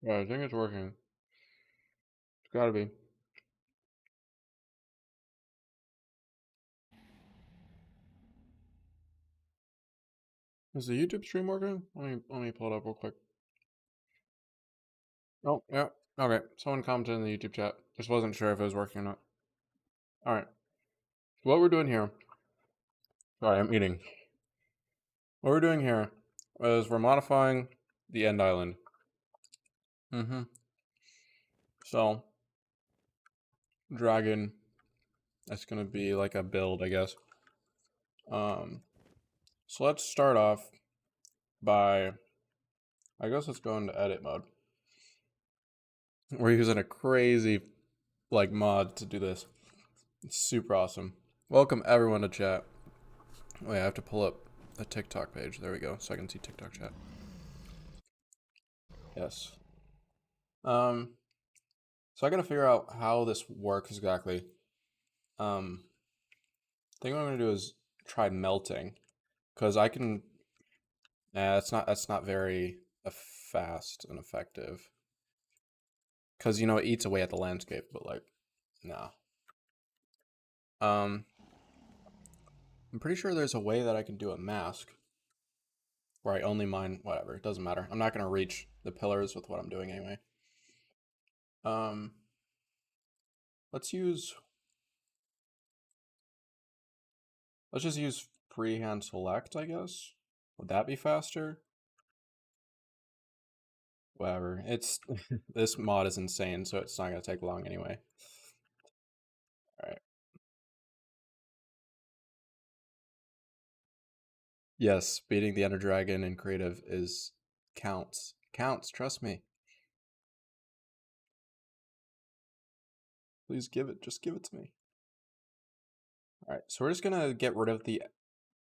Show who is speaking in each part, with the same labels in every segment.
Speaker 1: Yeah, I think it's working. It's gotta be. Is the YouTube stream working? Let me pull it up real quick. Oh, yeah. Okay. Someone commented in the YouTube chat. Just wasn't sure if it was working or not. Alright. So what we're doing here. Sorry, I'm eating. What we're doing here is we're modifying the end island. So dragon, that's gonna be like a build, I guess. So let's start off by, I guess let's go into edit mode. We're using a crazy like mod to do this. It's super awesome. Welcome everyone to chat. Wait, I have to pull up a TikTok page. There we go, so I can see TikTok chat. Yes. So I gotta figure out how this works exactly. I think what I'm gonna do is try melting, cause I can. Nah, that's not very fast and effective. Cause you know it eats away at the landscape, but like, nah. I'm pretty sure there's a way that I can do a mask where I only mine whatever. It doesn't matter. I'm not gonna reach the pillars with what I'm doing anyway. Let's just use freehand select, I guess. Would that be faster? Whatever. It's this mod is insane, so it's not gonna take long anyway. Alright. Yes, beating the Ender Dragon in creative is counts. Counts, trust me. Please just give it to me. Alright, so we're just gonna get rid of the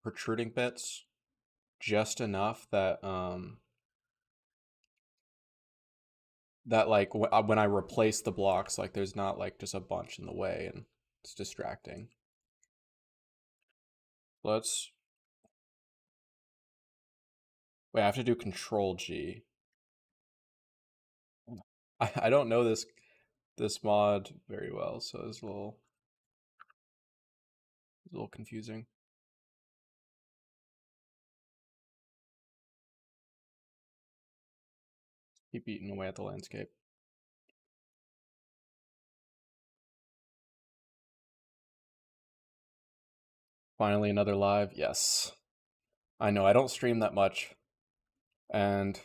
Speaker 1: protruding bits just enough that that like when I replace the blocks, like there's not like just a bunch in the way and it's distracting. Let's wait, I have to do Control G. I don't know this mod very well, so it's a little confusing. Keep eating away at the landscape. Finally another live. Yes. I know I don't stream that much. And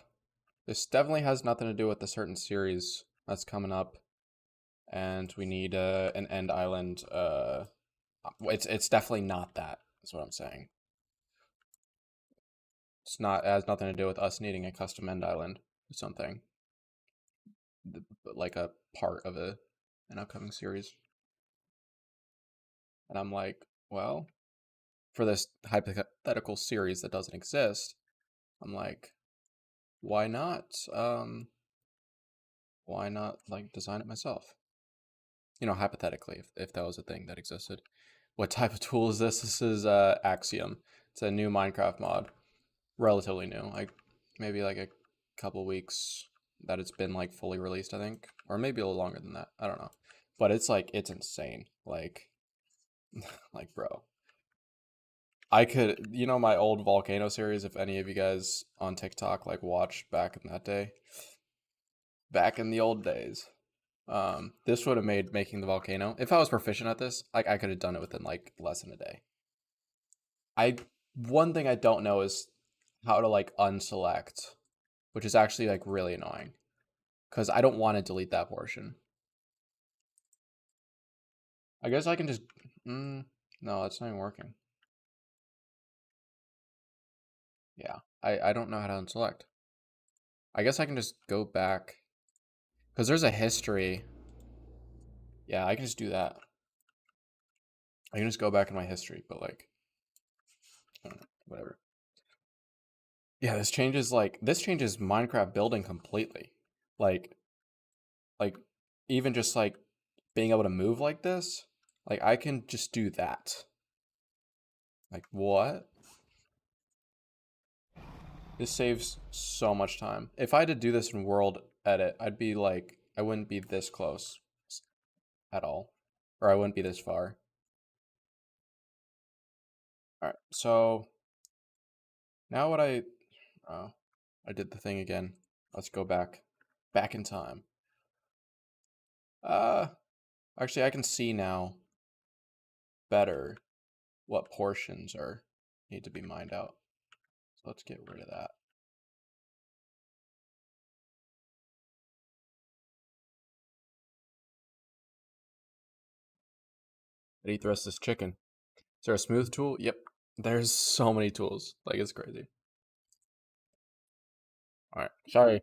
Speaker 1: this definitely has nothing to do with the certain series that's coming up. And we need an end island. It's definitely not that. That's what I'm saying. It has nothing to do with us needing a custom end island or something. But like a part of an upcoming series. And I'm like, well, for this hypothetical series that doesn't exist, I'm like, why not like design it myself? You know, hypothetically, if that was a thing that existed. What type of tool is this? This is Axiom. It's a new Minecraft mod, relatively new. Like maybe like a couple weeks that it's been like fully released, I think, or maybe a little longer than that. I don't know, but it's like it's insane. Like, like bro, I could, you know, my old volcano series. If any of you guys on TikTok like watched back in that day, back in the old days. This would have made making the volcano. If I was proficient at this, like I could have done it within like less than a day. One thing I don't know is how to like unselect, which is actually like really annoying because I don't want to delete that portion. I guess I can just, no, that's not even working. Yeah, I don't know how to unselect. I guess I can just go back because there's a history. Yeah, I can just do that. I can just go back in my history, but like, I don't know, whatever. Yeah, this changes Minecraft building completely. Like even just like being able to move like this, like I can just do that. Like what? This saves so much time. If I had to do this in world, edit, I'd be like, I wouldn't be this close at all. Or I wouldn't be this far. Alright, so now what I did the thing again. Let's go back in time. Actually I can see now better what portions need to be mined out. So let's get rid of that. How do you thrust this chicken? Is there a smooth tool? Yep. There's so many tools. Like, it's crazy. Alright, sorry.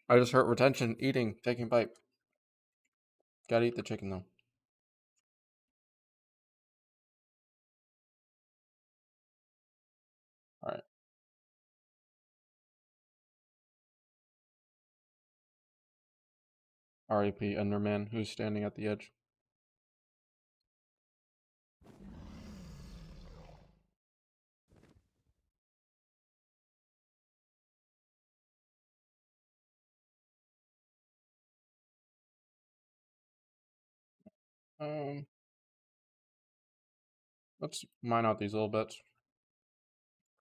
Speaker 1: I just hurt retention, eating, taking a bite. Gotta eat the chicken though. Alright. R.I.P. Enderman, who's standing at the edge. Let's mine out these little bits.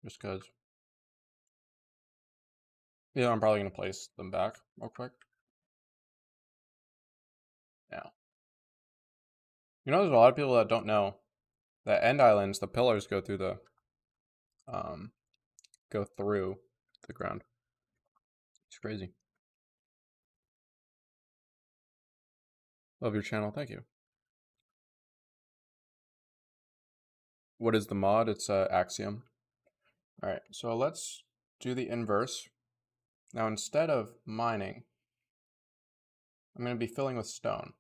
Speaker 1: Just cause. Yeah, I'm probably gonna place them back real quick. Yeah. You know, there's a lot of people that don't know that end islands, the pillars go through the ground. It's crazy. Love your channel, thank you. What is the mod? It's Axiom. Alright, so let's do the inverse. Now instead of mining, I'm going to be filling with stone.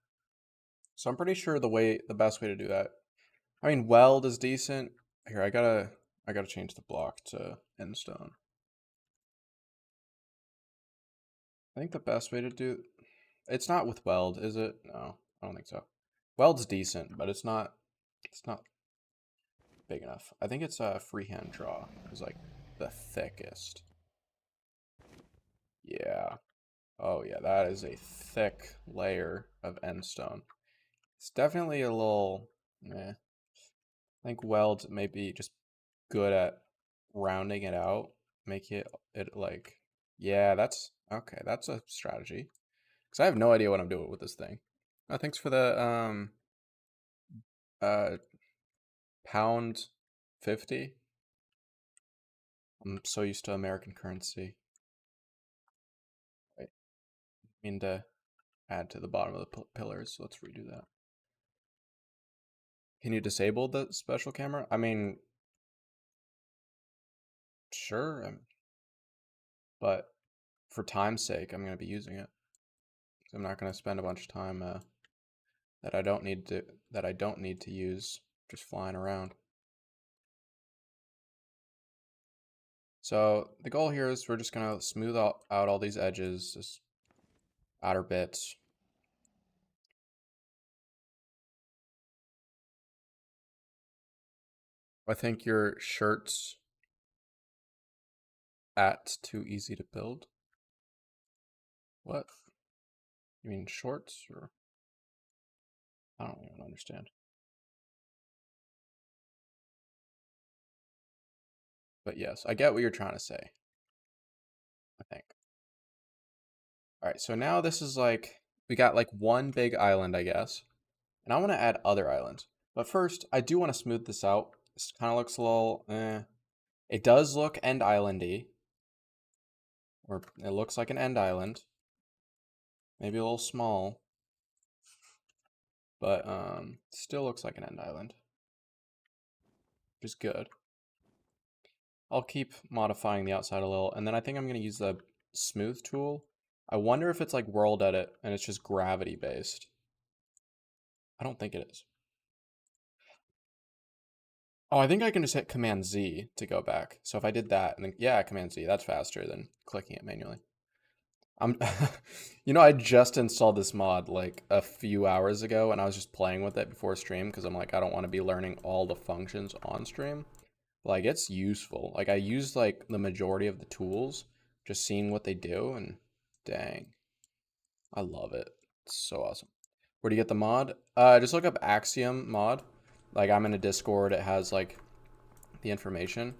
Speaker 1: So I'm pretty sure the best way to do that. I mean, weld is decent. Here, I gotta change the block to end stone. I think the best way to do it's not with weld, is it? No, I don't think so. Weld's decent, but it's not big enough. I think it's a freehand draw is like the thickest. Yeah. Oh yeah, that is a thick layer of end stone. It's definitely a little I think weld may be just good at rounding it out, make it like, yeah, that's okay. That's a strategy because I have no idea what I'm doing with this thing. Oh, thanks for the pound 50. I'm so used to American currency. Right. I mean to add to the bottom of the pillars, so let's redo that. Can you disable the special camera? I mean, sure, but for time's sake, I'm going to be using it. I'm not going to spend a bunch of time that I don't need to use just flying around. So the goal here is we're just going to smooth out all these edges, this outer bits. I think your shirt's too easy to build. What? You mean shorts or? I don't even understand. But yes, I get what you're trying to say, I think. All right, so now this is like, we got like one big island, I guess. And I want to add other islands. But first, I do want to smooth this out. This kind of looks a little, It does look end islandy. Or it looks like an end island. Maybe a little small. But still looks like an end island. Which is good. I'll keep modifying the outside a little. And then I think I'm going to use the smooth tool. I wonder if it's like world edit and it's just gravity based. I don't think it is. Oh, I think I can just hit Command Z to go back. So if I did that, and then, yeah, Command Z, that's faster than clicking it manually. You know, I just installed this mod like a few hours ago, and I was just playing with it before stream because I'm like, I don't want to be learning all the functions on stream. Like, it's useful. Like, I used like the majority of the tools, just seeing what they do, and dang. I love it. It's so awesome. Where do you get the mod? Just look up Axiom mod. Like I'm in a Discord. It has like the information.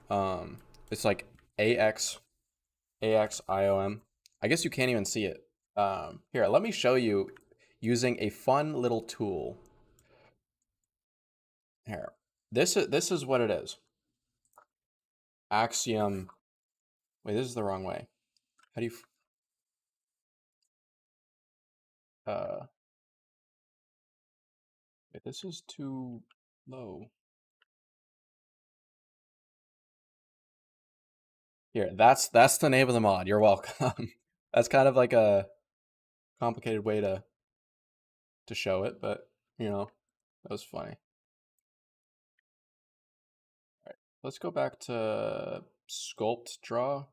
Speaker 1: Um, it's like AX AXIOM. I guess you can't even see it. Here, let me show you using a fun little tool. Here, this is what it is. Axiom. Wait, this is the wrong way. How do you? Uh, wait, this is too low. Here, that's the name of the mod. You're welcome. That's kind of like a complicated way to show it, but you know, that was funny. All right, let's go back to sculpt draw.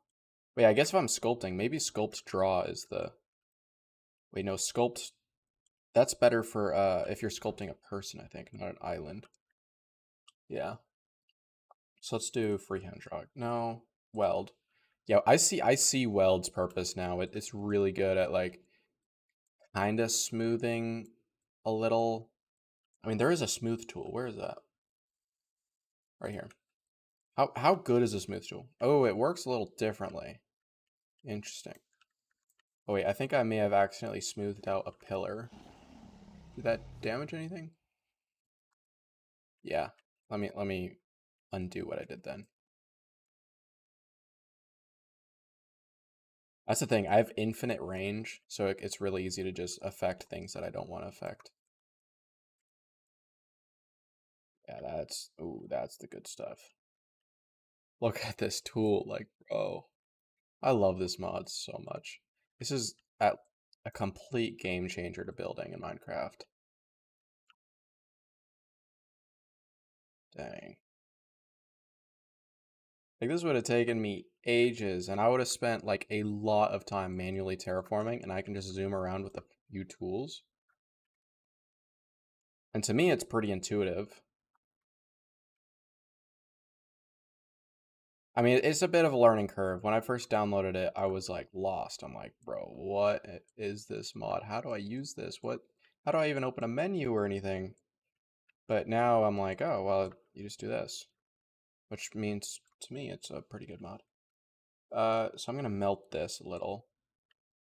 Speaker 1: Wait, I guess if I'm sculpting, maybe sculpt draw is the. Wait, no, sculpt. That's better for if you're sculpting a person, I think, not an island. Yeah. So let's do freehand draw. No, weld. Yeah, I see weld's purpose now. It's really good at like kind of smoothing a little. I mean, there is a smooth tool. Where is that? Right here. How good is a smooth tool? Oh, it works a little differently. Interesting. Oh wait, I think I may have accidentally smoothed out a pillar. Did that damage anything? Yeah. Let me undo what I did then. That's the thing. I have infinite range, so it's really easy to just affect things that I don't want to affect. Yeah, that's the good stuff. Look at this tool, like, bro. I love this mod so much. This is a complete game changer to building in Minecraft. Dang. Like this would have taken me ages, and I would have spent like a lot of time manually terraforming, and I can just zoom around with a few tools. And to me, it's pretty intuitive. I mean, it's a bit of a learning curve. When I first downloaded it, I was like lost. I'm like, bro, what is this mod? How do I use this? How do I even open a menu or anything? But now I'm like, oh, well, you just do this, which means to me, it's a pretty good mod. So I'm gonna melt this a little.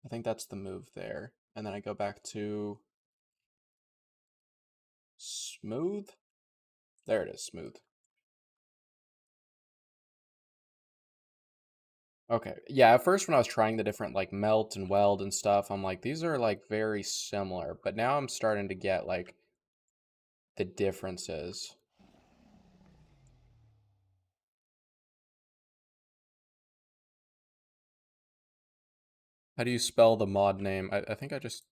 Speaker 1: I think that's the move there. And then I go back to smooth. There it is, smooth. Okay. Yeah, at first when I was trying the different like melt and weld and stuff, I'm like, these are like very similar. But now I'm starting to get like the differences. How do you spell the mod name? I think I just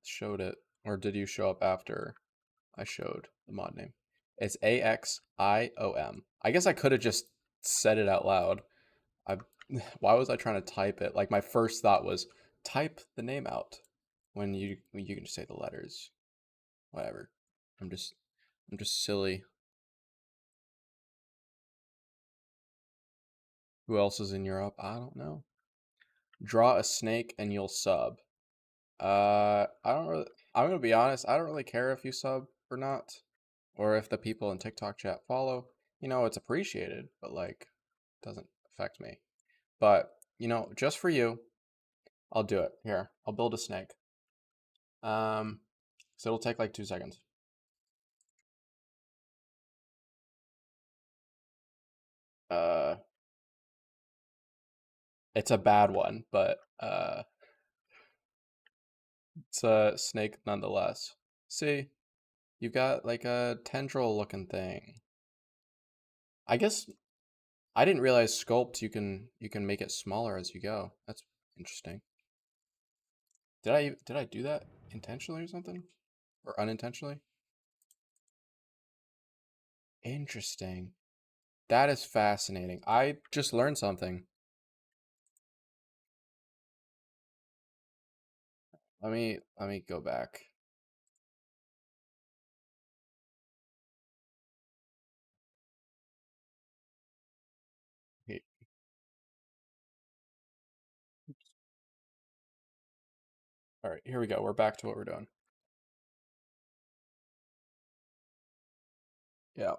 Speaker 1: showed it. Or did you show up after I showed the mod name? It's AXIOM. I guess I could have just said it out loud. I why was I trying to type it? Like my first thought was type the name out when you can just say the letters. Whatever. I'm just I'm just silly. Who else is in Europe? I don't know. Draw a snake and you'll sub. I don't really. I'm gonna be honest. I don't really care if you sub or not, or if the people in TikTok chat follow. You know, it's appreciated, but like, doesn't affect me. But you know, just for you, I'll do it. Here, I'll build a snake. Um, so it'll take like 2 seconds. Uh, it's a bad one, but it's a snake nonetheless. See, you've got like a tendril looking thing. I guess I didn't realize sculpt you can make it smaller as you go. That's interesting. Did I do that intentionally or something? Or unintentionally? Interesting. That is fascinating. I just learned something. Let me go back. Okay. All right, here we go. We're back to what we're doing. Yeah.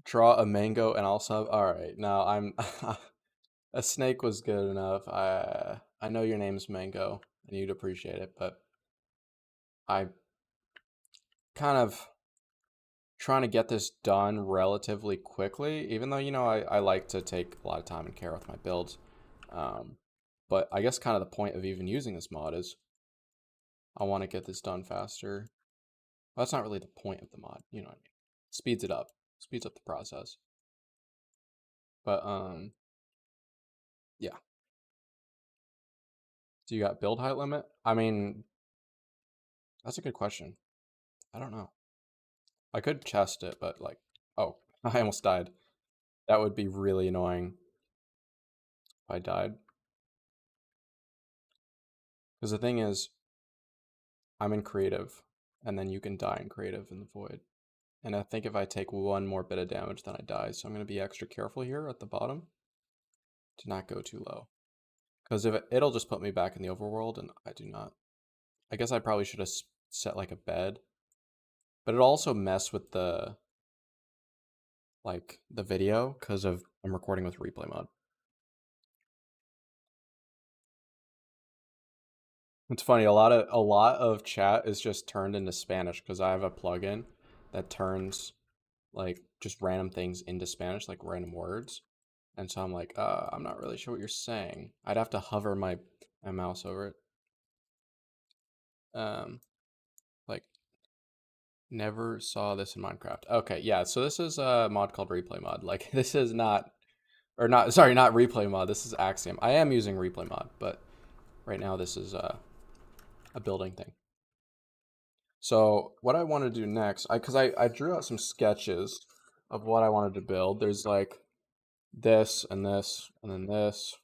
Speaker 1: Draw a mango and also, all right. Now I'm a snake was good enough. I know your name's Mango and you'd appreciate it, but I kind of trying to get this done relatively quickly, even though, I like to take a lot of time and care with my builds. Um, but I guess kind of the point of even using this mod is I want to get this done faster. Well, that's not really the point of the mod, you know what I mean? Speeds it up, speeds up the process. But yeah. Do you got build height limit? I mean, that's a good question. I don't know. I could chest it, but like, oh, I almost died. That would be really annoying if I died. Because the thing is, I'm in creative, and then you can die in creative in the void. And I think if I take one more bit of damage, then I die. So I'm going to be extra careful here at the bottom to not go too low. Because if it'll just put me back in the overworld, and I do not. I guess I probably should have set like a bed. But it'll also mess with the video because of I'm recording with replay mode. It's funny, a lot of chat is just turned into Spanish because I have a plugin that turns like just random things into Spanish, like random words. And so I'm like, I'm not really sure what you're saying. I'd have to hover my mouse over it. Like never saw this in Minecraft. Okay, yeah, so this is a mod called replay mod. Like this is not sorry, not replay mod. This is Axiom. I am using replay mod, but right now this is a building thing. So what I want to do next, because I drew out some sketches of what I wanted to build. There's like this and this and then this.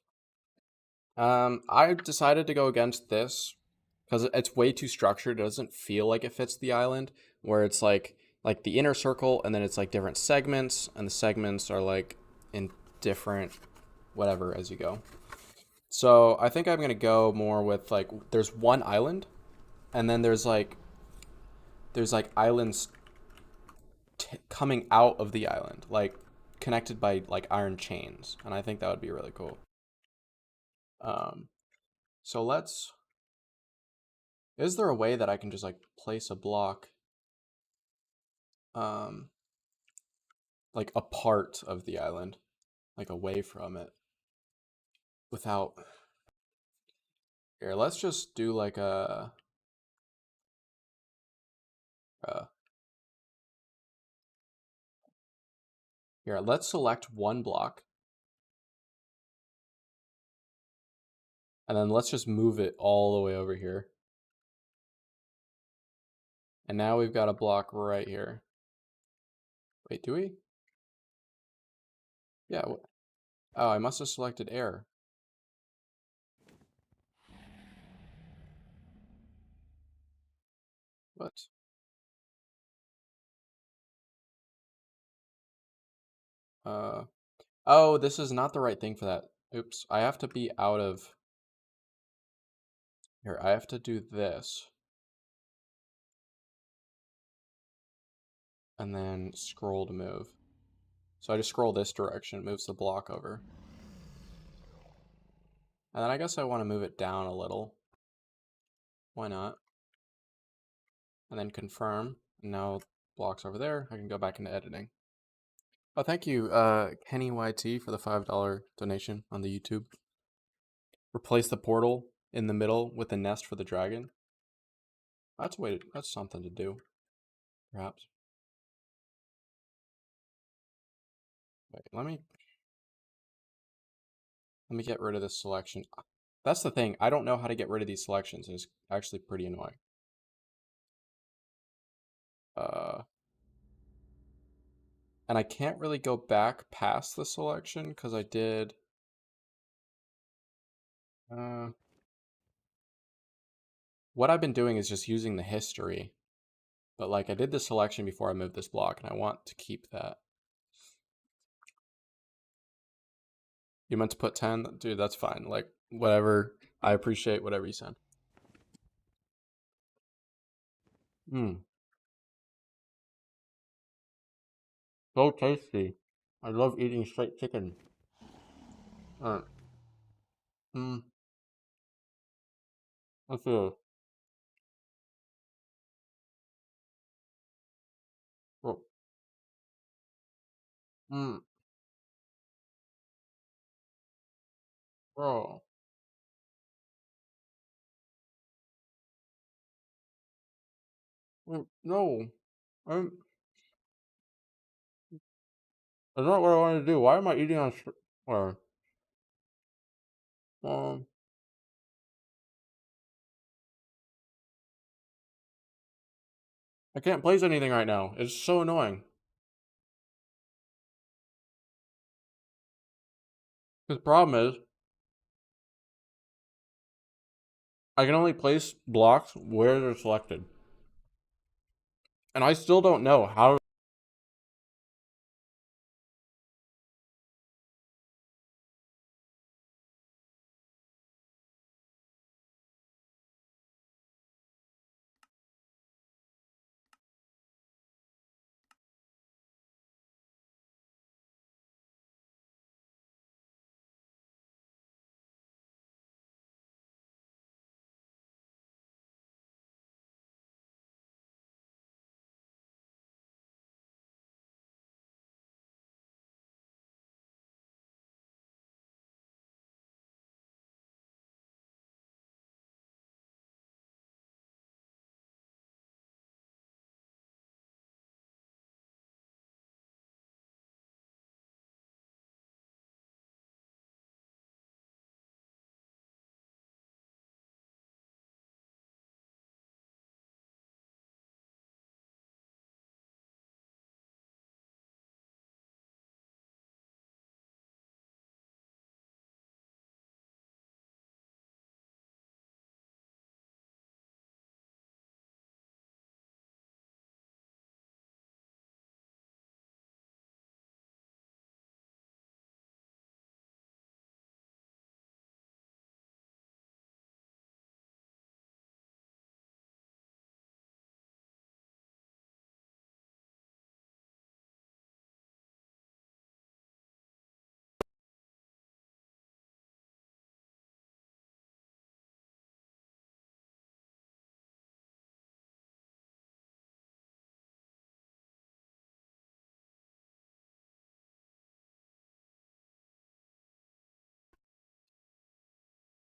Speaker 1: I decided to go against this because it's way too structured. It doesn't feel like it fits the island, where it's like the inner circle and then it's like different segments, and the segments are like in different whatever as you go. So I think I'm gonna go more with like there's one island, and then there's like islands coming out of the island, like connected by like iron chains, and I think that would be really cool. Um, so let's. Is there a way that I can just like place a block, um, like a part of the island, like away from it, without? Here, let's just do like uh here. Let's select one block, and then let's just move it all the way over here. And now we've got a block right here. Wait, do we? Yeah. Oh, I must have selected air. What? Oh, this is not the right thing for that. Oops, I have to be out of... Here, I have to do this. And then scroll to move. So I just scroll this direction, it moves the block over. And then I guess I want to move it down a little. Why not? And then confirm. And now block's over there. I can go back into editing. Oh, thank you, Kenny YT, for the $5 donation on the YouTube. Replace the portal in the middle with the nest for the dragon. That's that's something to do, perhaps. Wait, let me get rid of this selection. That's the thing. I don't know how to get rid of these selections. It's actually pretty annoying. And I can't really go back past the selection because I did. What I've been doing is just using the history. But like I did the selection before I moved this block, and I want to keep that. You meant to put 10? Dude, that's fine. Like, whatever. I appreciate whatever you send. Mmm. So tasty. I love eating straight chicken. Alright. Mm. Let's see. Oh. Mm. Oh. No. I'm, that's not what I want to do. Why am I eating on or um I can't place anything right now. It's so annoying. The problem is I can only place blocks where they're selected. And I still don't know how.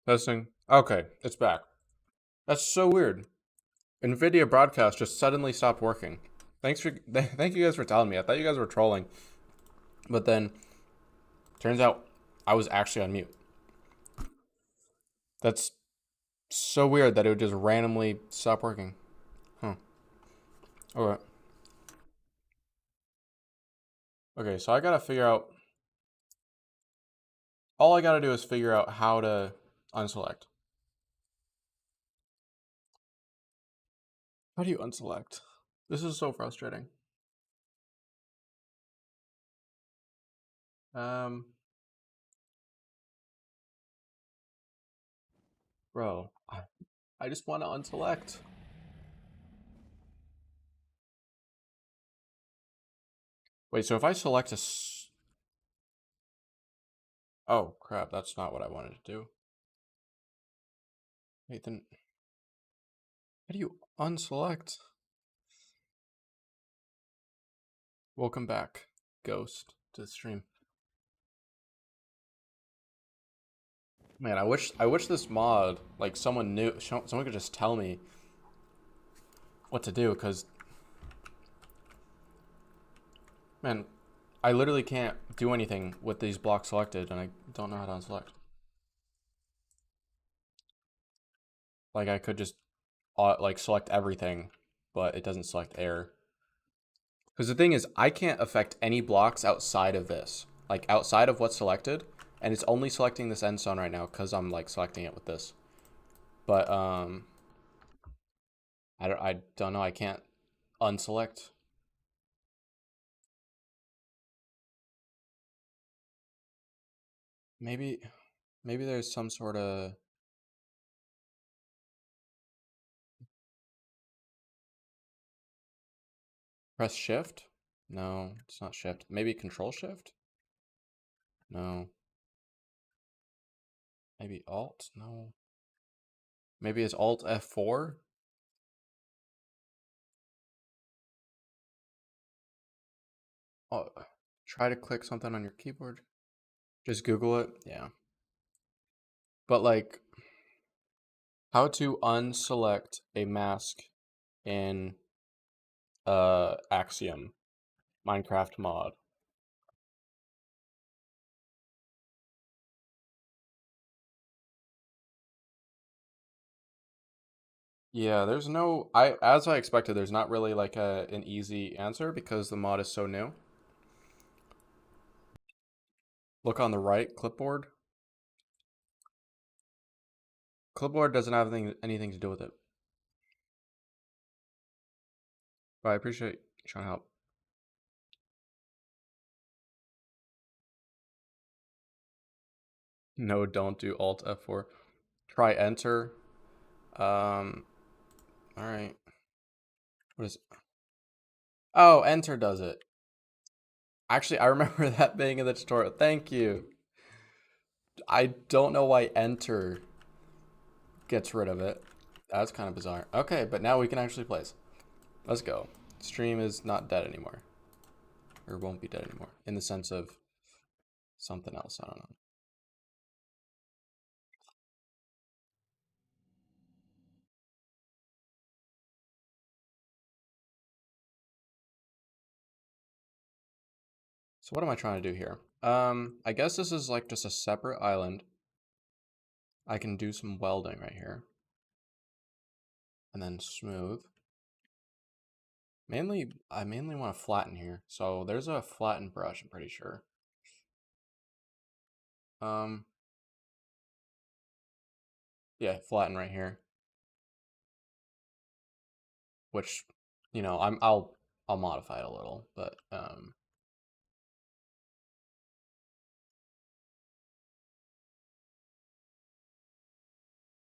Speaker 1: Testing. Okay, it's back. That's so weird. NVIDIA broadcast just suddenly stopped working. Thank you guys for telling me. I thought you guys were trolling, but then turns out I was actually on mute. That's so weird that it would just randomly stop working. Huh. Alright. Okay, so I gotta figure out. All I gotta do is figure out how to unselect. How do you unselect? This is so frustrating. Um, bro, I just want to unselect. Wait, so if I select oh crap, that's not what I wanted to do. Wait, then how do you unselect? Welcome back, Ghost, to the stream. Man, I wish this mod, like someone knew, someone could just tell me what to do, because man, I literally can't do anything with these blocks selected, and I don't know how to unselect. Like I could just like select everything, but it doesn't select air. Because the thing is, I can't affect any blocks outside of this, like outside of what's selected, and it's only selecting this end zone right now because I'm like selecting it with this. But I don't know. I can't unselect. Maybe maybe there's some sort of Press shift? No, it's not shift. Maybe control shift? No. Maybe alt? No. Maybe it's alt F4? Oh, try to click something on your keyboard. Just Google it. Yeah. But like, how to unselect a mask in Axiom Minecraft mod. Yeah, there's no as I expected, there's not really like an easy answer because the mod is so new. Look on the right, clipboard. Clipboard doesn't have anything to do with it. But I appreciate you trying to help. No, don't do Alt F4. Try enter. All right. What is it? Oh, enter does it. Actually, I remember that being in the tutorial. Thank you. I don't know why enter gets rid of it. That's kind of bizarre. Okay, but now we can actually place. Let's go. Stream is not dead anymore. Or won't be dead anymore. In the sense of something else. I don't know. So what am I trying to do here? I guess this is like just a separate island. I can do some welding right here. And then smooth. I mainly want to flatten here. So there's a flatten brush, I'm pretty sure. Yeah, flatten right here. Which, you know, I'll modify it a little, but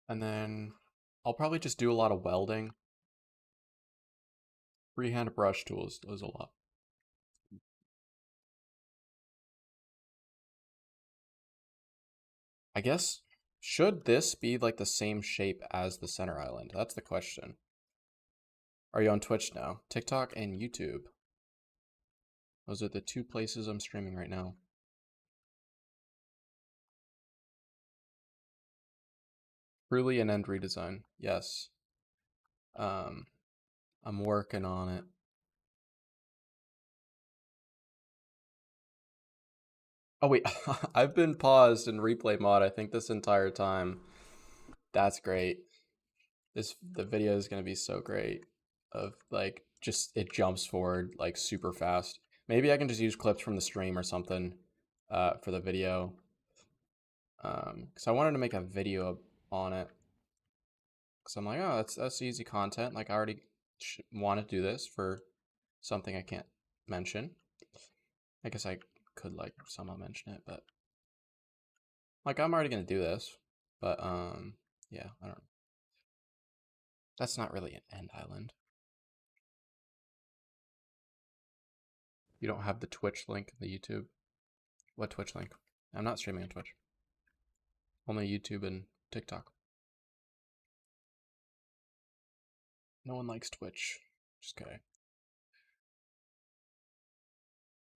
Speaker 1: and then I'll probably just do a lot of welding. Freehand brush tools does a lot. I guess, should this be like the same shape as the center island? That's the question. Are you on Twitch now? TikTok and YouTube. Those are the two places I'm streaming right now. Truly an end redesign. Yes. I'm working on it. Oh wait, I've been paused in replay mod I think this entire time. That's great. The video is gonna be so great. Of like just it jumps forward like super fast. Maybe I can just use clips from the stream or something for the video. Because I wanted to make a video on it. Because I'm like, oh, that's easy content. Like I already want to do this for something I can't mention. I guess I could like somehow mention it, but like I'm already gonna do this. But yeah, I don't. That's not really an end island. You don't have the Twitch link in the YouTube. What Twitch link? I'm not streaming on Twitch. Only YouTube and TikTok. No one likes Twitch. Just kidding.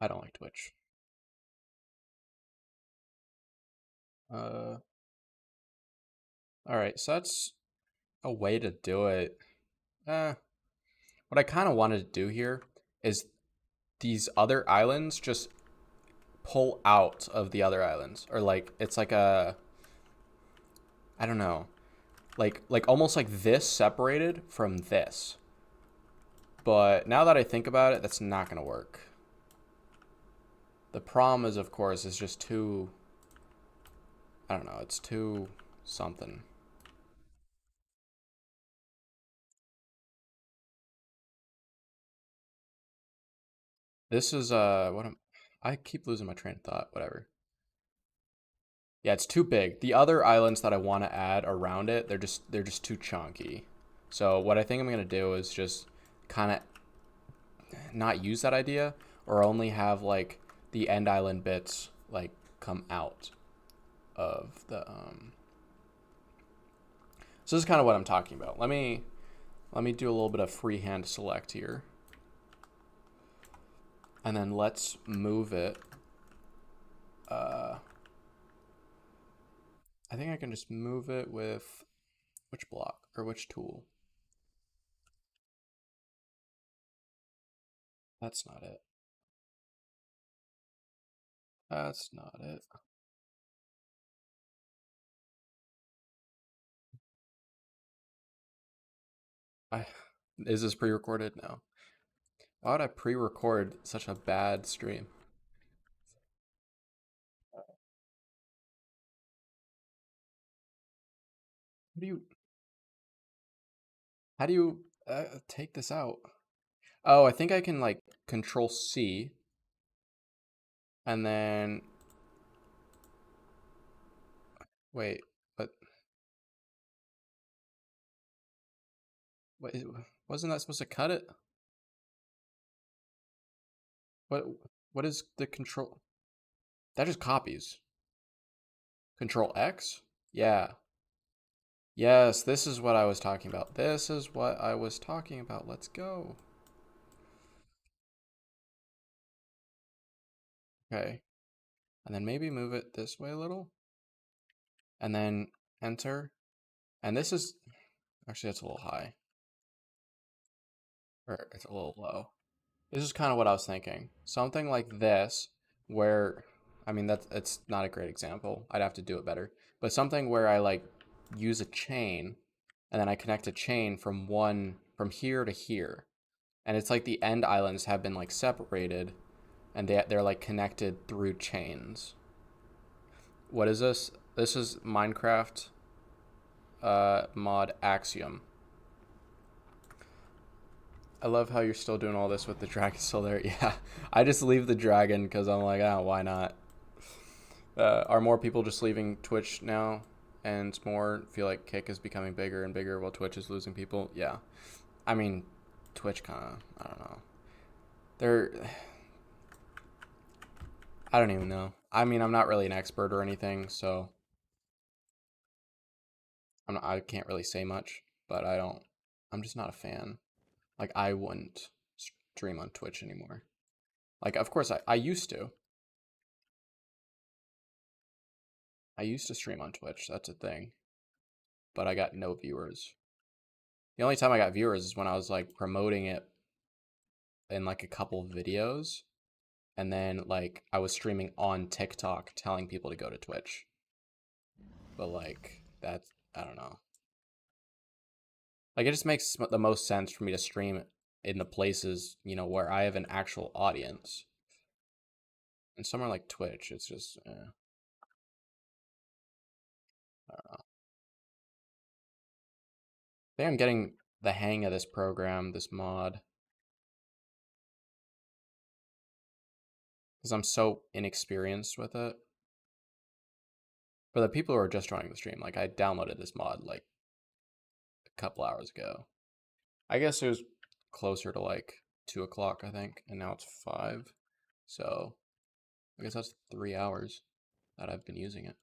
Speaker 1: I don't like Twitch. Alright, so that's a way to do it. What I kind of wanted to do here is these other islands just pull out of the other islands. Or like, it's like a, I don't know. Like almost like this separated from this. But now that I think about it, that's not going to work. The problem is, of course, it's just too, I don't know, it's too something. This is, I keep losing my train of thought, whatever. Yeah, it's too big. The other islands that I want to add around it, they're just too chunky. So what I think I'm going to do is just kind of not use that idea, or only have like the end island bits like come out of the So this is kind of what I'm talking about. Let me do a little bit of freehand select here. And then let's move it. I think I can just move it with which block or which tool? That's not it. That's not it. Is this pre-recorded? No. Why would I pre-record such a bad stream? How do you take this out? Oh, I think I can like Control C, and then wait, but wait, wasn't that supposed to cut it? What what is the control? That just copies. Control X? Yeah. Yes, this is what I was talking about. This is what I was talking about. Let's go. Okay. And then maybe move it this way a little. And then enter. And this is actually it's a little high. Or it's a little low. This is kind of what I was thinking. Something like this, where, I mean, it's not a great example. I'd have to do it better. But something where I like use a chain, and then I connect a chain from here to here, and it's like the end islands have been like separated, and they're like connected through chains. What is this? This is Minecraft mod Axiom. I love how you're still doing all this with the dragon still there. Yeah, I just leave the dragon because I'm like, why not? Are more people just leaving Twitch now? And more feel like Kick is becoming bigger and bigger while Twitch is losing people? Yeah. I mean, Twitch kind of, I don't know. They're, I don't even know. I mean, I'm not really an expert or anything, so I can't really say much, but I'm just not a fan. Like, I wouldn't stream on Twitch anymore. Like, of course, I used to. I used to stream on Twitch. That's a thing. But I got no viewers. The only time I got viewers is when I was like promoting it in like a couple videos. And then like I was streaming on TikTok telling people to go to Twitch. But like that's, I don't know. Like it just makes the most sense for me to stream in the places, where I have an actual audience. And somewhere like Twitch, it's just, I don't know. I think I'm getting the hang of this program, this mod. Because I'm so inexperienced with it. For the people who are just joining the stream, like I downloaded this mod like a couple hours ago. I guess it was closer to like 2 o'clock, I think, and now it's 5. So I guess that's 3 hours that I've been using it.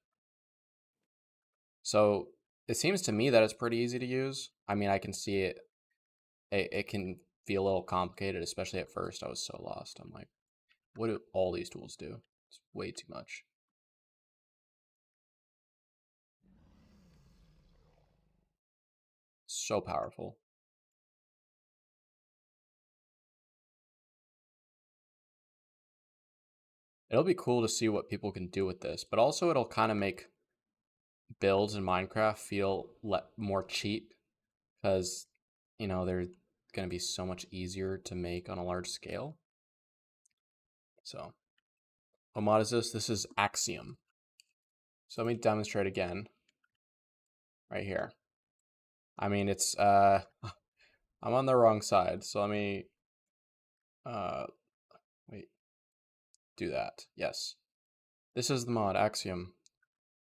Speaker 1: So it seems to me that it's pretty easy to use. I mean, I can see it can feel a little complicated, especially at first. I was so lost. I'm like, what do all these tools do? It's way too much. So powerful. It'll be cool to see what people can do with this, but also it'll kind of make builds in Minecraft feel more cheap because, they're going to be so much easier to make on a large scale. So, what mod is this? This is Axiom. So let me demonstrate again right here. I mean, it's, I'm on the wrong side. So let me, wait, do that. Yes. This is the mod Axiom.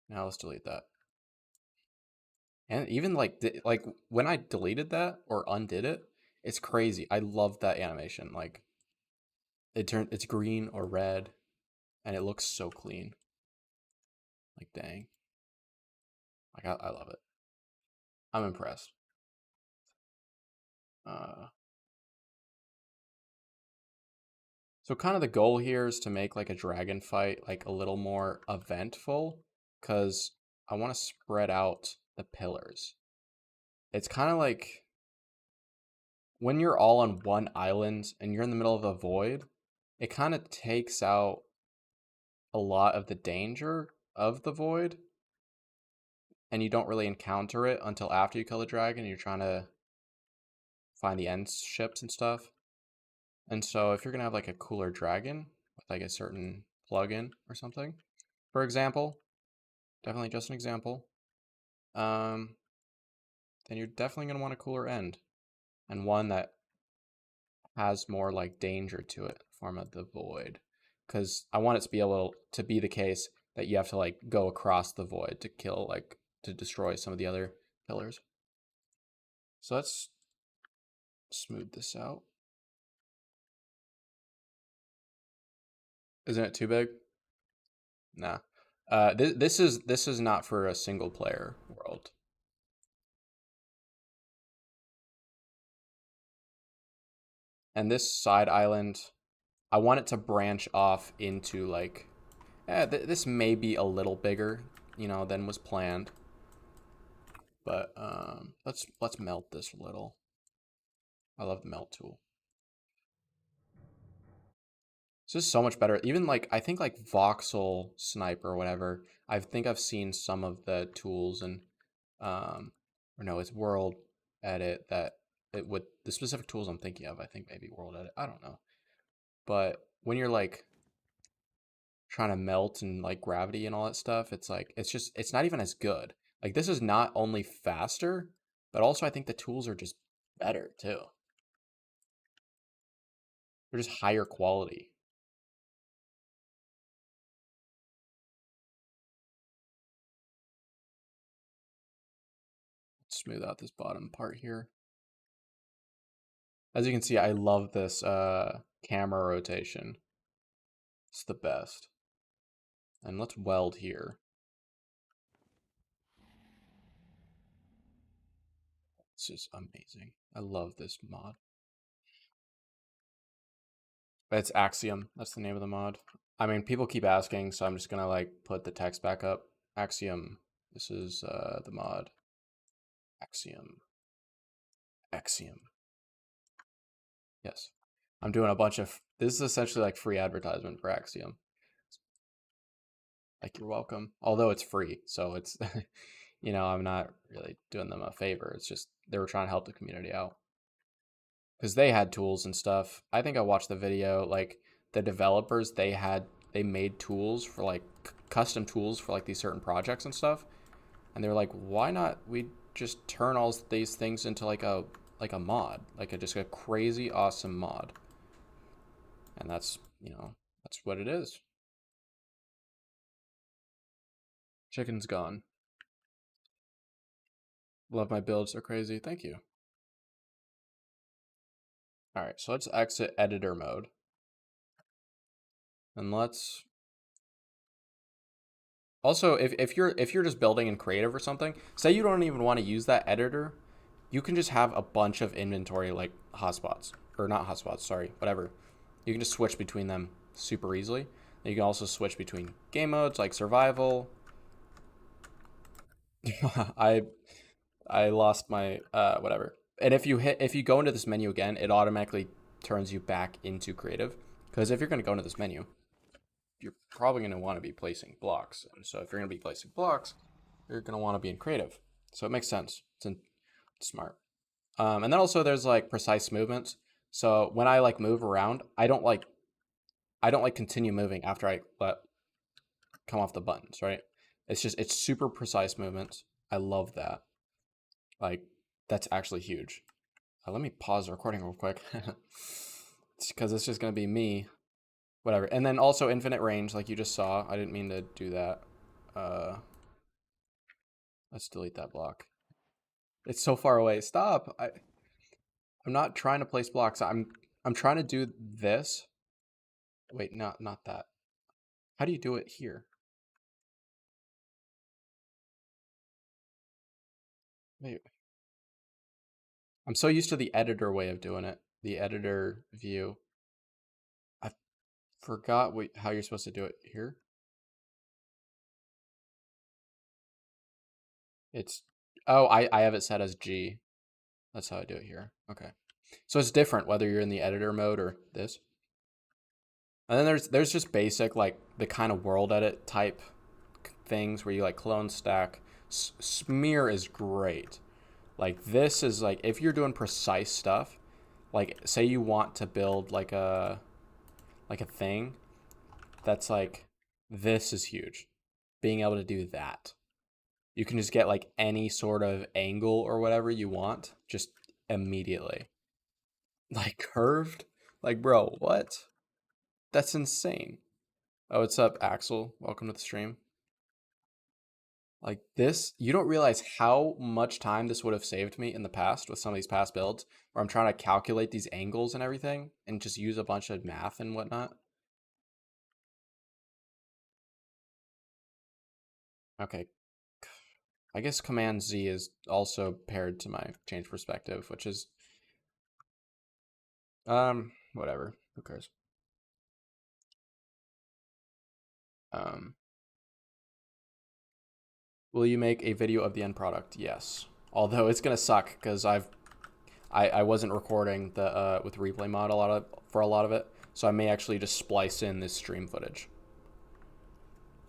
Speaker 1: Now let's delete that. And even like when I deleted that or undid it, it's crazy. I love that animation. Like it's green or red, and it looks so clean. Like, dang. Like, I love it. I'm impressed. So kind of the goal here is to make like a dragon fight like a little more eventful, because I want to spread out the pillars. It's kind of like when you're all on one island and you're in the middle of a void, it kind of takes out a lot of the danger of the void, and you don't really encounter it until after you kill the dragon. You're trying to find the end ships and stuff. And so if you're gonna have like a cooler dragon with like a certain plugin or something, for example, definitely just an example, then you're definitely gonna want a cooler end, and one that has more like danger to it, form of the void, because I want it to be able to be the case that you have to like go across the void to kill, like to destroy some of the other pillars. So let's smooth this out. Isn't it too big? Nah. This is not for a single player world. And this side island, I want it to branch off into like, this may be a little bigger, than was planned. But let's melt this a little. I love the melt tool. It's just so much better. Even like I think like voxel sniper or whatever. I think I've seen some of the tools and or no, it's world edit that it with the specific tools I'm thinking of. I think maybe world edit. I don't know. But when you're like trying to melt and like gravity and all that stuff, it's like it's not even as good. Like this is not only faster, but also I think the tools are just better too. They're just higher quality. Smooth out this bottom part here. As you can see, I love this camera rotation. It's the best. And let's weld here. This is amazing. I love this mod. It's Axiom. That's the name of the mod. I mean, people keep asking, so I'm just gonna like put the text back up. Axiom. This is the mod. Axiom. Axiom. Yes. I'm doing a bunch of, this is essentially like free advertisement for Axiom. Like, you're welcome. Although it's free, so it's, I'm not really doing them a favor. It's just they were trying to help the community out because they had tools and stuff. I think I watched the video. Like the developers, they made tools for like custom tools for like these certain projects and stuff, and they were like, why not we just turn all these things into like a mod, like just a crazy awesome mod, and that's that's what it is. Chicken's gone. Love my builds, they're crazy. Thank you. All right, so let's exit editor mode. And let's also, if you're just building in creative or something, say you don't even want to use that editor, you can just have a bunch of inventory like hotspots, or not hotspots, sorry, whatever. You can just switch between them super easily. And you can also switch between game modes like survival. I lost my whatever. And if you go into this menu again, it automatically turns you back into creative. Because if you're going to go into this menu, you're probably going to want to be placing blocks. And so if you're going to be placing blocks, you're going to want to be in creative. So it makes sense. It's smart. And then also there's like precise movements. So when I like move around, I don't like continue moving after I come off the buttons, right? It's super precise movements. I love that. Like that's actually huge. Let me pause the recording real quick because it's just going to be me. Whatever. And then also infinite range, like you just saw. I didn't mean to do that. Let's delete that block. It's so far away. Stop. I'm not trying to place blocks. I'm trying to do this Wait, not that. How do you do it here? Wait, I'm so used to the editor way of doing it. The editor view. I forgot how you're supposed to do it here. It's, oh, I have it set as G. That's how I do it here. Okay. So it's different whether you're in the editor mode or this. And then there's just basic, like the kind of world edit type things where you like clone stack. Smear is great. Like this is like if you're doing precise stuff, like say you want to build like a thing that's like, this is huge. Being able to do that. You can just get like any sort of angle or whatever you want just immediately. Like curved? Like, bro, what? That's insane. Oh, what's up, Axel? Welcome to the stream. Like this, you don't realize how much time this would have saved me in the past with some of these past builds where I'm trying to calculate these angles and everything and just use a bunch of math and whatnot. Okay. I guess Command Z is also paired to my change perspective, which is whatever. Who cares? Um Will you make a video of the end product? Yes. Although it's gonna suck because I wasn't recording the with replay mod for a lot of it, so I may actually just splice in this stream footage.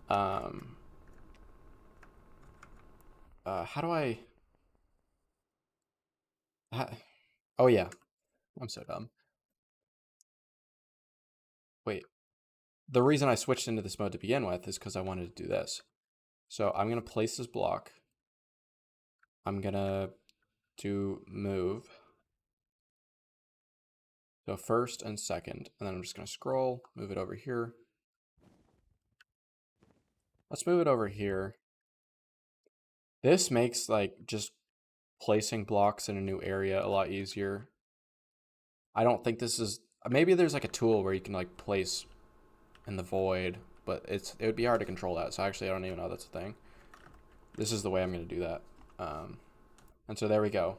Speaker 1: Um, how do I? Oh yeah, I'm so dumb. Wait, the reason I switched into this mode to begin with is because I wanted to do this. So I'm gonna place this block. I'm gonna do move. So first and second, and then I'm just gonna scroll, move it over here. Let's move it over here. This makes like just placing blocks in a new area a lot easier. I don't think this is, maybe there's like a tool where you can like place in the void, but it would be hard to control that. So actually I don't even know that's a thing. This is the way I'm going to do that. And so there we go.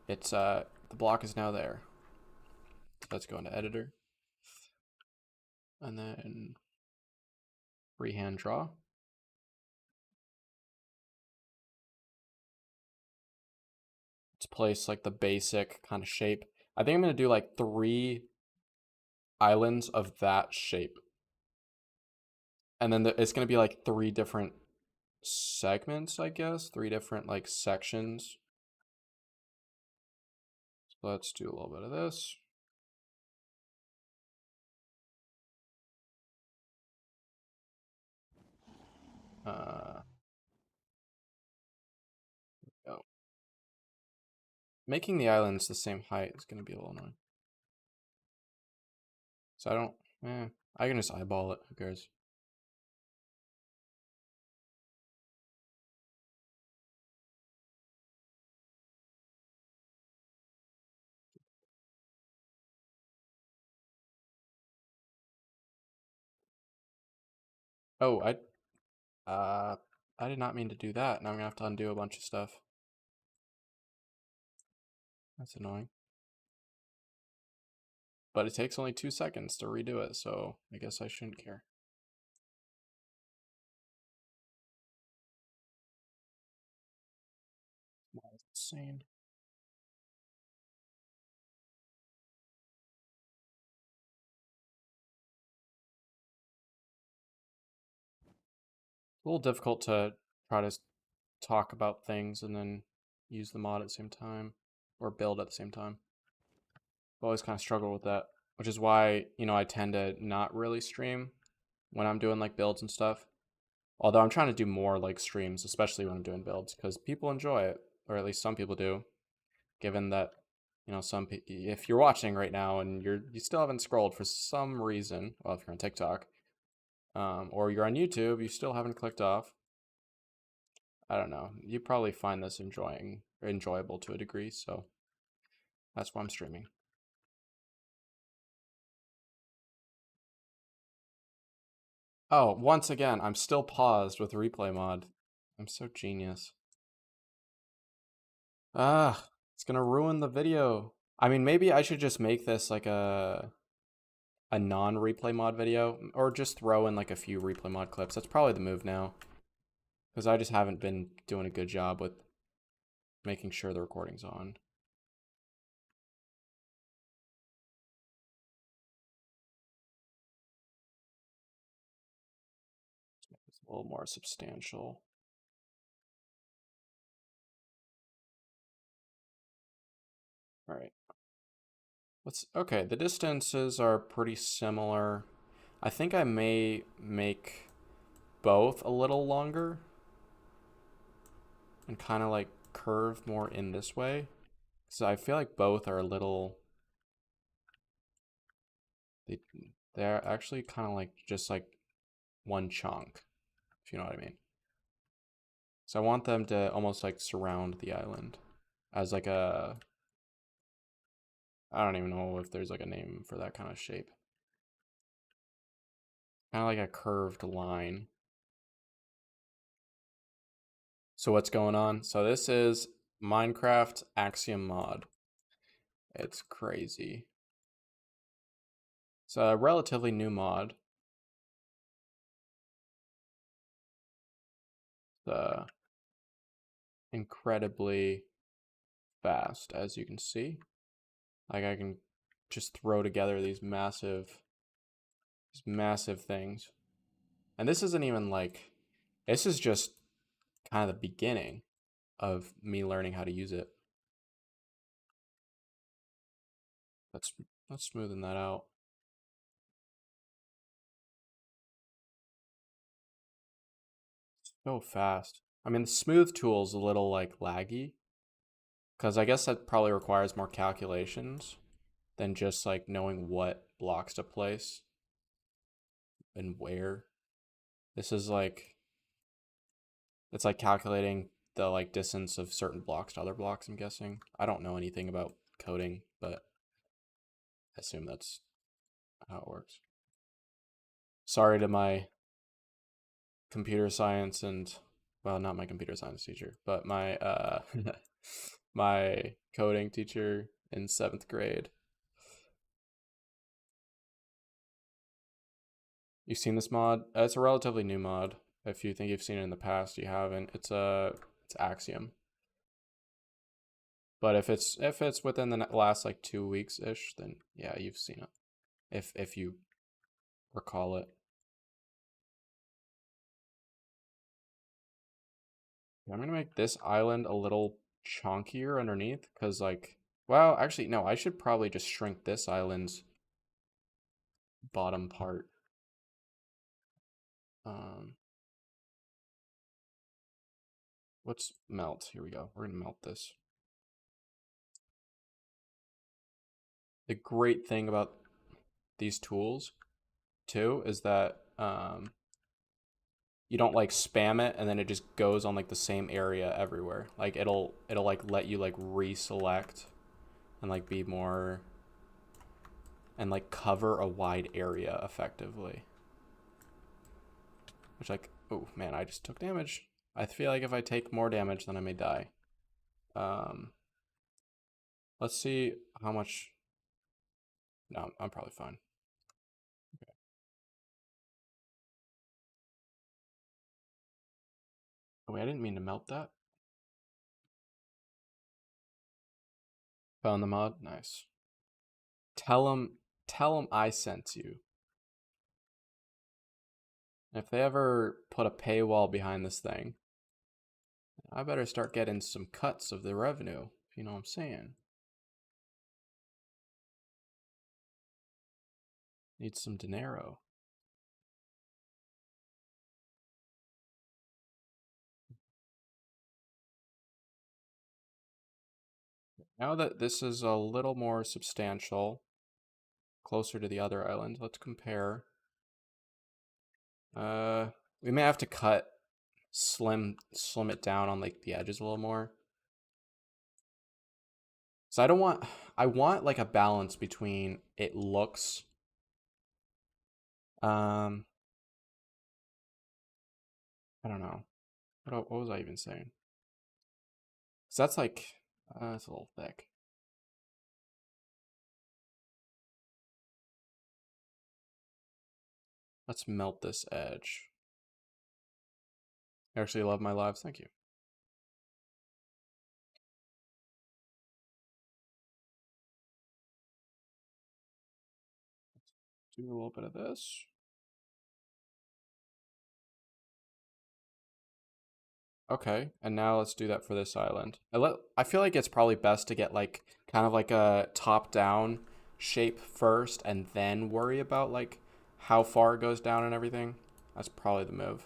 Speaker 1: It's the block is now there. Let's go into editor and then freehand draw. Let's place like the basic kind of shape. I think I'm going to do like 3 islands of that shape. And then it's going to be like 3 different segments, I guess. 3 different like sections. So let's do a little bit of this. Go. Making the islands the same height is going to be a little annoying. So I can just eyeball it. Who cares? Oh, I did not mean to do that. Now I'm gonna have to undo a bunch of stuff. That's annoying. But it takes only 2 seconds to redo it, so I guess I shouldn't care. That's insane. It's a little difficult to try to talk about things and then use the mod at the same time, or build at the same time. I've always kind of struggled with that, which is why, I tend to not really stream when I'm doing like builds and stuff. Although I'm trying to do more like streams, especially when I'm doing builds, because people enjoy it, or at least some people do. Given that, if you're watching right now and you still haven't scrolled for some reason, well, if you're on TikTok, or you're on YouTube, you still haven't clicked off. I don't know. You probably find this enjoyable to a degree, so that's why I'm streaming. Oh, once again, I'm still paused with replay mod. I'm so genius. Ah, it's gonna ruin the video. I mean, maybe I should just make this like a non-replay mod video, or just throw in like a few replay mod clips. That's probably the move now, because I just haven't been doing a good job with making sure the recording's on. It's a little more substantial. All right. Okay, the distances are pretty similar. I think I may make both a little longer and kind of like curve more in this way. So I feel like both are a little, they, they're actually kind of like just like one chunk, if you know what I mean. So I want them to almost like surround the island as like a, I don't even know if there's like a name for that kind of shape. Kind of like a curved line. So what's going on? So this is Minecraft Axiom mod. It's crazy. It's a relatively new mod. It's incredibly fast, as you can see. Like I can just throw together these massive things. And this isn't even like, this is just kind of the beginning of me learning how to use it. Let's smoothen that out. So fast. I mean, the smooth tool is a little like laggy, because I guess that probably requires more calculations than just like knowing what blocks to place and where. This is like, it's like calculating the like distance of certain blocks to other blocks, I'm guessing. I don't know anything about coding, but I assume that's how it works. Sorry to my computer science and, well, not my computer science teacher, but my my coding teacher in 7th grade. You've seen this mod? It's a relatively new mod. If you think you've seen it in the past, you haven't. It's Axiom. But if it's within the last like 2 weeks ish, then yeah, you've seen it. If you recall it. I'm gonna make this island a little chunkier underneath, because like, well, actually no, I should probably just shrink this island's bottom part. Um, let's melt. Here we go. We're gonna melt this. The great thing about these tools too is that you don't like spam it and then it just goes on like the same area everywhere. Like it'll like let you like reselect and like be more and like cover a wide area effectively. Which like, oh man, I just took damage. I feel like if I take more damage, then I may die. Let's see how much. No, I'm probably fine. Okay. Oh wait, I didn't mean to melt that. Found the mod. Nice. Tell them I sent you. If they ever put a paywall behind this thing, I better start getting some cuts of the revenue, if you know what I'm saying. Need some dinero. Now that this is a little more substantial, closer to the other island, let's compare. We may have to slim it down on like the edges a little more. So I want like a balance between it looks I don't know. What was I even saying? So that's like, it's a little thick. Let's melt this edge. I actually love my lives. Thank you. Do a little bit of this. Okay, and now let's do that for this island. I feel like it's probably best to get like kind of like a top-down shape first and then worry about like how far it goes down and everything. That's probably the move.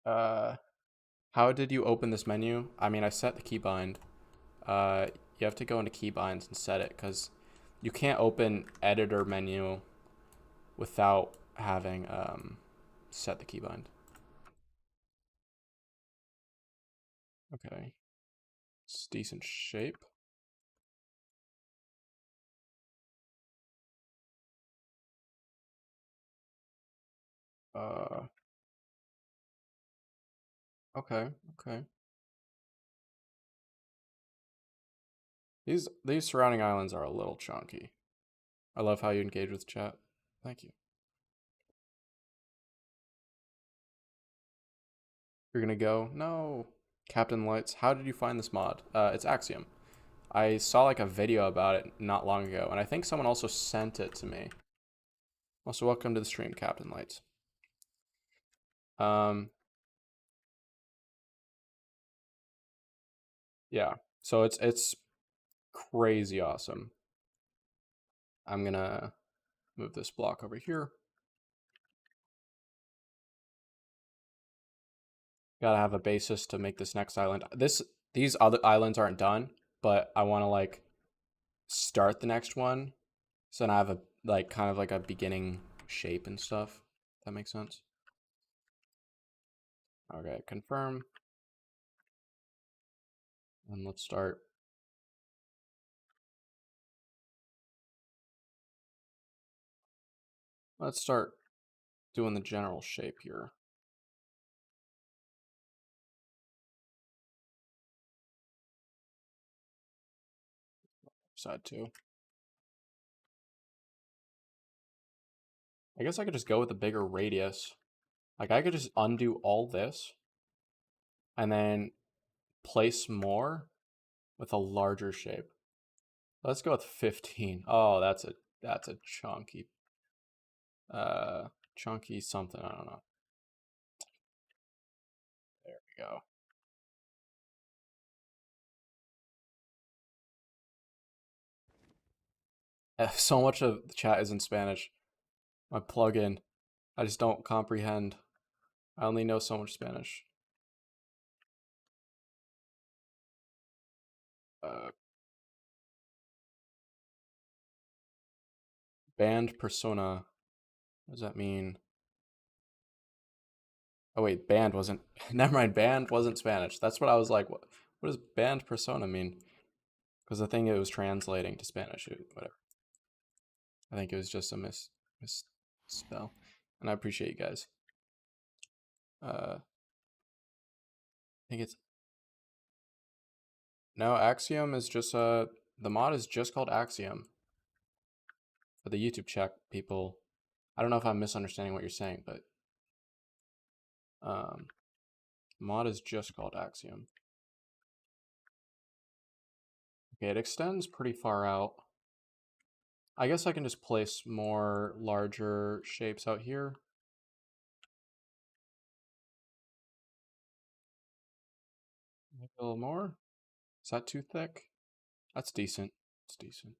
Speaker 1: Uh, how did you open this menu? I mean, I set the keybind. You have to go into keybinds and set it because you can't open editor menu without having set the keybind. Okay, it's decent shape. Uh, okay, okay. These surrounding islands are a little chunky. I love how you engage with chat. Thank you. You're gonna go? No. Captain Lights, how did you find this mod? It's Axiom. I saw like a video about it not long ago, and I think someone also sent it to me. Also, welcome to the stream, Captain Lights. Yeah. So it's crazy awesome. I'm gonna move this block over here. Gotta have a basis to make this next island. These other islands aren't done, but I want to like start the next one, so then I have a like kind of like a beginning shape and stuff. That makes sense. Okay, confirm, and let's start. Let's start doing the general shape here. Side two. I guess I could just go with a bigger radius. Like I could just undo all this and then place more with a larger shape. Let's go with 15. Oh, that's a chunky chunky something, I don't know. There we go. So much of the chat is in Spanish. My plugin, I just don't comprehend. I only know so much Spanish. Uh, band persona. What does that mean? Oh wait, band wasn't. Never mind. Band wasn't Spanish. That's what I was like. What does band persona mean? Because I think it was translating to Spanish. Whatever. I think it was just a misspell. And I appreciate you guys. I think it's no Axiom is just the mod is just called Axiom. For the YouTube chat people, I don't know if I'm misunderstanding what you're saying, but mod is just called Axiom. Okay, it extends pretty far out. I guess I can just place more larger shapes out here. Maybe a little more. Is that too thick? That's decent. It's decent.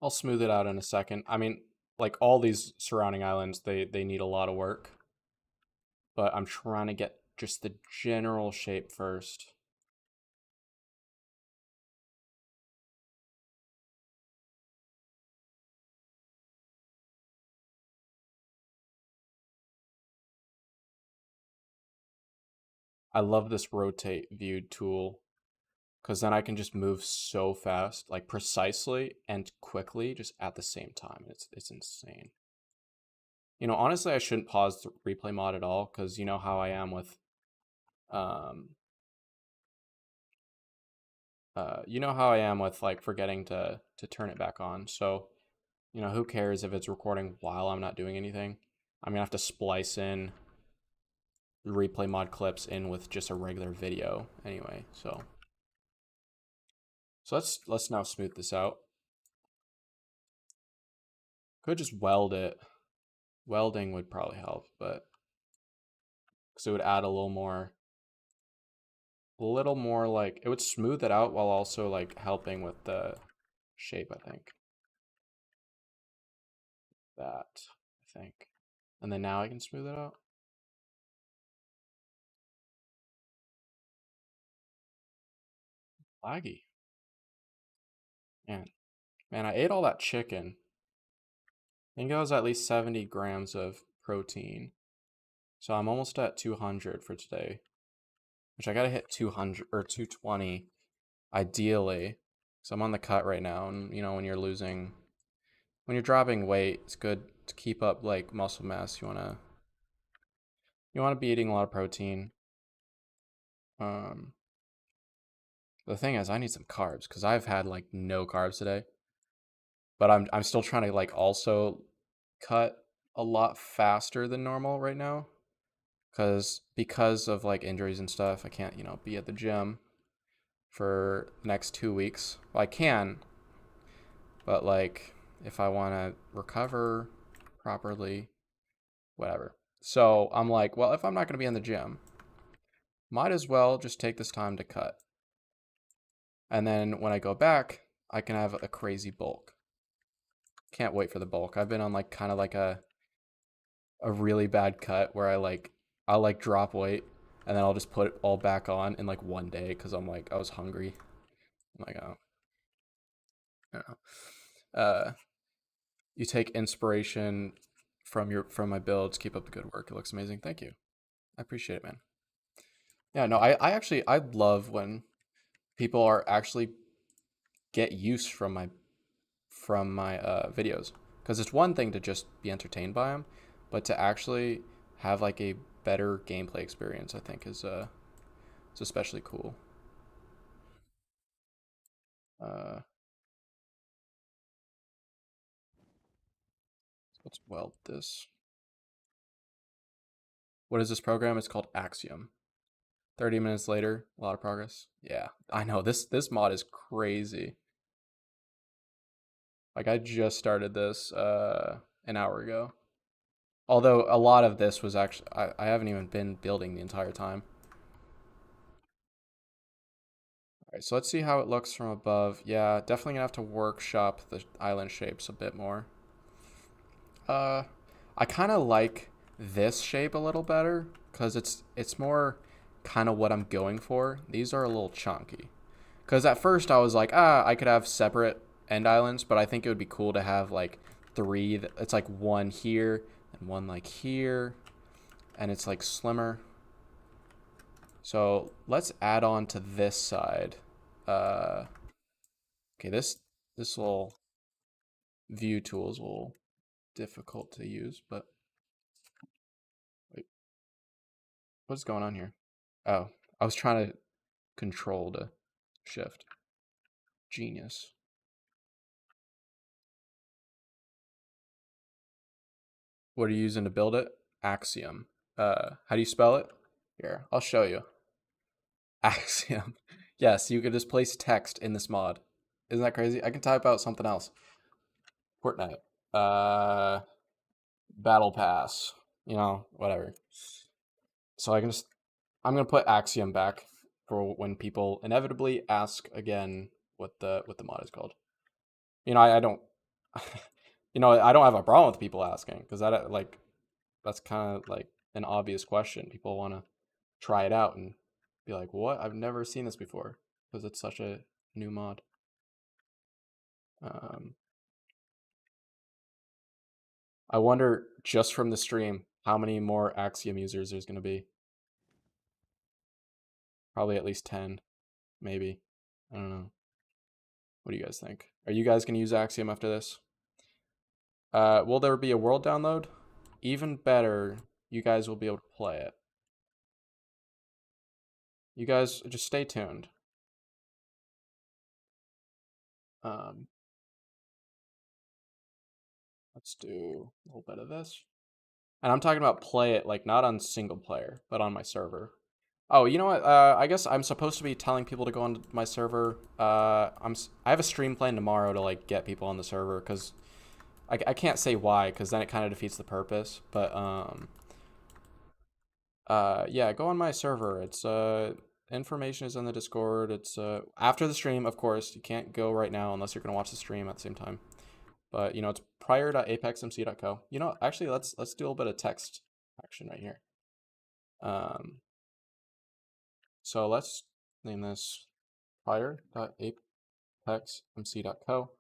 Speaker 1: I'll smooth it out in a second. I mean, like all these surrounding islands, they need a lot of work. But I'm trying to get just the general shape first. I love this rotate viewed tool because then I can just move so fast, like precisely and quickly, just at the same time. It's insane. You know, honestly, I shouldn't pause the replay mod at all because you know how I am with, um, you know how I am with like forgetting to turn it back on. So, you know, who cares if it's recording while I'm not doing anything? I'm gonna have to splice in the replay mod clips in with just a regular video anyway. So let's now smooth this out. Could just weld it. Welding would probably help, but because it would add a little more like it would smooth it out while also like helping with the shape, I think. That, I think. And then now I can smooth it out. Laggy. Man, I ate all that chicken. I think it was at least 70 grams of protein. So I'm almost at 200 for today, which I gotta hit 200 or 220 ideally. So I'm on the cut right now, and you know when you're dropping weight, it's good to keep up like muscle mass. You wanna be eating a lot of protein. Um, the thing is, I need some carbs because I've had like no carbs today, but I'm still trying to like also cut a lot faster than normal right now because of like injuries and stuff. I can't be at the gym for the next 2 weeks. Well, I can, but like if I want to recover properly, whatever. So I'm like, well, if I'm not going to be in the gym, might as well just take this time to cut. And then when I go back, I can have a crazy bulk. Can't wait for the bulk. I've been on like kind of like a really bad cut where I'll like drop weight and then I'll just put it all back on in like one day because I'm like I was hungry. I'm like, oh, I don't know. You take inspiration from my builds. Keep up the good work. It looks amazing. Thank you. I appreciate it, man. Yeah, no, I love when people are actually get use from my videos because it's one thing to just be entertained by them, but to actually have like a better gameplay experience, I think is especially cool. Uh, let's weld this. What is this program? It's called Axiom. 30 minutes later, a lot of progress. Yeah, I know this mod is crazy. Like I just started this an hour ago. Although a lot of this was actually I haven't even been building the entire time. All right, so let's see how it looks from above. Yeah, definitely gonna have to workshop the island shapes a bit more. Uh, I kind of like this shape a little better because it's more kind of what I'm going for. These are a little chunky. Because at first I was like, I could have separate end islands, but I think it would be cool to have like three. It's like one here and one like here, and it's like slimmer. So let's add on to this side. Okay, this little view tool is a little difficult to use, but wait, what's going on here? Oh, I was trying to control to shift. Genius. What are you using to build it? Axiom. How do you spell it? Here, I'll show you. Axiom. Yes, you can just place text in this mod. Isn't that crazy? I can type out something else. Fortnite. Battle Pass. Whatever. So I'm gonna put Axiom back for when people inevitably ask again what the mod is called. I don't I don't have a problem with people asking because that's kind of like an obvious question. People want to try it out and be like, "What? I've never seen this before," because it's such a new mod. Um, I wonder just from the stream how many more Axiom users there's going to be. Probably at least 10, maybe. I don't know. What do you guys think? Are you guys gonna use Axiom after this? Will there be a world download? Even better, you guys will be able to play it. You guys just stay tuned. Um, let's do a little bit of this. And I'm talking about play it, like not on single player, but on my server. Oh, you know what? I guess I'm supposed to be telling people to go on my server. I have a stream plan tomorrow to like get people on the server because I can't say why because then it kind of defeats the purpose. But yeah, go on my server. It's information is in the Discord. It's after the stream, of course. You can't go right now unless you're gonna watch the stream at the same time. But you know, it's prior.apexmc.co. You know, actually, let's do a little bit of text action right here. So let's name this prior.apexmc.co.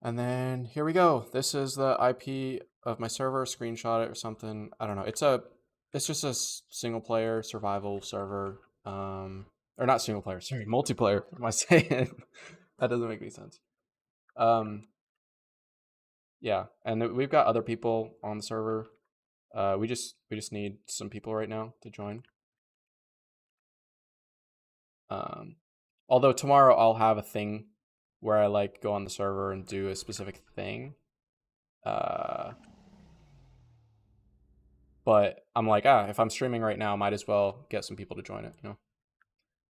Speaker 1: And then here we go. This is the IP of my server. Screenshot it or something. I don't know. It's just a single player survival server. Or not single player. Sorry, multiplayer. What am I saying? That doesn't make any sense. Yeah, and we've got other people on the server. We just need some people right now to join. Although tomorrow I'll have a thing where I like go on the server and do a specific thing. But I'm like, if I'm streaming right now, I might as well get some people to join it, you know?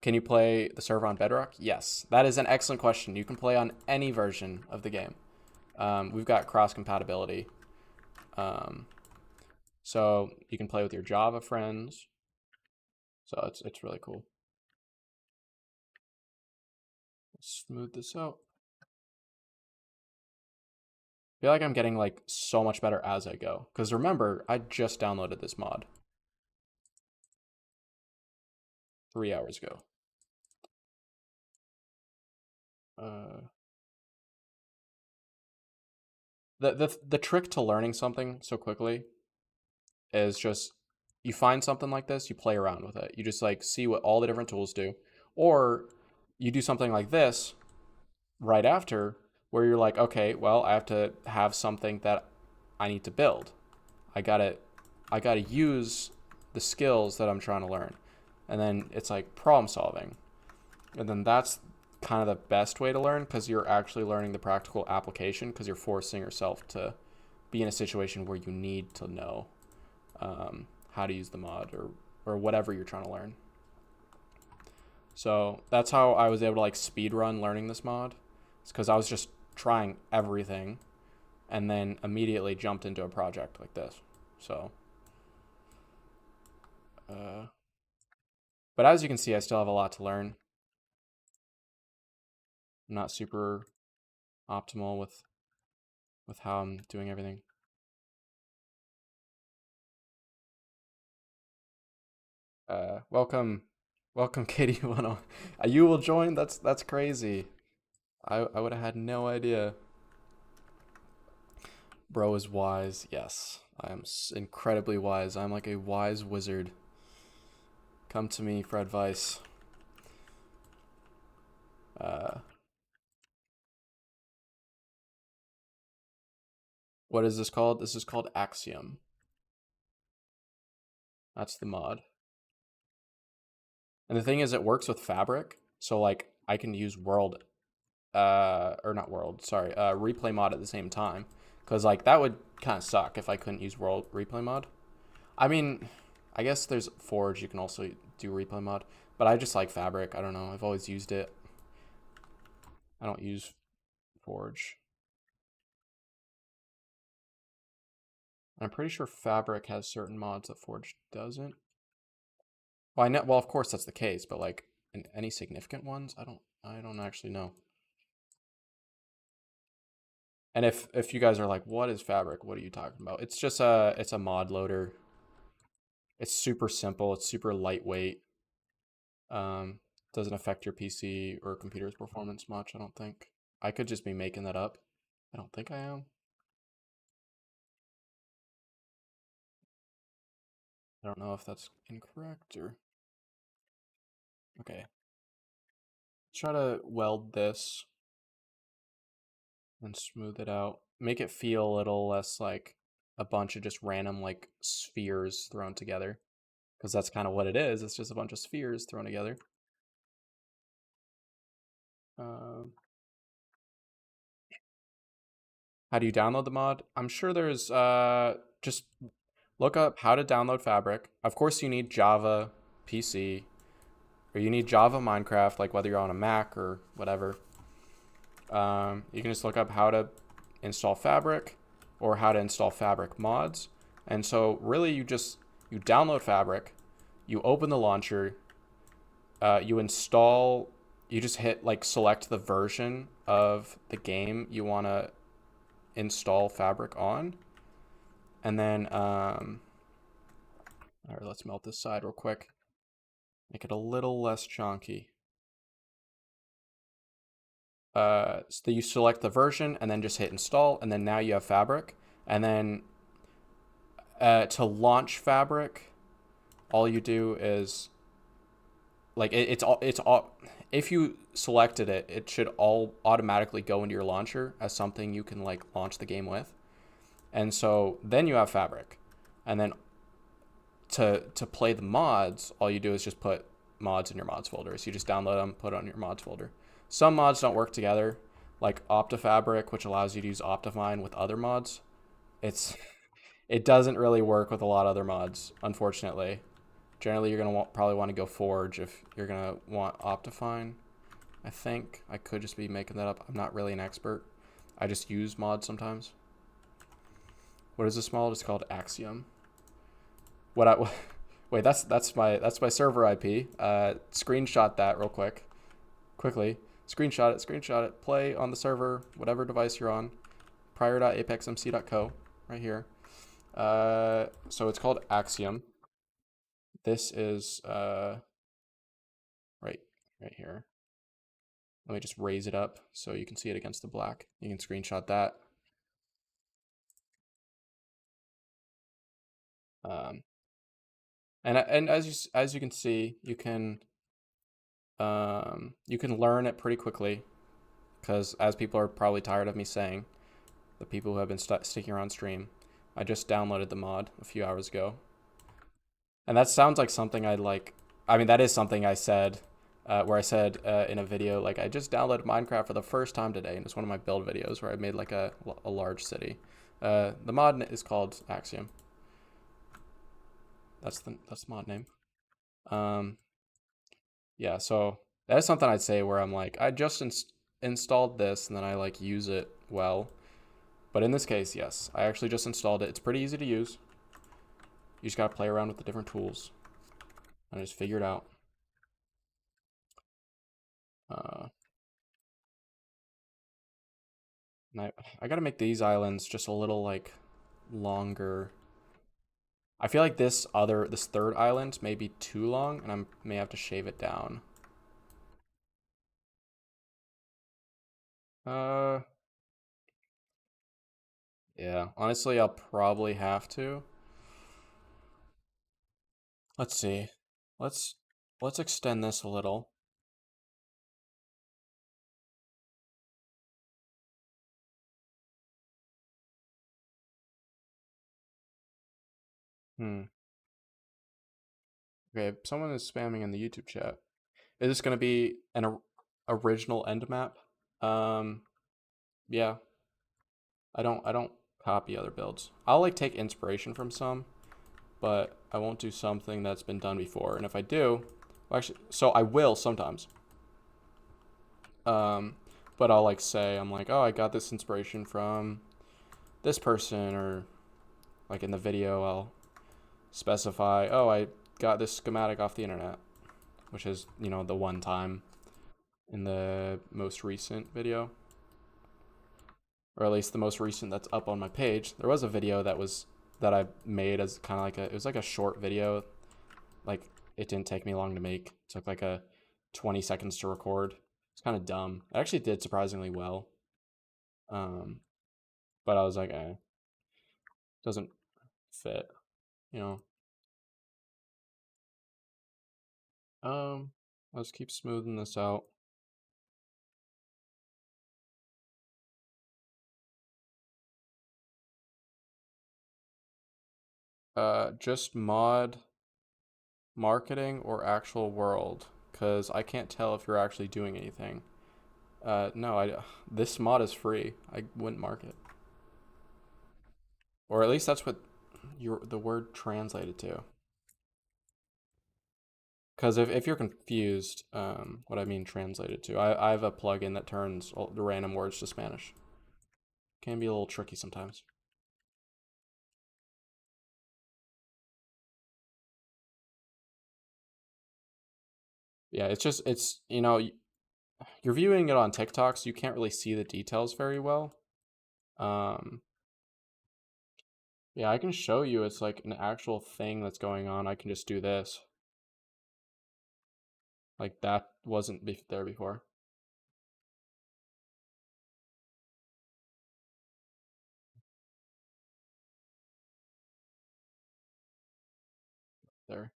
Speaker 1: Can you play the server on Bedrock? Yes. That is an excellent question. You can play on any version of the game. We've got cross compatibility. So you can play with your Java friends. So it's really cool. Let's smooth this out. I feel like I'm getting like so much better as I go. Because remember, I just downloaded this mod 3 hours ago. The trick to learning something so quickly is just you find something like this, you play around with it. You just like see what all the different tools do. Or you do something like this right after where you're like, okay, well, I have to have something that I need to build. I gotta use the skills that I'm trying to learn. And then it's like problem solving. And then that's kind of the best way to learn because you're actually learning the practical application because you're forcing yourself to be in a situation where you need to know how to use the mod or whatever you're trying to learn. So that's how I was able to like speed run learning this mod. It's because I was just trying everything and then immediately jumped into a project like this. So, but as you can see, I still have a lot to learn. I'm not super optimal with how I'm doing everything. Welcome, Katie. You will join. That's crazy. I would have had no idea. Bro is wise. Yes, I am incredibly wise. I'm like a wise wizard. Come to me for advice. What is this called? This is called Axiom. That's the mod. And the thing is, it works with Fabric. So like, I can use world, or not world. Sorry, replay mod at the same time. Because like that would kind of suck if I couldn't use world replay mod. I mean, I guess there's Forge. You can also do replay mod, but I just like Fabric. I don't know. I've always used it. I don't use Forge. I'm pretty sure Fabric has certain mods that Forge doesn't. Well, I know. Well, of course that's the case, but like any significant ones, I don't actually know. And if you guys are like, what is Fabric? What are you talking about? It's just it's a mod loader. It's super simple. It's super lightweight. Doesn't affect your PC or computer's performance much. I don't think. I could just be making that up. I don't think I am. I don't know if that's incorrect or. Okay. Try to weld this and smooth it out. Make it feel a little less like a bunch of just random like spheres thrown together. Because that's kind of what it is. It's just a bunch of spheres thrown together. Um, how do you download the mod? I'm sure there's just look up how to download Fabric. Of course, you need Java PC, or you need Java Minecraft, like whether you're on a Mac or whatever. You can just look up how to install Fabric or how to install Fabric mods. And so really you download Fabric, you open the launcher, you install, you just hit like select the version of the game you want to install Fabric on. And then, all right, let's melt this side real quick. Make it a little less chunky. So you select the version and then just hit install, and then now you have Fabric. And then to launch Fabric, all you do is like it's all. If you selected it, it should all automatically go into your launcher as something you can like launch the game with. And so then you have Fabric, and then to play the mods, all you do is just put mods in your mods folder. So you just download them, put it on your mods folder. Some mods don't work together, like OptiFabric, which allows you to use Optifine with other mods. It doesn't really work with a lot of other mods, unfortunately. Generally, you're gonna probably want to go Forge if you're gonna want Optifine. I think I could just be making that up. I'm not really an expert. I just use mods sometimes. What is this mod? It's called Axiom. What I wait, that's my server IP. Screenshot that real quickly. Screenshot it. Play on the server, whatever device you're on. prior.apexmc.co right here. So it's called Axiom. This is right here. Let me just raise it up so you can see it against the black. You can screenshot that. And as you can see, you can learn it pretty quickly, because as people are probably tired of me saying, the people who have been sticking around stream, I just downloaded the mod a few hours ago. And that sounds like something I'd like. I mean, that is something I said, where I said in a video, like, I just downloaded Minecraft for the first time today, and it's one of my build videos where I made like a large city. The mod is called Axiom. That's the mod name. Yeah, so that's something I'd say where I'm like, I just installed this and then I like use it well. But in this case, yes, I actually just installed it. It's pretty easy to use. You just gotta play around with the different tools and just figure it out. And I gotta make these islands just a little like longer. I feel like this third island may be too long, and I may have to shave it down. Yeah, honestly, I'll probably have to. Let's see. Let's extend this a little. Okay, someone is spamming in the YouTube chat. Is this gonna be an original end map? Yeah. I don't copy other builds. I'll like take inspiration from some, but I won't do something that's been done before. And if I do, well, actually, so I will sometimes. But I'll like say, I'm like, oh, I got this inspiration from this person, or like in the video, I'll specify, oh, I got this schematic off the internet, which is, the one time in the most recent video, or at least the most recent that's up on my page. There was a video that I made as kind of like it was like a short video. Like, it didn't take me long to make. It took like 20 seconds to record. It's kind of dumb. It actually did surprisingly well. But I was like, doesn't fit, you know. Let's keep smoothing this out. Just mod marketing or actual world, because I can't tell if you're actually doing anything. No, this mod is free. I wouldn't mark it. Or at least that's what the word translated to. Because if you're confused, what I mean translated to, I have a plugin that turns all the random words to Spanish. Can be a little tricky sometimes. Yeah, it's you're viewing it on TikTok, so you can't really see the details very well. Um, yeah, I can show you. It's like an actual thing that's going on. I can just do this. Like that wasn't there before. There.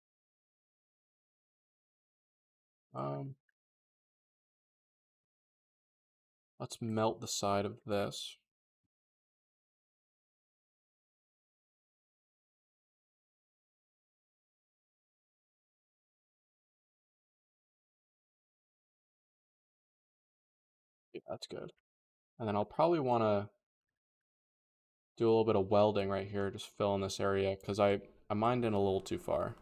Speaker 1: Um, let's melt the side of this. Yeah, that's good. And then I'll probably want to do a little bit of welding right here, just fill in this area, because I mined in a little too far.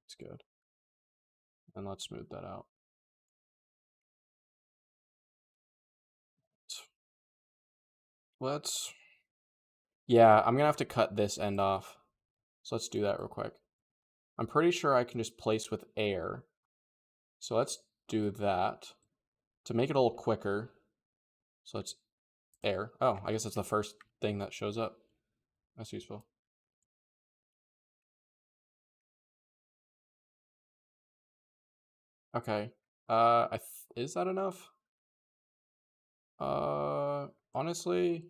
Speaker 1: It's good. And let's smooth that out. Let's, yeah, I'm gonna have to cut this end off. So let's do that real quick. I'm pretty sure I can just place with air. So let's do that to make it a little quicker. So let's air. Oh, I guess that's the first thing that shows up. That's useful. Okay. Is that enough? Honestly,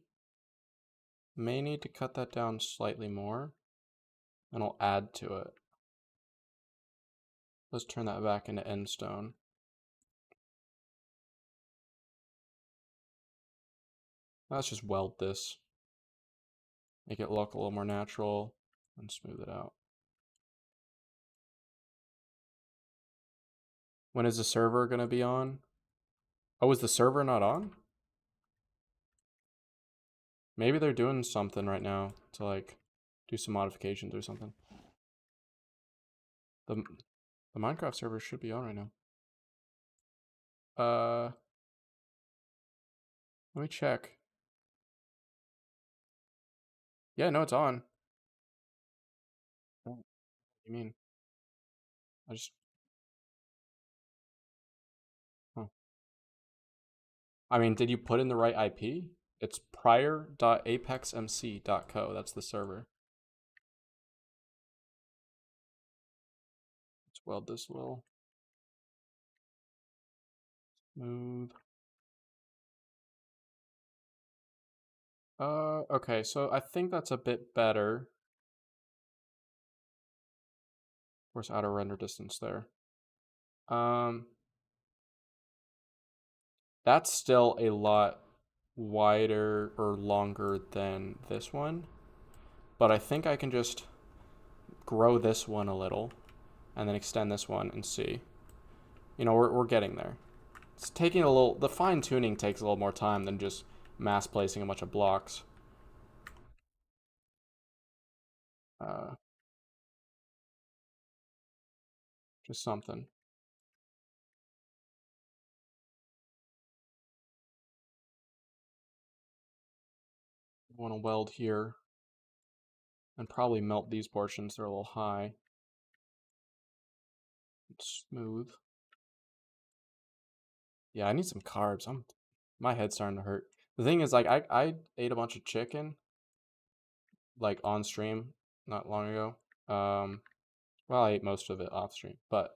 Speaker 1: may need to cut that down slightly more, and I'll add to it. Let's turn that back into end stone. Let's just weld this. Make it look a little more natural and smooth it out. When is the server going to be on? Oh, is the server not on? Maybe they're doing something right now to like do some modifications or something. The Minecraft server should be on right now. Let me check. Yeah, no, it's on. What do you mean? I just, huh. I mean, did you put in the right IP? It's prior.apexmc.co. That's the server. Let's weld this a little. Smooth. Okay, so I think that's a bit better. Where's outer render distance there? Um, that's still a lot wider or longer than this one, but I think I can just grow this one a little and then extend this one and see. You know, we're getting there. It's taking a little, the fine tuning takes a little more time than just mass placing a bunch of blocks. Uh, just something. I want to weld here and probably melt these portions. They're a little high. It's smooth. Yeah, I need some carbs. My head's starting to hurt. The thing is, like, I ate a bunch of chicken, like on stream, not long ago. Well, I ate most of it off stream, but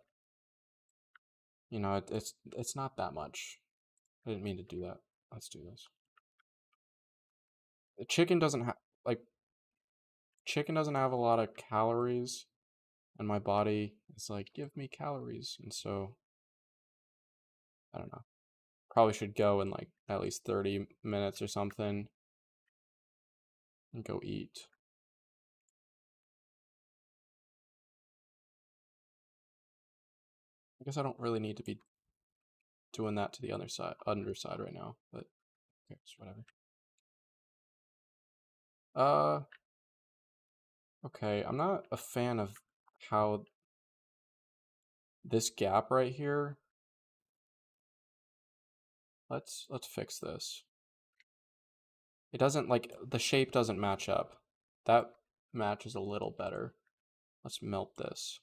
Speaker 1: you know, it's not that much. I didn't mean to do that. Let's do this. The chicken doesn't have like chicken doesn't have a lot of calories, and my body is like, give me calories. And so, I don't know. Probably should go in like at least 30 minutes or something and go eat. I guess I don't really need to be doing that to the underside right now, but okay, it's whatever. Okay, I'm not a fan of how this gap right here. Let's fix this. It doesn't, like, the shape doesn't match up. That matches a little better. Let's melt this.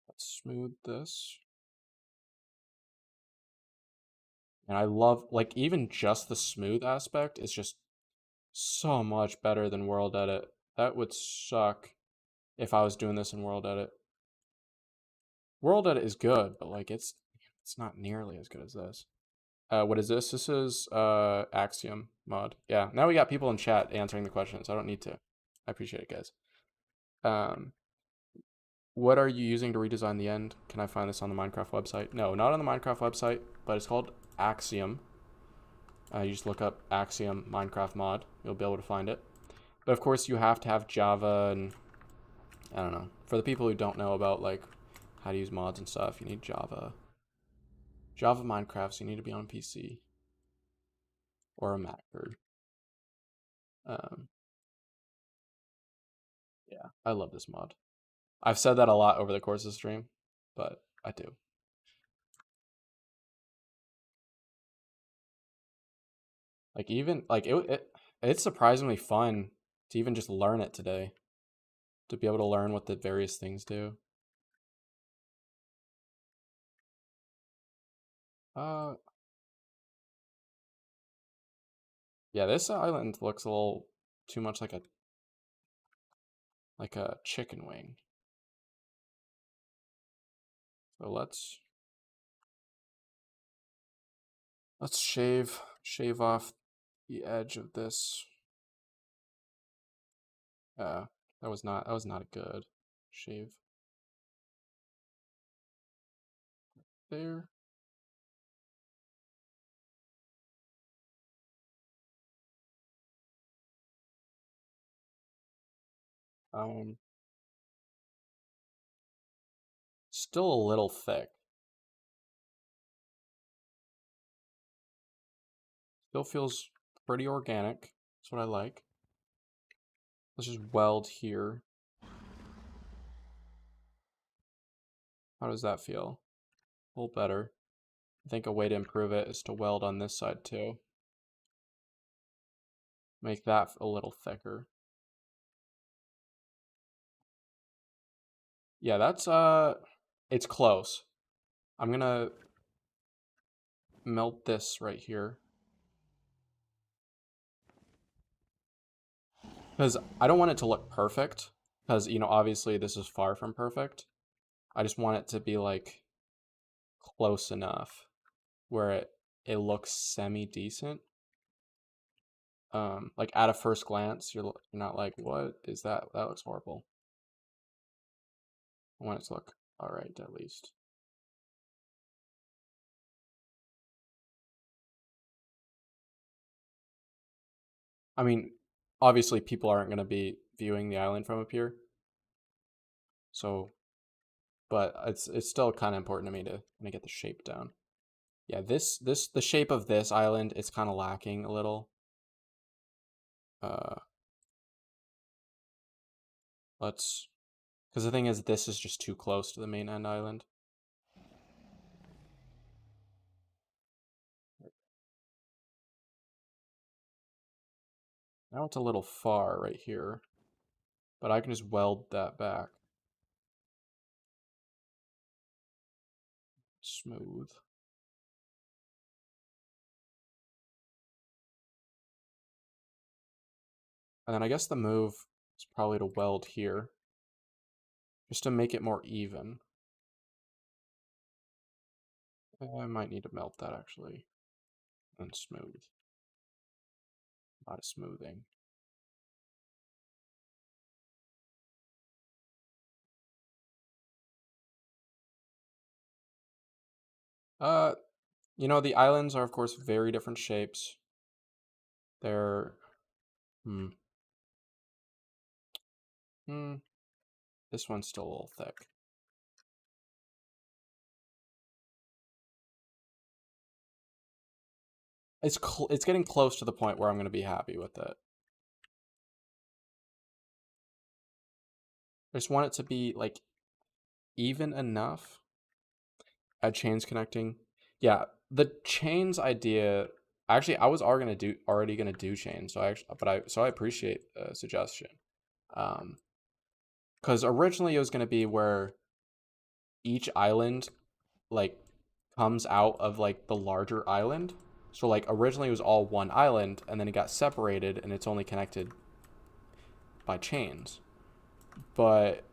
Speaker 1: Let's smooth this. And I love, like, even just the smooth aspect is just so much better than World Edit. That would suck if I was doing this in World Edit. World Edit is good, but like it's not nearly as good as this. What is this? This is Axiom mod. Yeah, now we got people in chat answering the questions. I don't need to. I appreciate it, guys. What are you using to redesign the end? Can I find this on the Minecraft website? No, not on the Minecraft website, but it's called Axiom. You just look up Axiom Minecraft mod. You'll be able to find it. But of course, you have to have Java and I don't know. For the people who don't know about like how to use mods and stuff, you need Java. Java Minecraft, so you need to be on PC or a Mac. Yeah, I love this mod. I've said that a lot over the course of the stream, but I do. Like even like it's surprisingly fun to even just learn it today. To be able to learn what the various things do. Uh yeah, this island looks a little too much like a chicken wing. So let's shave off the edge of this. That was not a good shave. There. Still a little thick. Still feels pretty organic. That's what I like. Let's just weld here. How does that feel? A little better. I think a way to improve it is to weld on this side too. Make that a little thicker. Yeah, that's it's close. I'm gonna melt this right here. Because I don't want it to look perfect. Because, you know, obviously this is far from perfect. I just want it to be like close enough where it looks semi-decent. Like at a first glance, you're not like, what is that? That looks horrible. I want it to look all right, at least. I mean, obviously people aren't going to be viewing the island from up here. So, but it's still kind of important to me to get the shape down. Yeah, the shape of this island, it's kind of lacking a little. Because the thing is, this is just too close to the main end island. Now it's a little far right here, but I can just weld that back. Smooth. And then I guess the move is probably to weld here, just to make it more even. I might need to melt that actually. and smooth. A lot of smoothing. You know, the islands are of course very different shapes. They're this one's still a little thick. It's getting close to the point where I'm going to be happy with it. I just want it to be like even enough. Add chains connecting. Yeah, the chains idea. Actually, I was already gonna do chains. So I appreciate the suggestion. Because originally it was gonna be where each island like comes out of like the larger island. So like originally it was all one island, and then it got separated, and it's only connected by chains. But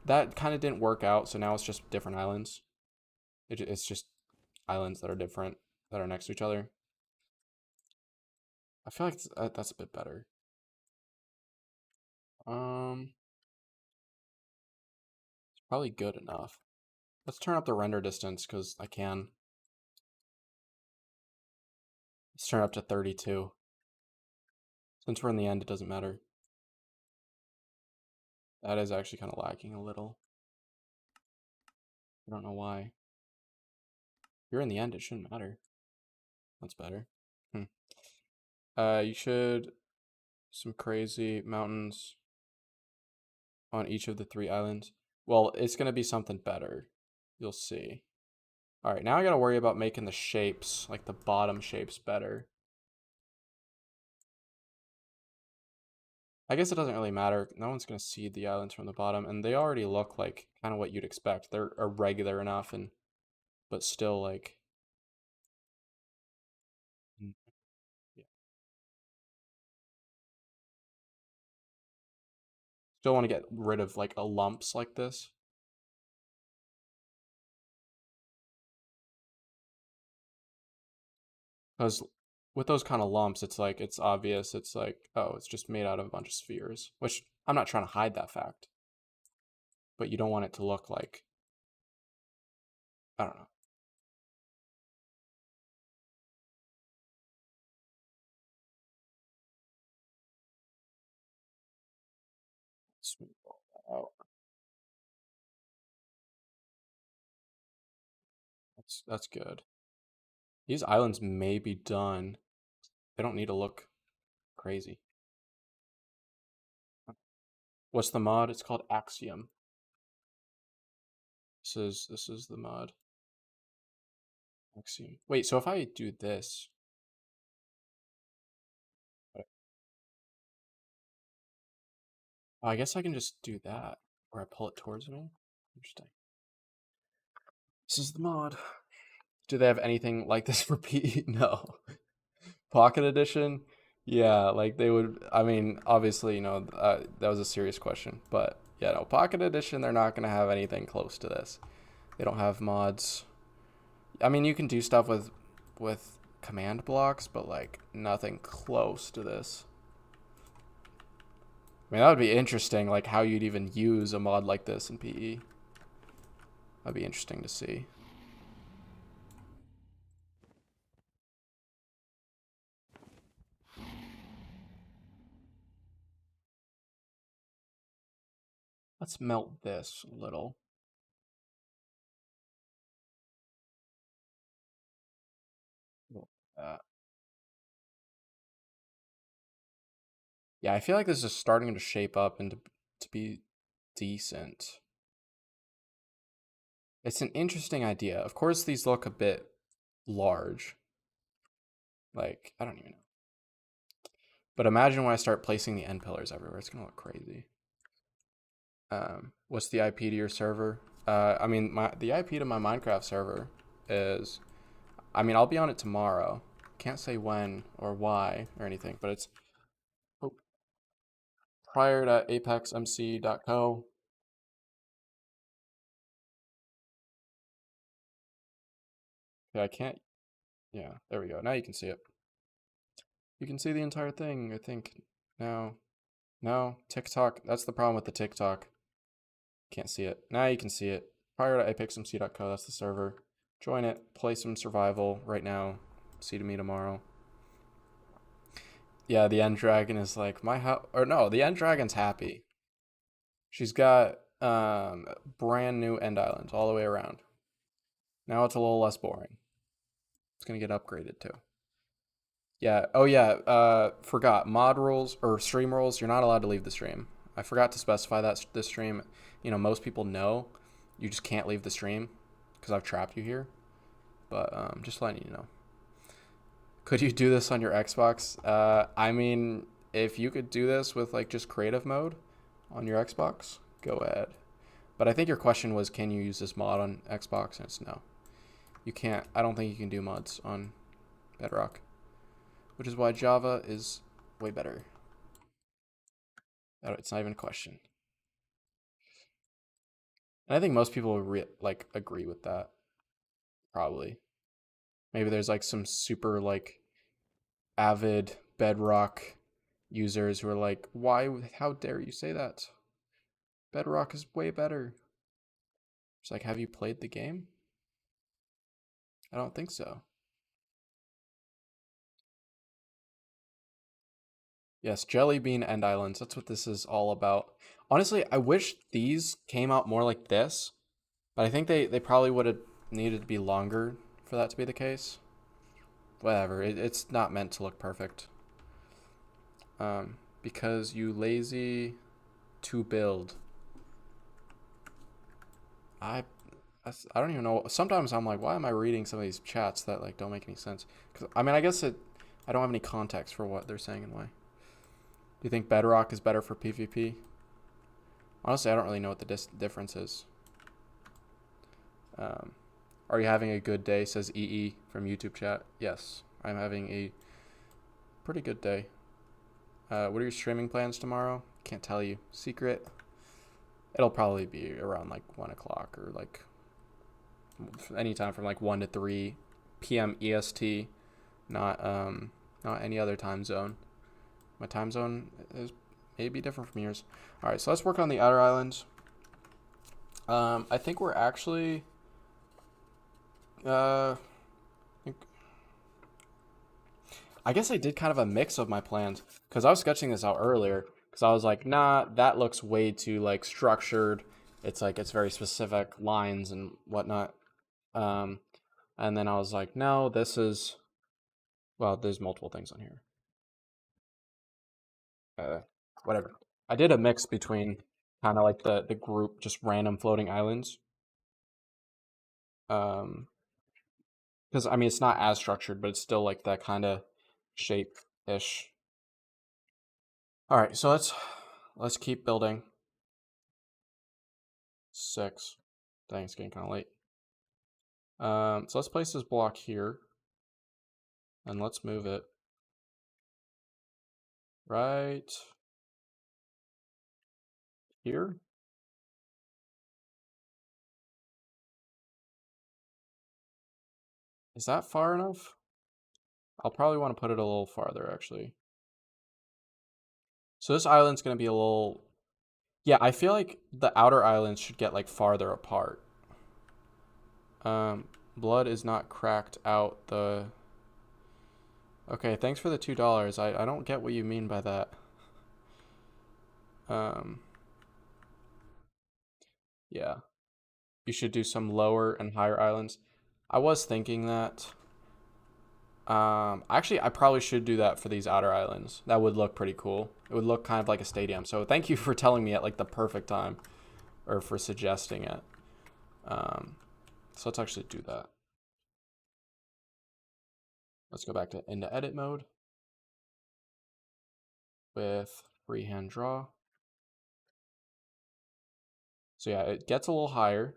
Speaker 1: that kind of didn't work out, so now it's just different islands. It's just islands that are different that are next to each other. I feel like that's a bit better. It's probably good enough. Let's turn up the render distance because I can. Let's turn it up to 32. Since we're in the end, it doesn't matter. That is actually kind of lagging a little. I don't know why. If you're in the end, it shouldn't matter. That's better. You should some crazy mountains on each of the 3 islands. Well, it's gonna be something better. You'll see. All right, now I gotta worry about making the shapes, like the bottom shapes, better. I guess it doesn't really matter. No one's gonna see the islands from the bottom, and they already look like kind of what you'd expect. They're irregular enough, but still like, yeah. Still want to get rid of like lumps like this. Because with those kind of lumps, it's obvious. It's like, oh, it's just made out of a bunch of spheres, which I'm not trying to hide that fact. But you don't want it to look like, I don't know. Smooth all that out. That's good. These islands may be done. They don't need to look crazy. What's the mod? It's called Axiom. This is the mod. Axiom. Wait, so if I do this, oh, I guess I can just do that, or I pull it towards me. Interesting. This is the mod. Do they have anything like this for PE? No. Pocket edition? Yeah, like they would. I mean, obviously, that was a serious question, but yeah, no, Pocket edition, they're not gonna have anything close to this. They don't have mods. I mean, you can do stuff with command blocks, but like nothing close to this. I mean, that would be interesting, like how you'd even use a mod like this in PE. That'd be interesting to see. Let's melt this a little. Uh, yeah, I feel like this is starting to shape up and to be decent. It's an interesting idea. Of course, these look a bit large. Like, I don't even know. But imagine when I start placing the end pillars everywhere. It's going to look crazy. What's the IP to your server? I mean, the IP to my Minecraft server is, I mean, I'll be on it tomorrow. Can't say when or why or anything, but it's prior.apexmc.co. Yeah, I can't. Yeah, there we go. Now you can see it. You can see the entire thing, I think. No. No. TikTok. That's the problem with the TikTok. Can't see it. Now you can see it. Prior to apexmc.co, that's the server. Join it. Play some survival right now. See to me tomorrow. Yeah, the end dragon is like my house. Or no, the end dragon's happy. She's got brand new end islands all the way around. Now it's a little less boring. It's gonna get upgraded too. Yeah. Oh yeah. Forgot mod rules or stream rules. You're not allowed to leave the stream. I forgot to specify that this stream. You know, most people know you just can't leave the stream because I've trapped you here. But just letting you know. Could you do this on your Xbox? I mean, if you could do this with like just creative mode on your Xbox, go ahead. But I think your question was, can you use this mod on Xbox? And it's no. You can't. I don't think you can do mods on Bedrock, which is why Java is way better. It's not even a question. And I think most people like agree with that. Probably. Maybe there's like some super like avid Bedrock users who are like, why? How dare you say that? Bedrock is way better. It's like, have you played the game? I don't think so. Yes, Jelly Bean End Islands. That's what this is all about. Honestly, I wish these came out more like this, but I think they probably would have needed to be longer for that to be the case. Whatever. It's not meant to look perfect. Because you lazy to build. I don't even know. Sometimes I'm like, why am I reading some of these chats that like don't make any sense? Because I mean, I guess I don't have any context for what they're saying and why. Do you think Bedrock is better for PvP? Honestly, I don't really know what the difference is. Are you having a good day? Says EE from YouTube chat. Yes, I'm having a pretty good day. What are your streaming plans tomorrow? Can't tell you. Secret. It'll probably be around like 1 o'clock or like anytime from like 1 to 3 p.m. EST. Not any other time zone. My time zone is maybe different from yours. All right, so let's work on the outer islands. I think we're actually. I guess I did kind of a mix of my plans because I was sketching this out earlier because I was like, nah, that looks way too like structured. It's like it's very specific lines and whatnot. Um, and then I was like, no, this is well, there's multiple things on here. Whatever. I did a mix between kind of like the group, just random floating islands. Because I mean it's not as structured, but it's still like that kind of shape ish. All right, so let's keep building. 6. Dang, it's getting kind of late. So let's place this block here, and let's move it right here. Is that far enough? I'll probably want to put it a little farther, actually. So this island's going to be a little... Yeah, I feel like the outer islands should get, like, farther apart. Blood is not cracked out the... Okay, thanks for the $2. I don't get what you mean by that. Yeah. You should do some lower and higher islands. I was thinking that. Actually, I probably should do that for these outer islands. That would look pretty cool. It would look kind of like a stadium. So thank you for telling me at like the perfect time, or for suggesting it. So let's actually do that. Let's go back to into edit mode with freehand draw. So yeah, it gets a little higher.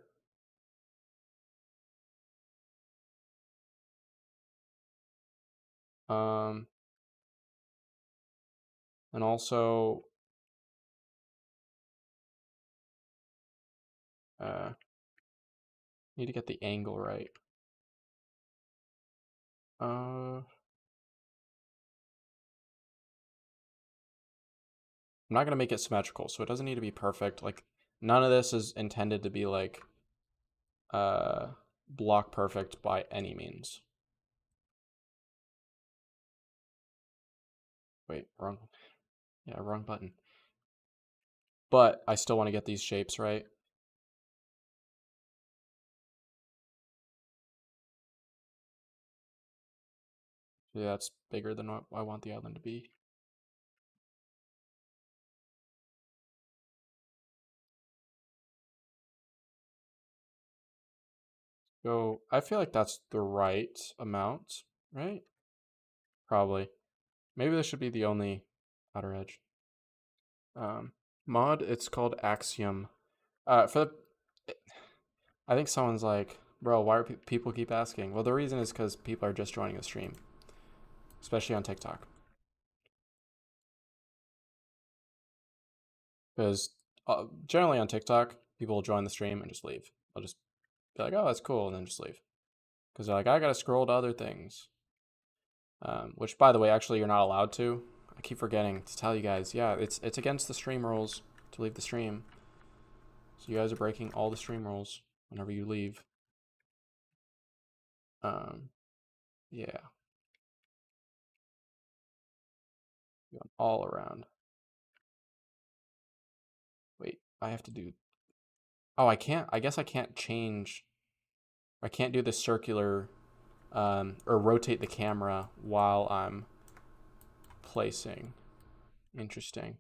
Speaker 1: And also need to get the angle right. I'm not going to make it symmetrical, so it doesn't need to be perfect. Like, none of this is intended to be like block perfect by any means. Wait, wrong. Yeah, wrong button. But I still want to get these shapes right. Yeah, that's bigger than what I want the island to be. So I feel like that's the right amount, right? Probably. Maybe this should be the only outer edge. Mod, it's called Axiom. For the, I think someone's like, bro, why are people keep asking? Well, the reason is because people are just joining the stream, especially on TikTok. Because generally on TikTok, people will join the stream and just leave. They'll just be like, oh, that's cool, and then just leave. Because they're like, I gotta scroll to other things. Which, by the way, actually, you're not allowed to. I keep forgetting to tell you guys. Yeah, it's against the stream rules to leave the stream. So you guys are breaking all the stream rules whenever you leave. Yeah. Going all around. Wait, I have to do. Oh, I can't. I guess I can't change. I can't do the circular or rotate the camera while I'm placing. Interesting.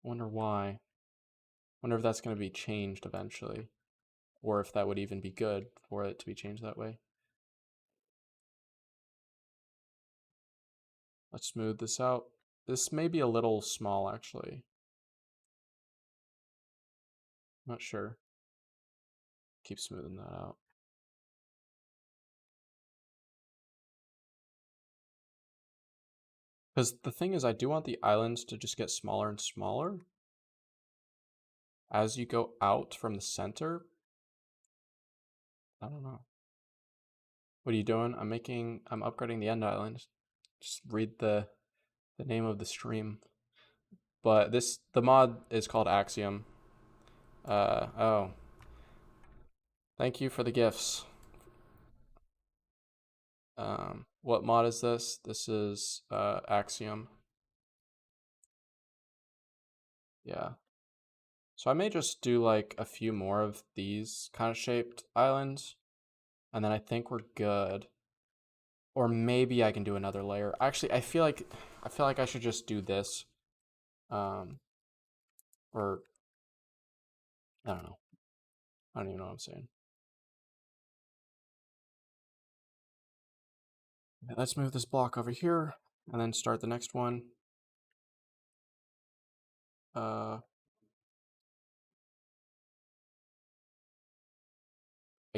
Speaker 1: Wonder why. Wonder if that's going to be changed eventually, or if that would even be good for it to be changed that way. Let's smooth this out. This may be a little small, actually. Not sure. Keep smoothing that out. Because the thing is, I do want the islands to just get smaller and smaller as you go out from the center. I don't know. What are you doing? I'm upgrading the end island. Just read the name of the stream. But the mod is called Axiom. Oh. Thank you for the gifts. What mod is this? This is Axiom. Yeah. So I may just do like a few more of these kind of shaped islands, and then I think we're good. Or maybe I can do another layer. Actually, I feel like I should just do this. Or I don't know. I don't even know what I'm saying. Let's move this block over here and then start the next one. I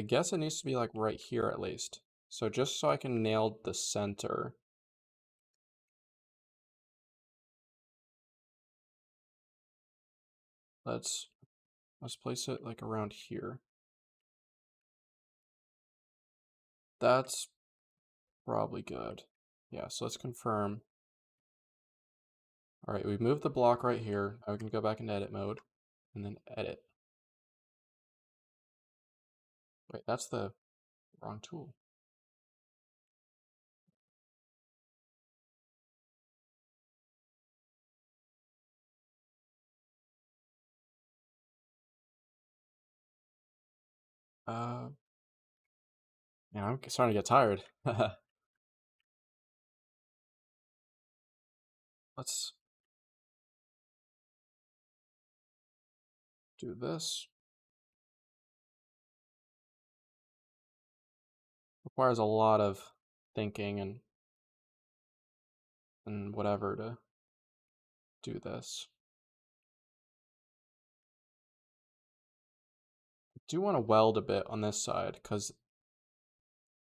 Speaker 1: guess it needs to be like right here at least. So just so I can nail the center. Let's place it like around here. That's probably good. Yeah, so let's confirm. All right, we moved the block right here. Now we can go back into edit mode and then edit. Wait, that's the wrong tool. Man, I'm starting to get tired. Let's do this. Requires a lot of thinking and whatever to do this. I do want to weld a bit on this side because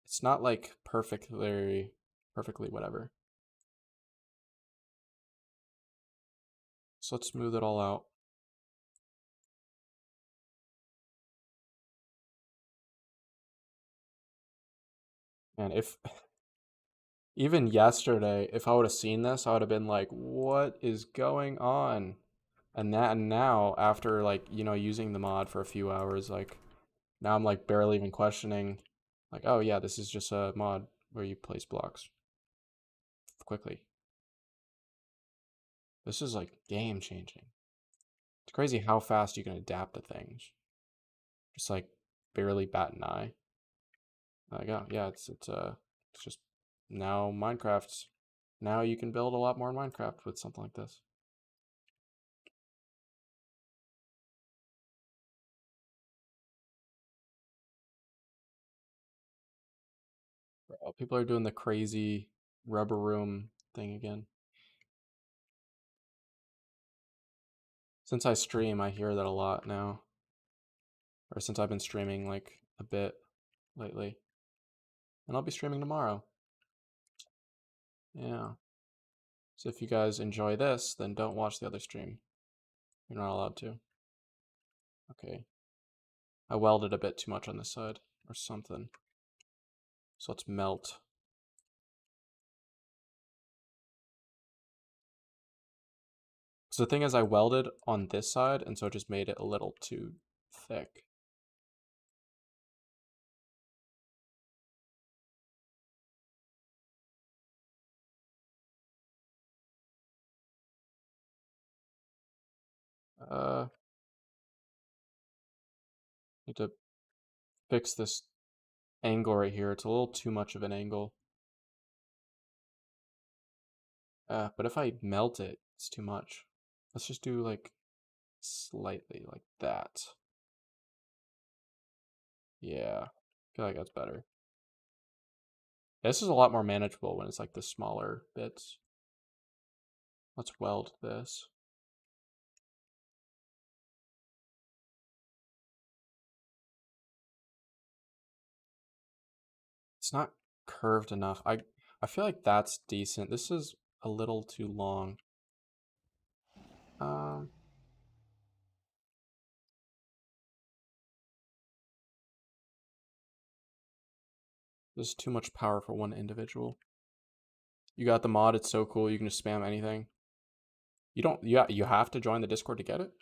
Speaker 1: it's not like perfectly whatever. So let's smooth it all out. And if Even yesterday, if I would have seen this, I would have been like, what is going on? And now after like, using the mod for a few hours, like now I'm like barely even questioning like, oh yeah, this is just a mod where you place blocks quickly. This is like game changing. It's crazy how fast you can adapt to things. Just like barely bat an eye. Yeah, it's just now Minecraft's now you can build a lot more in Minecraft with something like this. People are doing the crazy rubber room thing again. Since I stream, I hear that a lot now. Or since I've been streaming like a bit lately. And I'll be streaming tomorrow. Yeah. So if you guys enjoy this, then don't watch the other stream. You're not allowed to. Okay. I welded a bit too much on this side or something. So let's melt. So the thing is I welded on this side and so it just made it a little too thick. Need to fix this angle right here. It's a little too much of an angle. But if I melt it, it's too much. Let's just do like slightly like that. Yeah, I feel like that's better. This is a lot more manageable when it's like the smaller bits. Let's weld this. It's not curved enough. I feel like that's decent. This is a little too long. Um, this is too much power for one individual. You got the mod. It's so cool. You can just spam anything. You don't. Yeah, you have to join the Discord to get it.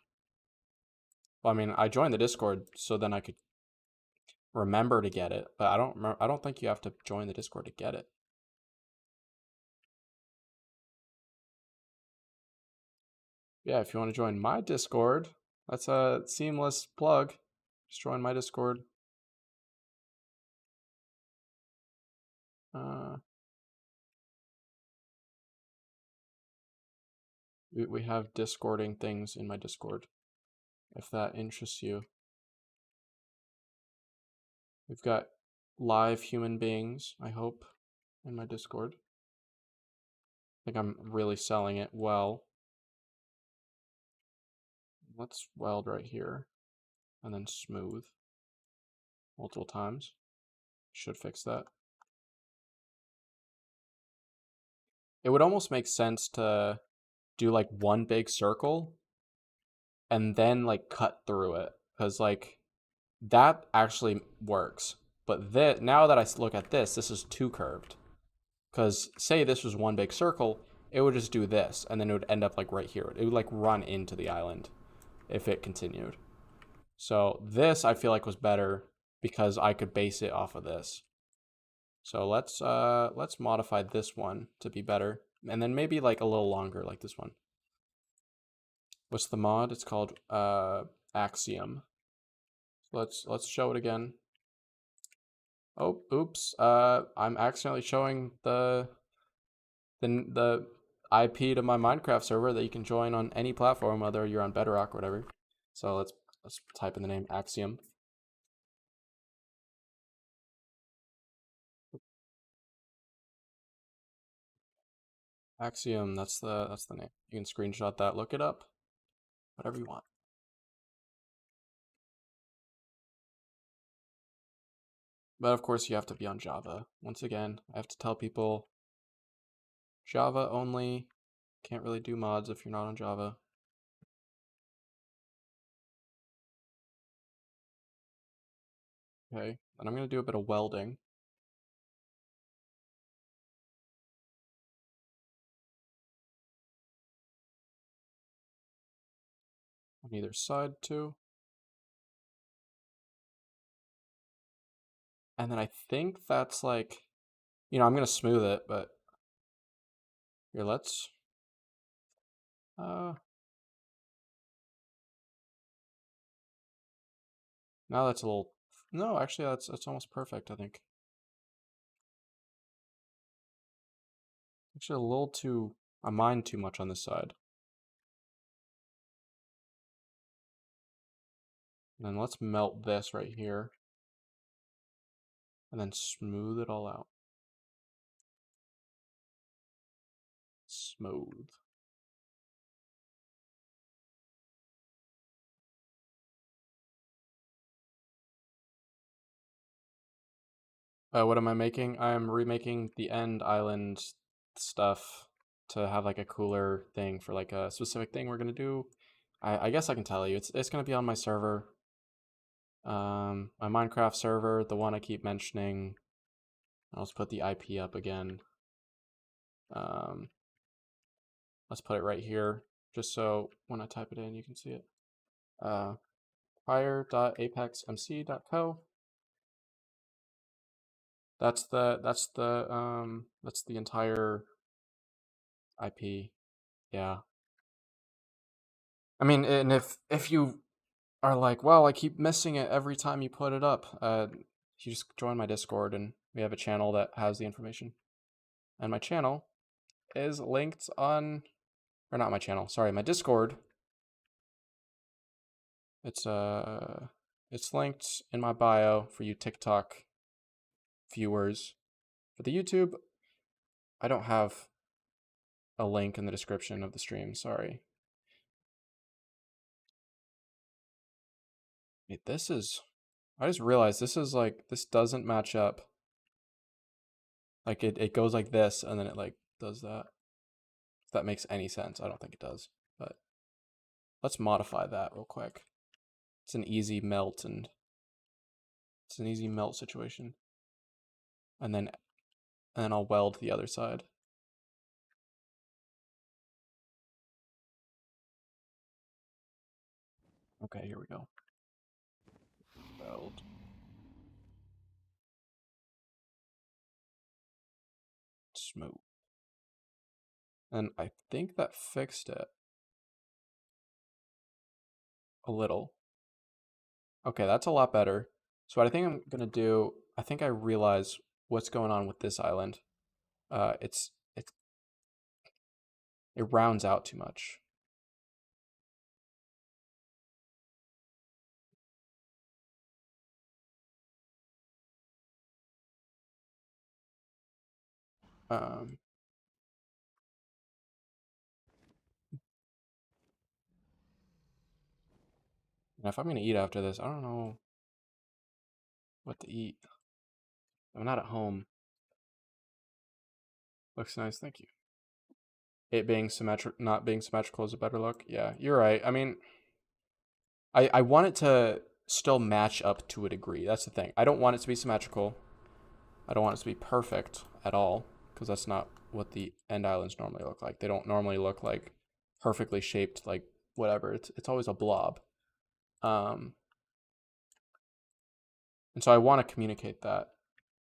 Speaker 1: Well, I mean, I joined the Discord so then I could remember to get it, but I don't remember. I don't think you have to join the Discord to get it. Yeah, if you want to join my Discord, that's a seamless plug. Just join my Discord. Uh, we have Discording things in my Discord, if that interests you. We've got live human beings, I hope, in my Discord. I think I'm really selling it well. Let's weld right here and then smooth multiple times. Should fix that. It would almost make sense to do like one big circle and then like cut through it because like that actually works. But now that I look at this is too curved. Because say this was one big circle, it would just do this, and then it would end up like right here. It would like run into the island if it continued. So this I feel like was better because I could base it off of this. So let's modify this one to be better, and then maybe like a little longer like this one. What's the mod? It's called Axiom. Let's show it again. Oh, oops. I'm accidentally showing the IP to my Minecraft server that you can join on any platform, whether you're on Bedrock or whatever. So let's type in the name Axiom. Axiom, that's the name. You can screenshot that, look it up, whatever you want. But of course you have to be on Java. Once again, I have to tell people Java only. Can't really do mods if you're not on Java. Okay, and I'm gonna do a bit of welding. on either side too. And then I think that's like, I'm gonna smooth it, but here, let's now that's a little, no, actually that's almost perfect, I think. Actually a little too, I mind too much on this side. And then let's melt this right here. And then smooth it all out. Smooth. What am I making? I am remaking the end island stuff to have like a cooler thing for like a specific thing we're gonna do. I guess I can tell you. It's gonna be on my server. My Minecraft server, the one I keep mentioning. I'll just put the IP up again. Let's put it right here, just so when I type it in, you can see it. Fire.apexmc.co. That's the entire IP. Yeah. I mean, and if you are like, well, I keep missing it every time you put it up, you just join my Discord and we have a channel that has the information. And my channel is linked on, or not my channel, sorry, my Discord. It's linked in my bio for you TikTok viewers. For the YouTube, I don't have a link in the description of the stream, sorry. Wait, I just realized this doesn't match up. Like it goes like this and then it like does that. If that makes any sense, I don't think it does, but let's modify that real quick. It's an easy melt situation. And then I'll weld the other side. Okay, here we go. Weld. Smooth. And I think that fixed it a little. Okay, that's a lot better. So what I think I'm gonna do, I think I realize what's going on with this island. It rounds out too much. Um, and if I'm gonna eat after this, I don't know what to eat. I'm not at home. Looks nice, thank you. It being not being symmetrical is a better look. Yeah, you're right. I mean, I want it to still match up to a degree. That's the thing. I don't want it to be symmetrical. I don't want it to be perfect at all, because that's not what the end islands normally look like. They don't normally look like perfectly shaped, like whatever. It's always a blob. And so I want to communicate that.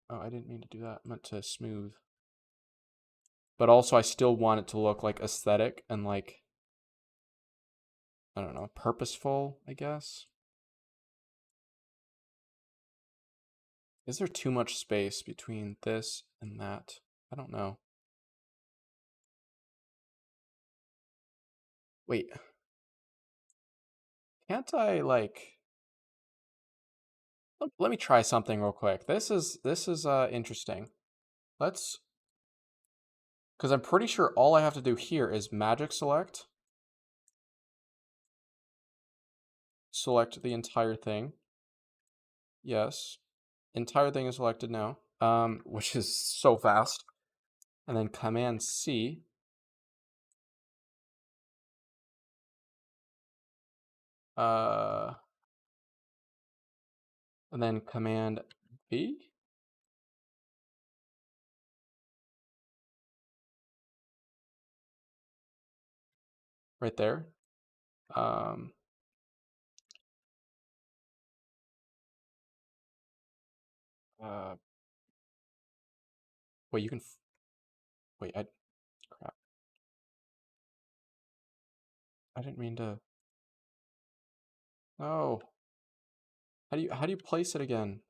Speaker 1: Oh, I didn't mean to do that. I meant to smooth. But also I still want it to look like aesthetic and like, I don't know, purposeful, I guess. Is there too much space between this and that? I don't know. Wait. Can't I like, let me try something real quick. This is interesting. Let's, because I'm pretty sure all I have to do here is magic select the entire thing. Yes. Entire thing is selected now. Which is so fast. And then Command C. And then Command V. Right there. Wait, you can. Wait, crap. I didn't mean to. No. How do you place it again?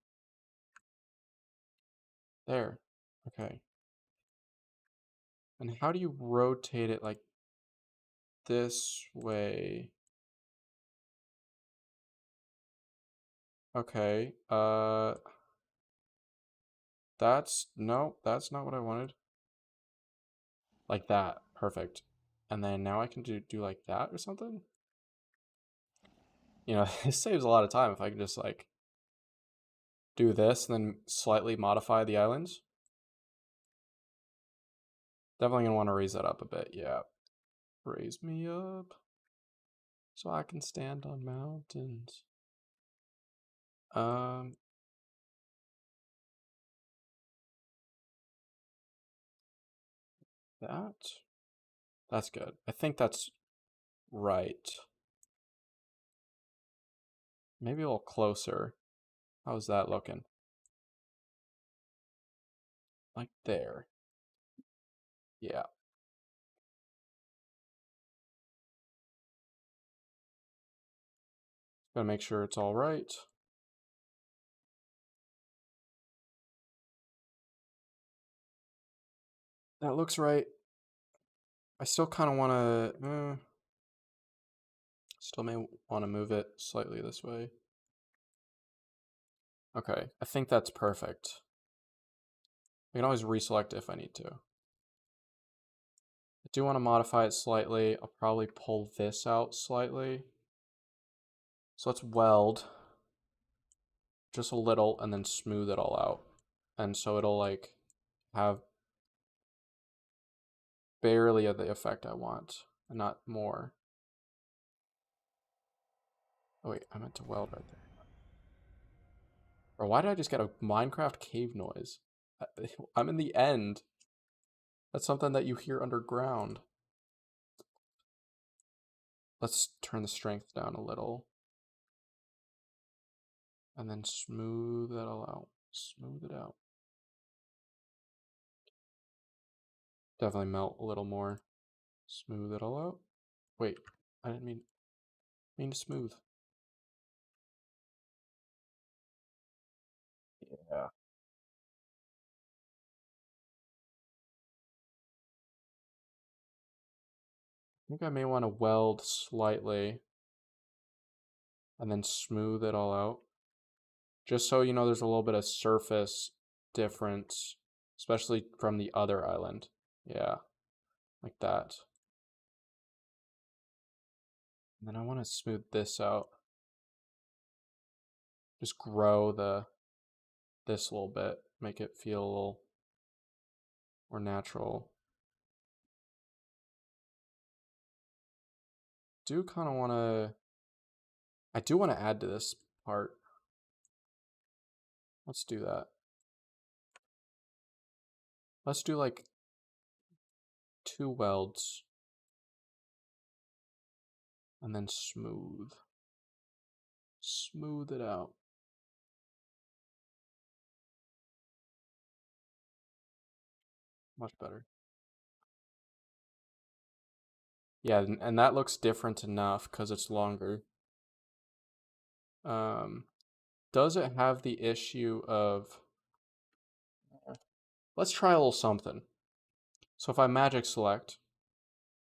Speaker 1: There. Okay. And how do you rotate it like this way? Okay. That's that's not what I wanted. Like that. Perfect. And then now I can do like that or something. You know, this saves a lot of time if I can just like do this and then slightly modify the islands. Definitely gonna want to raise that up a bit. Yeah. Raise me up so I can stand on mountains. That's good. I think that's right. Maybe a little closer. How's that looking? Like there. Yeah. Gotta make sure it's all right. That looks right. I still kind of want to, still may want to move it slightly this way. Okay, I think that's perfect. I can always reselect if I need to. I do want to modify it slightly. I'll probably pull this out slightly. So let's weld just a little and then smooth it all out. And so it'll like have barely of the effect I want and not more. Oh wait, I meant to weld right there. Or why did I just get a Minecraft cave noise? I'm in the end. That's something that you hear underground. Let's turn the strength down a little. And then smooth that all out. Smooth it out. Definitely melt a little more. Smooth it all out. Wait, I didn't mean to smooth. Yeah. I think I may want to weld slightly and then smooth it all out. Just so you know there's a little bit of surface difference, especially from the other island. Yeah, like that. And then I want to smooth this out. Just grow this a little bit, make it feel a little more natural. Do kind of want to, I do want to add to this part. Let's do that. Let's do like 2 welds and then smooth. Smooth it out. Much better. Yeah, and that looks different enough because it's longer. Does it have the issue of... Let's try a little something. So if I magic select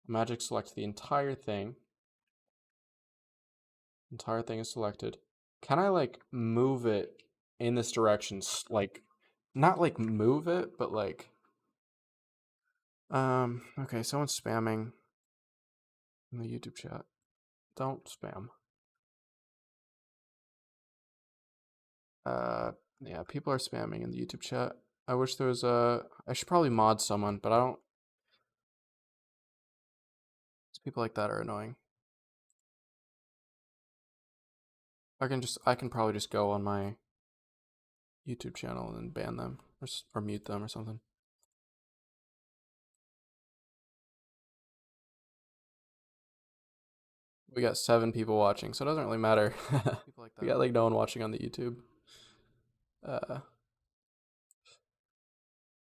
Speaker 1: the entire thing. Entire thing is selected. Can I like move it in this direction? Like, not like move it, but like... Okay, someone's spamming in the YouTube chat. Don't spam. Yeah, people are spamming in the YouTube chat. I wish there was I should probably mod someone, but I don't. People like that are annoying. I can probably just go on my YouTube channel and then ban them or mute them or something. We got 7 people watching, so it doesn't really matter. People like that. We got like no one watching on the YouTube.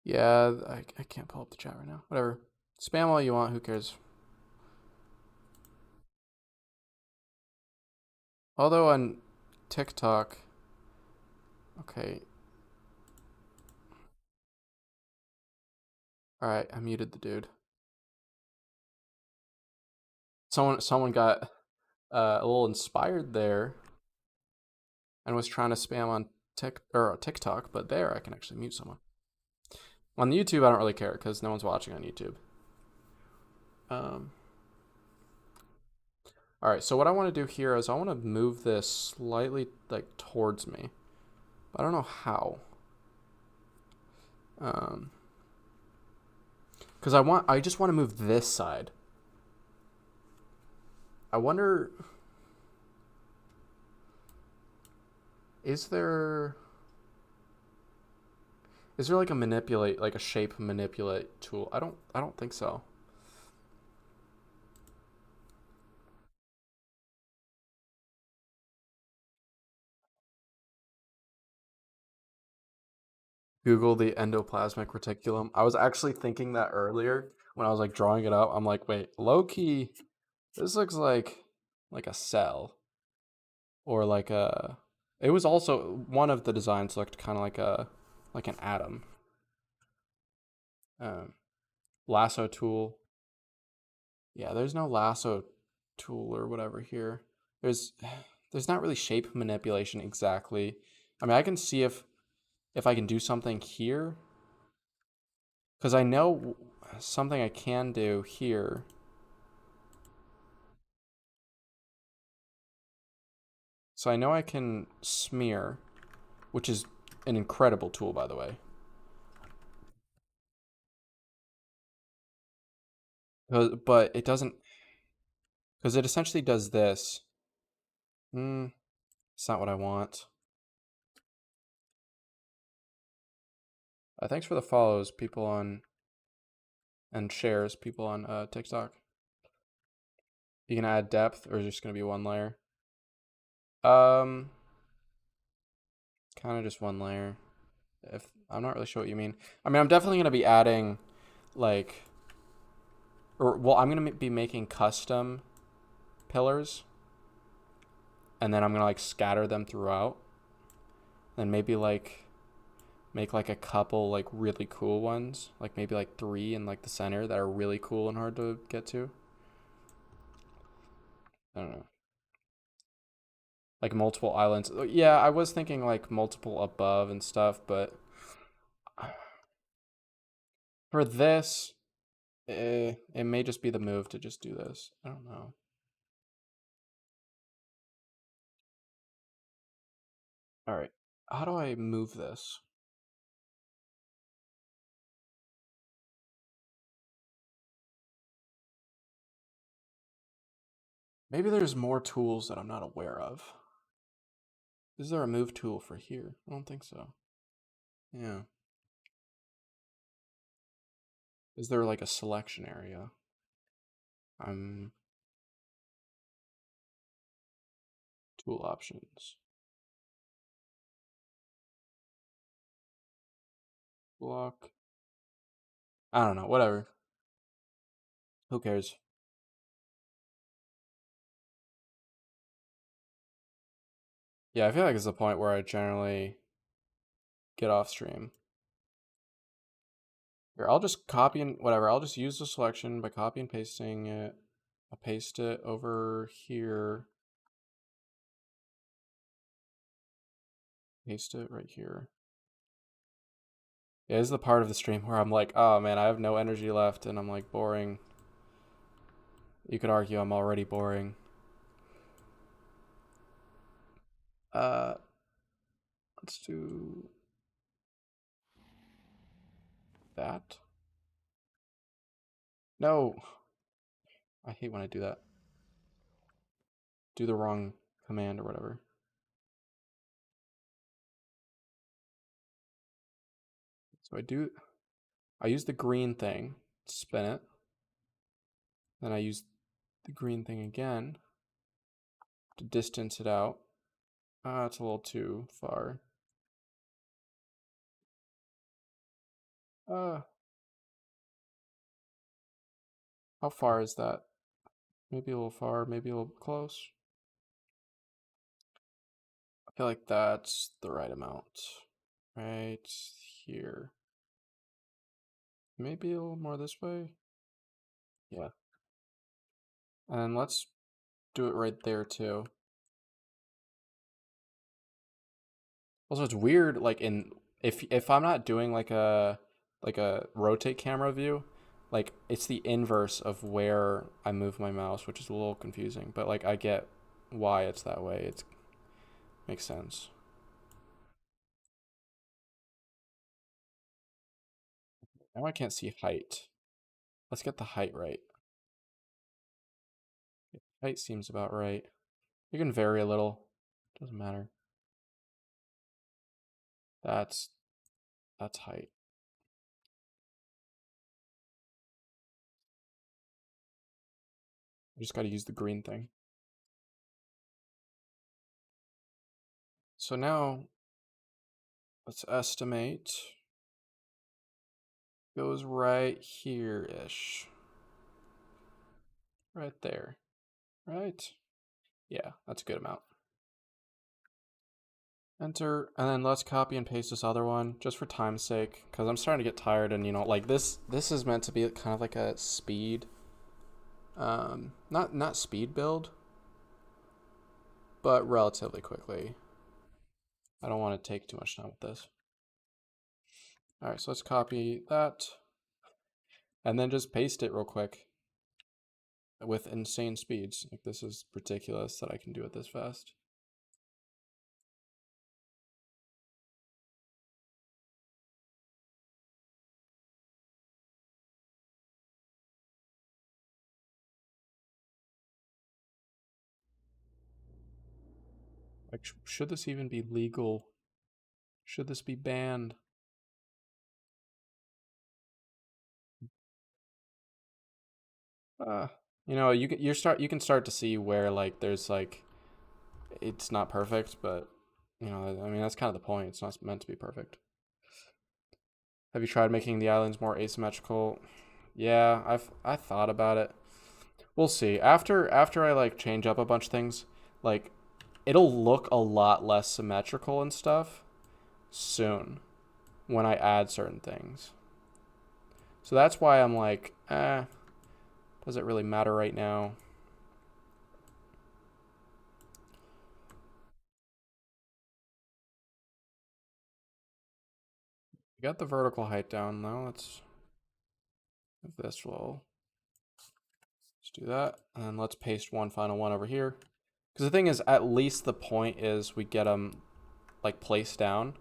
Speaker 1: Yeah, I can't pull up the chat right now. Whatever. Spam all you want. Who cares? Although on TikTok, okay. All right, I muted the dude. Someone got a little inspired there and was trying to spam on TikTok, but there I can actually mute someone. On YouTube, I don't really care because no one's watching on YouTube. All right, so what I want to do here is I want to move this slightly like towards me, but I don't know how. Because I just want to move this side. I wonder, is there like a shape manipulate tool? I don't think so. Google the endoplasmic reticulum. I was actually thinking that earlier when I was like drawing it up. I'm like, wait, low key, this looks like a cell or like a. It was also one of the designs looked kind of like an atom. Um, Lasso tool. Yeah, there's no lasso tool or whatever here. There's there's not really shape manipulation exactly. I mean, I can see if I can do something here because I know something I can do here. So I know I can smear, which is an incredible tool, by the way. But it doesn't, because it essentially does this. It's not what I want. Thanks for the follows, people on, and shares, people on TikTok. You can add depth, or is it just going to be one layer? Kind of just one layer. If I'm not really sure what you mean. I mean, I'm definitely going to be adding, like, I'm going to be making custom pillars, and then I'm going to, like, scatter them throughout. Then maybe, like, make, like, a couple, like, really cool ones. Like, maybe, like, 3 in, like, the center that are really cool and hard to get to. I don't know. Like, multiple islands. Yeah, I was thinking, like, multiple above and stuff, but for this, it may just be the move to just do this. I don't know. All right. How do I move this? Maybe there's more tools that I'm not aware of. Is there a move tool for here? I don't think so. Yeah. Is there like a selection area? Tool options. Block. I don't know. Whatever. Who cares? Yeah, I feel like it's the point where I generally get off stream. Here, I'll just copy and whatever. I'll just use the selection by copy and pasting it. I'll paste it over here. Paste it right here. Yeah, this is the part of the stream where I'm like, oh man, I have no energy left and I'm like boring. You could argue I'm already boring. Let's do that. No. I hate when I do that. Do the wrong command or whatever. So I use the green thing, spin it. Then I use the green thing again to distance it out. It's a little too far. How far is that? Maybe a little far, maybe a little close. I feel like that's the right amount. Right here. Maybe a little more this way. Yeah. And let's do it right there too. Also, it's weird, like if I'm not doing like a rotate camera view, like it's the inverse of where I move my mouse, which is a little confusing. But like I get why it's that way. It makes sense. Now I can't see height. Let's get the height right. Height seems about right. You can vary a little. Doesn't matter. That's height. I just got to use the green thing. So now let's estimate. Goes right here-ish. Right there. Right? Yeah, that's a good amount. Enter, and then let's copy and paste this other one just for time's sake, because I'm starting to get tired, and like this is meant to be kind of like a speed, not speed build, but relatively quickly. I don't want to take too much time with this. All right, so let's copy that, and then just paste it real quick with insane speeds. Like, this is ridiculous that I can do it this fast. Like, should this even be legal? Should this be banned? You can start to see where like there's like it's not perfect, but I mean that's kind of the point. It's not meant to be perfect. Have you tried making the islands more asymmetrical? Yeah, I thought about it. We'll see. After I like change up a bunch of things, like it'll look a lot less symmetrical and stuff soon when I add certain things. So that's why I'm like, does it really matter right now? We got the vertical height down now. Let's move this little. Let's do that. And then let's paste one final one over here. Because the thing is, at least the point is we get them like placed down.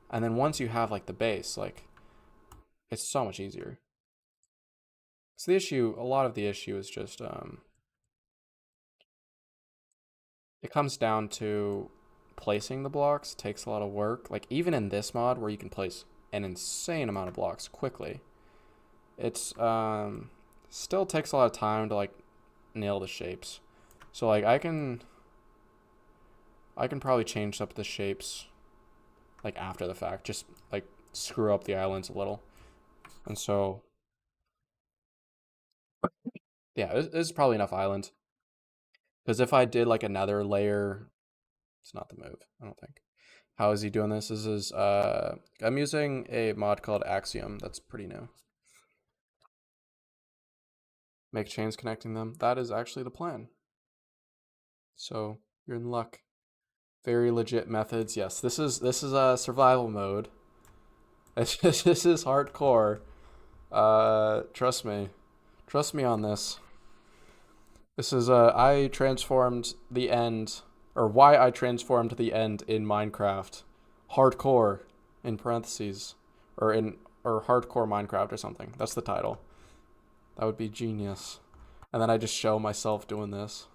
Speaker 1: And then once you have like the base, like it's so much easier. So a lot of the issue is just, it comes down to placing the blocks. It takes a lot of work. Like even in this mod where you can place an insane amount of blocks quickly, it's still takes a lot of time to like nail the shapes. So like I can probably change up the shapes like after the fact, just like screw up the islands a little. And so yeah, this is probably enough island. Because if I did like another layer, it's not the move, I don't think. How is he doing this? This is I'm using a mod called Axiom that's pretty new. Make chains connecting them. That is actually the plan. So you're in luck. Very legit methods. Yes, this is a survival mode. This is hardcore. Trust me. Trust me on this. This is I transformed the end, or why I transformed the end in Minecraft. Hardcore in parentheses, or hardcore Minecraft or something. That's the title. That would be genius. And then I just show myself doing this.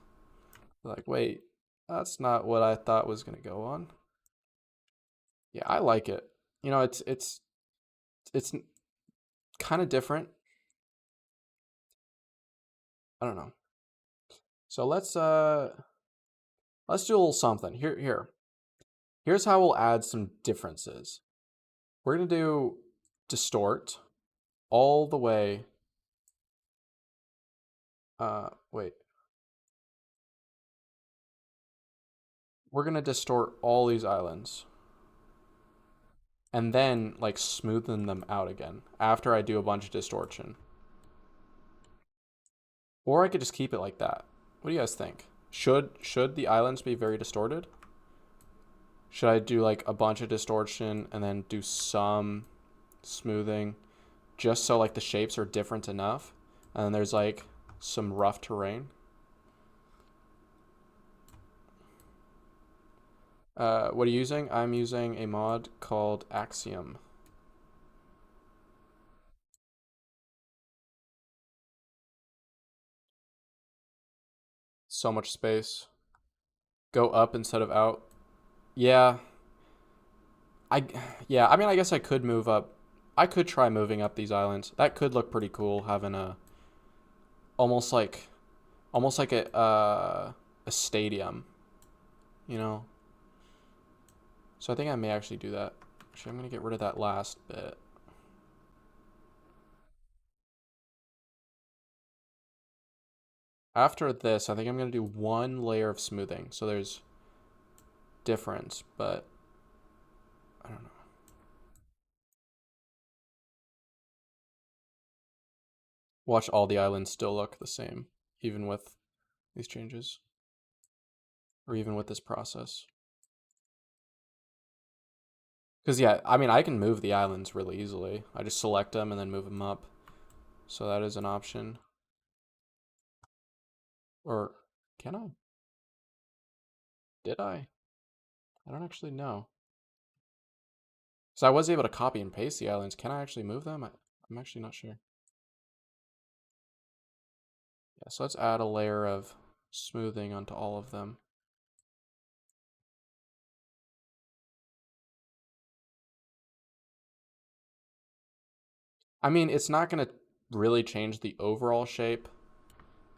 Speaker 1: Like, wait, that's not what I thought was gonna go on. Yeah, I like it. It's kind of different. I don't know. So let's do a little something. Here's how we'll add some differences. We're gonna do distort. all the way. Wait. We're gonna distort all these islands and then like smoothen them out again after I do a bunch of distortion. Or I could just keep it like that. What do you guys think? Should the islands be very distorted? Should I do like a bunch of distortion and then do some smoothing just so like the shapes are different enough and then there's like some rough terrain? What are you using? I'm using a mod called Axiom. So much space. Go up instead of out. Yeah. I yeah, I mean I guess I could move up. I could try moving up these islands. That could look pretty cool having a almost like a stadium, you know. So I think I may actually do that. Actually, I'm going to get rid of that last bit. After this, I think I'm going to do one layer of smoothing. So there's difference, but I don't know. Watch all the islands still look the same, even with these changes, or even with this process. Because, yeah, I mean, I can move the islands really easily. I just select them and then move them up. So that is an option. Or can I? Did I? I don't actually know. So I was able to copy and paste the islands. Can I actually move them? I'm actually not sure. Yeah, so let's add a layer of smoothing onto all of them. I mean, it's not going to really change the overall shape.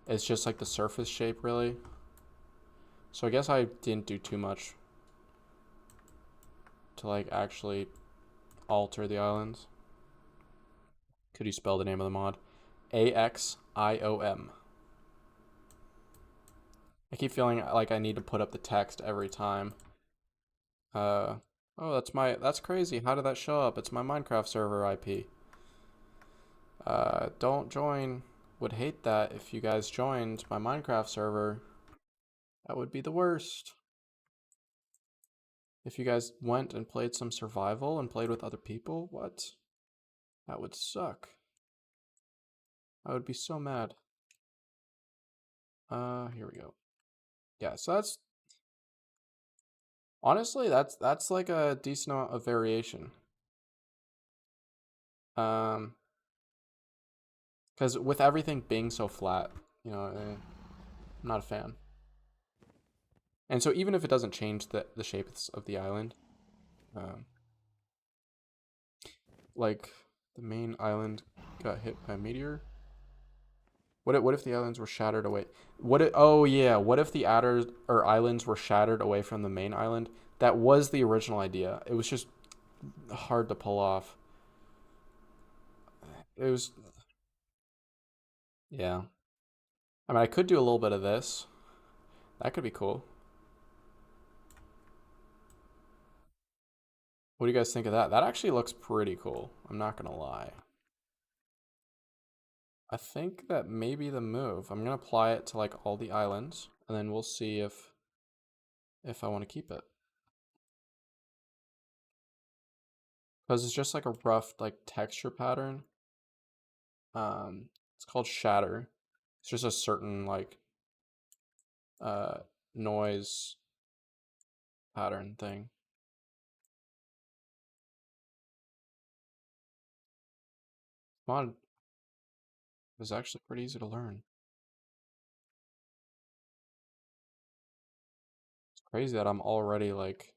Speaker 1: It's just like the surface shape, really. So I guess I didn't do too much to like actually alter the islands. Could you spell the name of the mod? Axiom. I keep feeling like I need to put up the text every time. Oh, that's crazy. How did that show up? It's my Minecraft server IP. Don't join. Would hate that if you guys joined my Minecraft server. That would be the worst. If you guys went and played some survival and played with other people, what? That would suck. I would be so mad. Here we go. Yeah, so that's honestly that's like a decent amount of variation. Because with everything being so flat, you know, I'm not a fan. And so even if it doesn't change the shape of the island, um, like the main island got hit by a meteor. What if the islands were shattered away? Oh yeah, what if the islands were shattered away from the main island? That was the original idea. It was just hard to pull off. It was yeah. I mean, I could do a little bit of this. That could be cool. What do you guys think of that? That actually looks pretty cool. I'm not gonna lie. I think that may be the move. I'm gonna apply it to like all the islands, and then we'll see if I want to keep it. Because it's just like a rough like texture pattern. It's called shatter. It's just a certain like uh noise pattern thing. Mod is actually pretty easy to learn. It's crazy that I'm already like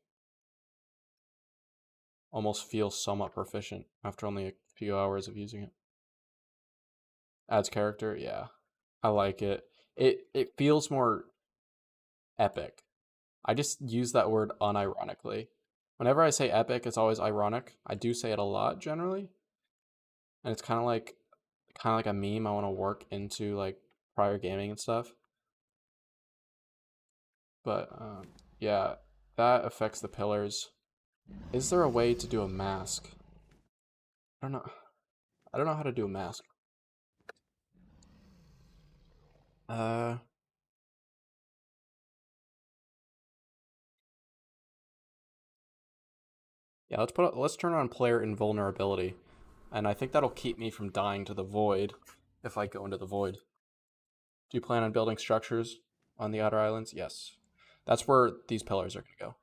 Speaker 1: almost feel somewhat proficient after only a few hours of using it. Adds character, yeah. I like it. It feels more epic. I just use that word unironically. Whenever I say epic, it's always ironic. I do say it a lot generally. and it's kind of like a meme I want to work into like prior gaming and stuff. But yeah, that affects the pillars. Is there a way to do a mask? I don't know. I don't know how to do a mask. Uh, yeah, let's turn on player invulnerability, and I think that'll keep me from dying to the void if I go into the void. Do you plan on building structures on the outer islands? Yes, that's where these pillars are gonna go.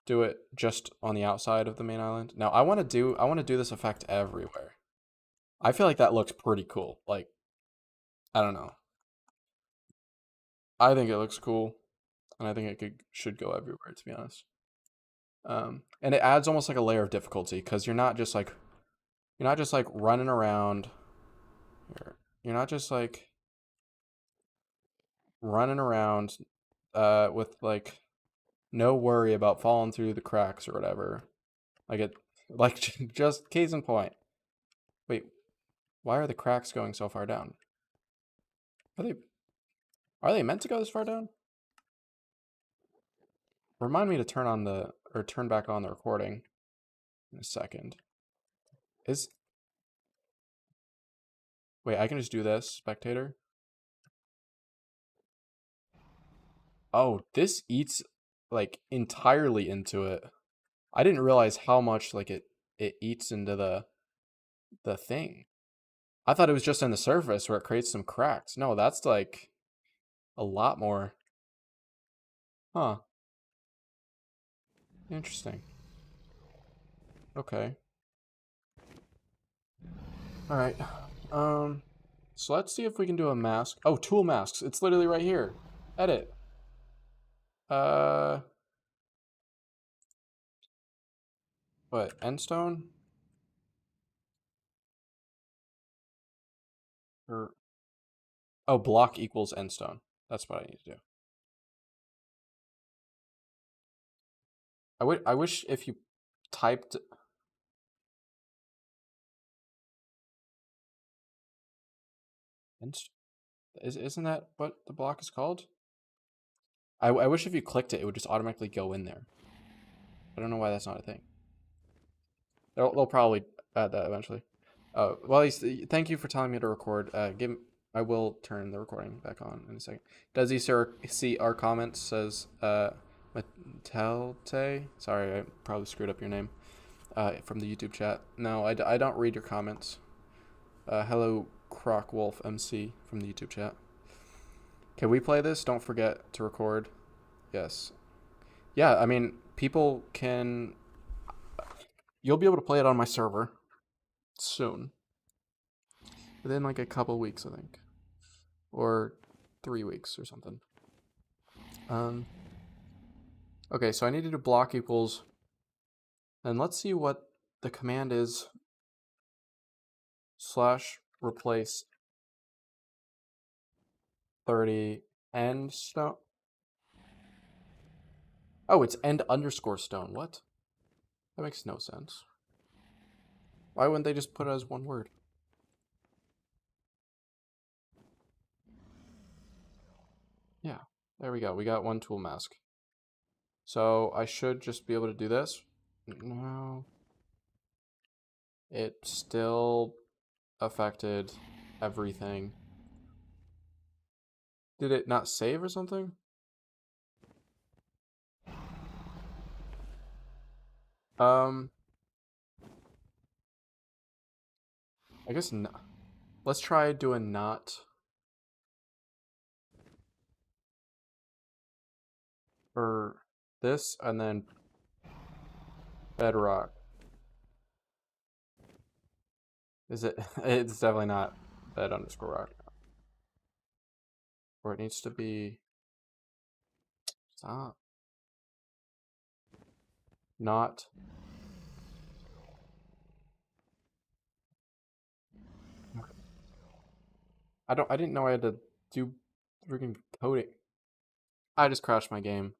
Speaker 1: Do it just on the outside of the main island. Now I want to do this effect everywhere. I feel like that looks pretty cool. Like, I don't know. I think it looks cool, and I think should go everywhere, to be honest. And it adds almost like a layer of difficulty because you're not just like running around. You're not just like running around, with like no worry about falling through the cracks or whatever. Like just case in point. Wait, why are the cracks going so far down? Are they are they meant to go this far down? Remind me to turn back on the recording in a second. Wait, I can just do this, spectator. Oh, this eats like entirely into it. I didn't realize how much like it eats into the thing. I thought it was just in the surface where it creates some cracks. No, that's like a lot more. Huh. Interesting. Okay. All right. So let's see if we can do a mask. Oh, tool masks. It's literally right here. Edit. Uh, what? Endstone? Or oh, block equals endstone. That's what I need to do. I wish if you typed isn't that what the block is called? I wish if you clicked it, it would just automatically go in there. I don't know why that's not a thing. They'll probably add that eventually. Well, thank you for telling me to record. I will turn the recording back on in a second. Does he see our comments? Says Matelte. Sorry, I probably screwed up your name. From the YouTube chat. No, I don't read your comments. Hello, Croc Wolf MC from the YouTube chat. Can we play this? Don't forget to record. Yes. Yeah, I mean, people can. You'll be able to play it on my server soon. Within like a couple weeks, I think. Or 3 weeks or something. Okay, so I need to do block equals. And let's see what the command is. / replace 30 end stone. Oh, it's end underscore stone. What? That makes no sense. Why wouldn't they just put it as one word? Yeah, there we go. We got one tool mask. So I should just be able to do this. No. It still affected everything. Did it not save or something? I guess not. Let's try doing not for this and then bedrock. Is it? It's definitely not bed underscore rock. Or it needs to be. Stop. Not. I didn't know I had to do freaking coding. I just crashed my game.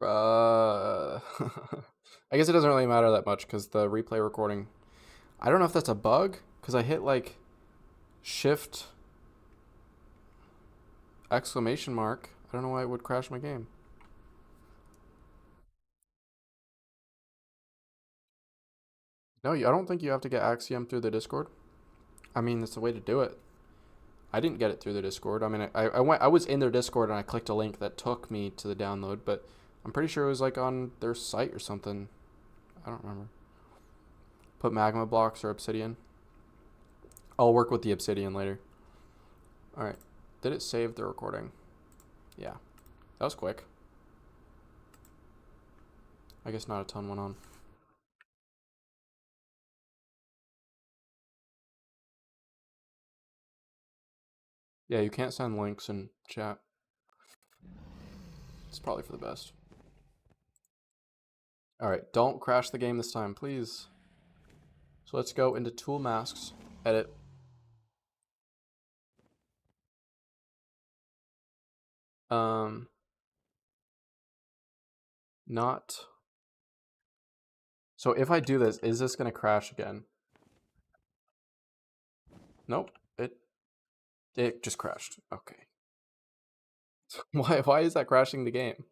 Speaker 1: I guess it doesn't really matter that much because the replay recording. I don't know if that's a bug because I hit like shift exclamation mark. I don't know why it would crash my game. No, I don't think you have to get Axiom through the Discord. I mean, that's the way to do it. I didn't get it through the Discord. I mean, I was in their Discord and I clicked a link that took me to the download, but I'm pretty sure it was like on their site or something. I don't remember. Put magma blocks or obsidian. I'll work with the obsidian later. All right. Did it save the recording? Yeah. That was quick. I guess not a ton went on. Yeah, you can't send links in chat. It's probably for the best. All right, don't crash the game this time, please. So let's go into tool masks, edit. Not. So if I do this, is this gonna crash again? Nope. It just crashed. Okay. Why is that crashing the game?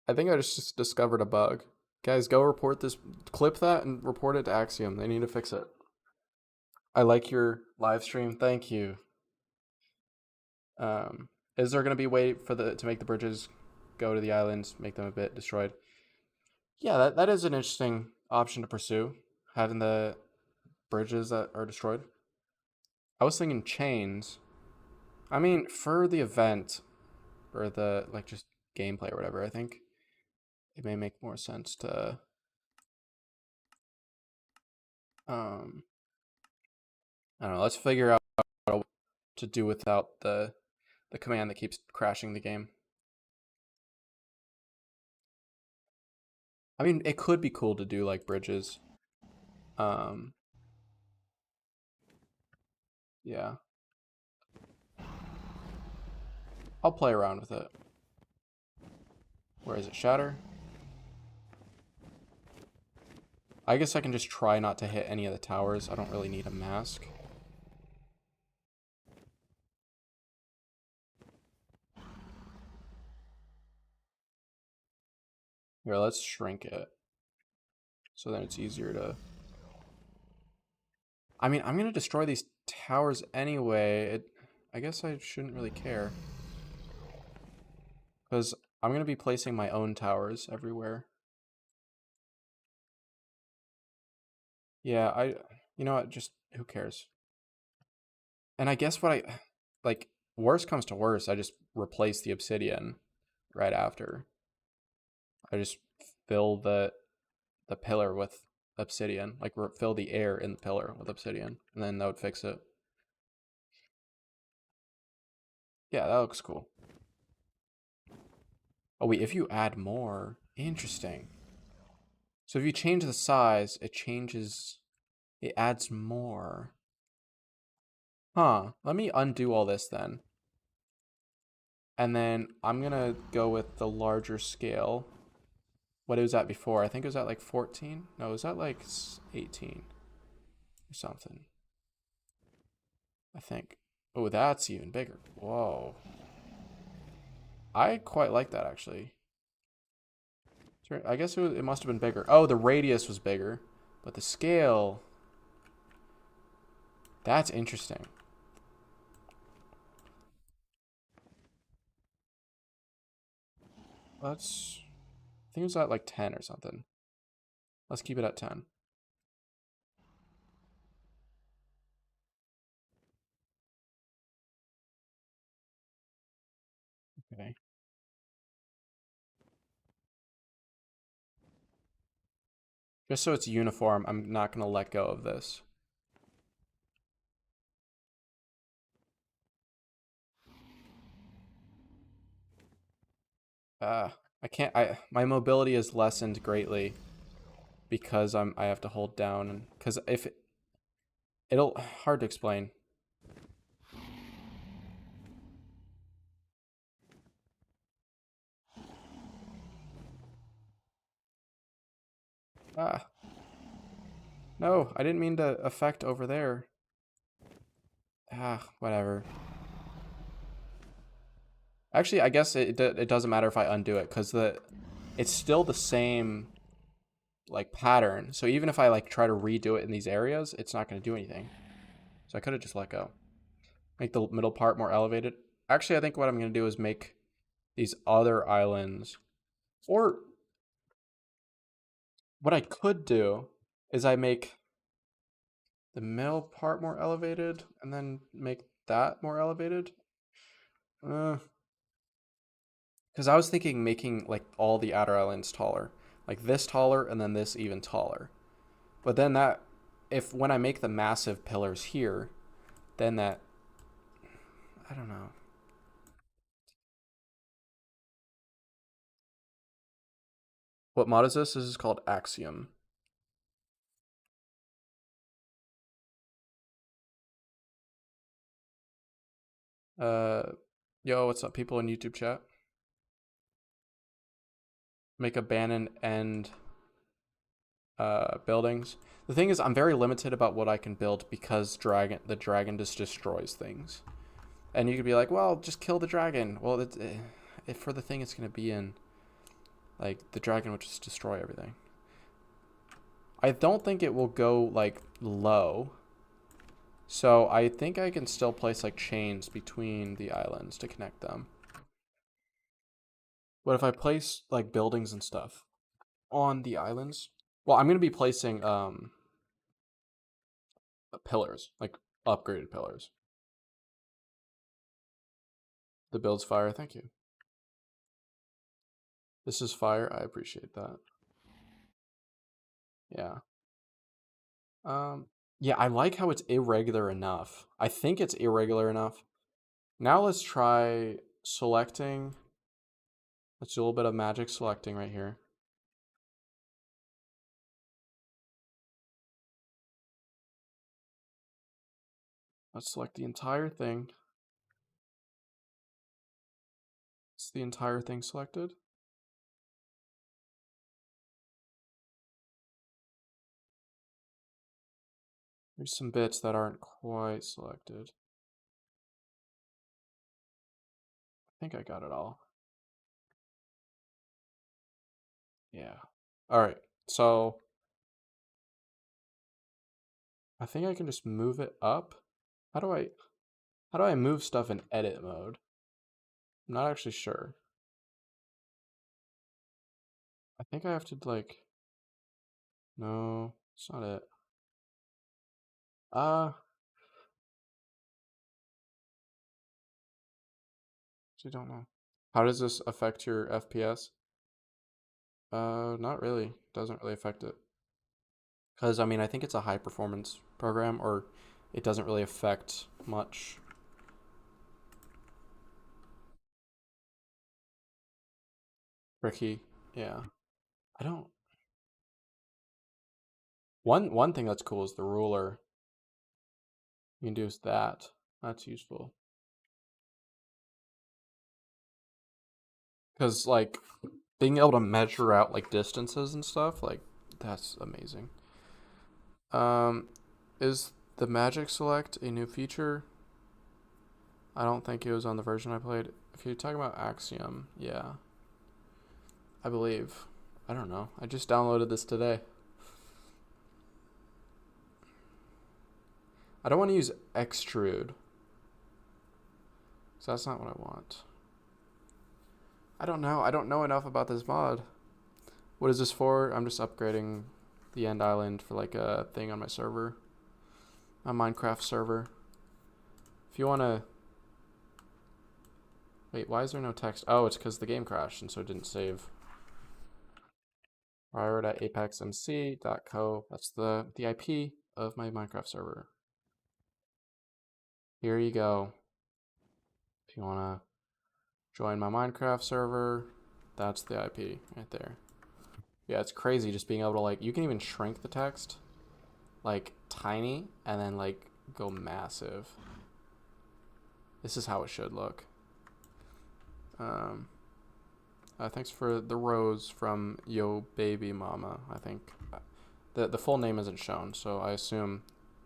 Speaker 1: I think I just discovered a bug. Guys, go report this. Clip that and report it to Axiom. They need to fix it. I like your live stream. Thank you. Is there gonna be a way for to make the bridges go to the islands, make them a bit destroyed? Yeah, that is an interesting option to pursue. Having the bridges that are destroyed. I was thinking chains. I mean, for the event or the like just gameplay or whatever, I think it may make more sense to I don't know, let's figure out what to do without the command that keeps crashing the game. I mean, it could be cool to do like bridges. Yeah. I'll play around with it. Where is it? Shatter? I guess I can just try not to hit any of the towers. I don't really need a mask. Here, let's shrink it. So then it's easier to... I mean, I'm going to destroy these towers anyway. I guess I shouldn't really care. Because I'm going to be placing my own towers everywhere. Yeah, you know what, just who cares? And I guess like, worst comes to worst, I just replace the obsidian right after. I just fill the pillar with obsidian, like fill the air in the pillar with obsidian, and then that would fix it. Yeah, that looks cool. Oh wait, if you add more, interesting. So if you change the size, it adds more. Huh, let me undo all this then. And then I'm gonna go with the larger scale. What it was at before, I think it was at like 14. No, it was at like 18 or something. I think. Oh, that's even bigger. Whoa. I quite like that actually. I guess it must have been bigger. Oh, the radius was bigger, but the scale. That's interesting. Let's. I think it was at like 10 or something. Let's keep it at 10. Okay. Just so it's uniform, I'm not going to let go of this. I can't. My mobility is lessened greatly because I have to hold down, and because if it'll hard to explain. Ah. No, I didn't mean to affect over there. Ah, whatever. Actually, I guess it doesn't matter if I undo it, because it's still the same like pattern. So even if I like try to redo it in these areas, it's not going to do anything. So I could have just let go. Make the middle part more elevated. Actually, I think what I'm going to do is make these other islands. Or what I could do is I make the middle part more elevated and then make that more elevated. Because I was thinking making like all the outer islands taller. Like this taller and then this even taller. But then that, if when I make the massive pillars here, then that, I don't know. What mod is this? This is called Axiom. Uh, Yo, what's up, people in YouTube chat? Make abandoned end buildings. The thing is, I'm very limited about what I can build because the dragon just destroys things. And you could be like, well, just kill the dragon. Well, if for the thing it's gonna be in, like the dragon would just destroy everything. I don't think it will go like low. So I think I can still place like chains between the islands to connect them. But if I place like buildings and stuff on the islands, well, I'm gonna be placing pillars, like upgraded pillars. The build's fire, thank you. This is fire, I appreciate that. Yeah. Yeah, I like how it's irregular enough. I think it's irregular enough. Now let's try selecting. Let's do a little bit of magic selecting right here. Let's select the entire thing. Is the entire thing selected? There's some bits that aren't quite selected. I think I got it all. Yeah. All right. So I think I can just move it up. How do I move stuff in edit mode? I'm not actually sure. I think I have to like, no, it's not it. Actually don't know. How does this affect your FPS? Not really. Doesn't really affect it. Because, I mean, I think it's a high performance program, or it doesn't really affect much. Tricky. Yeah. I don't. One thing that's cool is the ruler. You can do that. That's useful. Because, like, being able to measure out, like, distances and stuff, like, that's amazing. Is the magic select a new feature? I don't think it was on the version I played. If you're talking about Axiom, yeah. I believe. I don't know. I just downloaded this today. I don't want to use extrude. So that's not what I want. I don't know. I don't know enough about this mod. What is this for? I'm just upgrading the end island for like a thing on my server. A Minecraft server. If you want to... Wait, why is there no text? Oh, it's because the game crashed and so it didn't save. prior.apexmc.co. That's the IP of my Minecraft server. Here you go. If you want to join my Minecraft server, that's the IP right there. Yeah, it's crazy just being able to like, you can even shrink the text like tiny and then like go massive. This is how it should look. Thanks for the rose from Yo Baby Mama, I think. The full name isn't shown, so I assume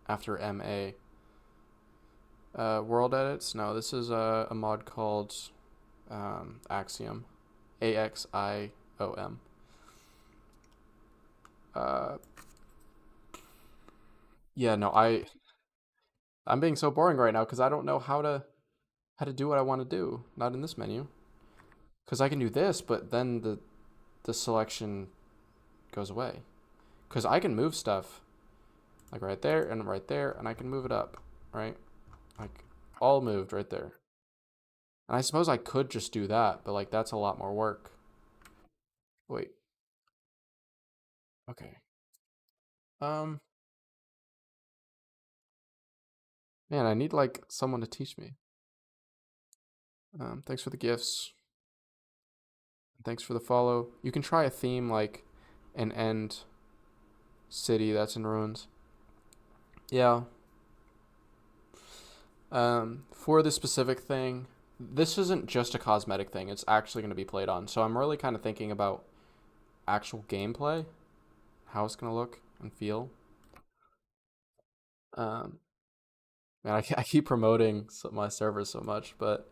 Speaker 1: after MA. World edits? No, this is a mod called Axiom. Axiom. Uh, yeah, no, I'm being so boring right now because I don't know how to do what I want to do. Not in this menu. Because I can do this, but then the selection goes away. Because I can move stuff like right there, and I can move it up, right? Like all moved right there. And I suppose I could just do that, but like that's a lot more work. Wait, okay. Um, man, I need like someone to teach me. Thanks for the gifts. Thanks for the follow. You can try a theme like an end city that's in ruins. Yeah. For the specific thing, this isn't just a cosmetic thing. It's actually going to be played on. So I'm really kind of thinking about actual gameplay, how it's going to look and feel. Um, man, I keep promoting my server so much, but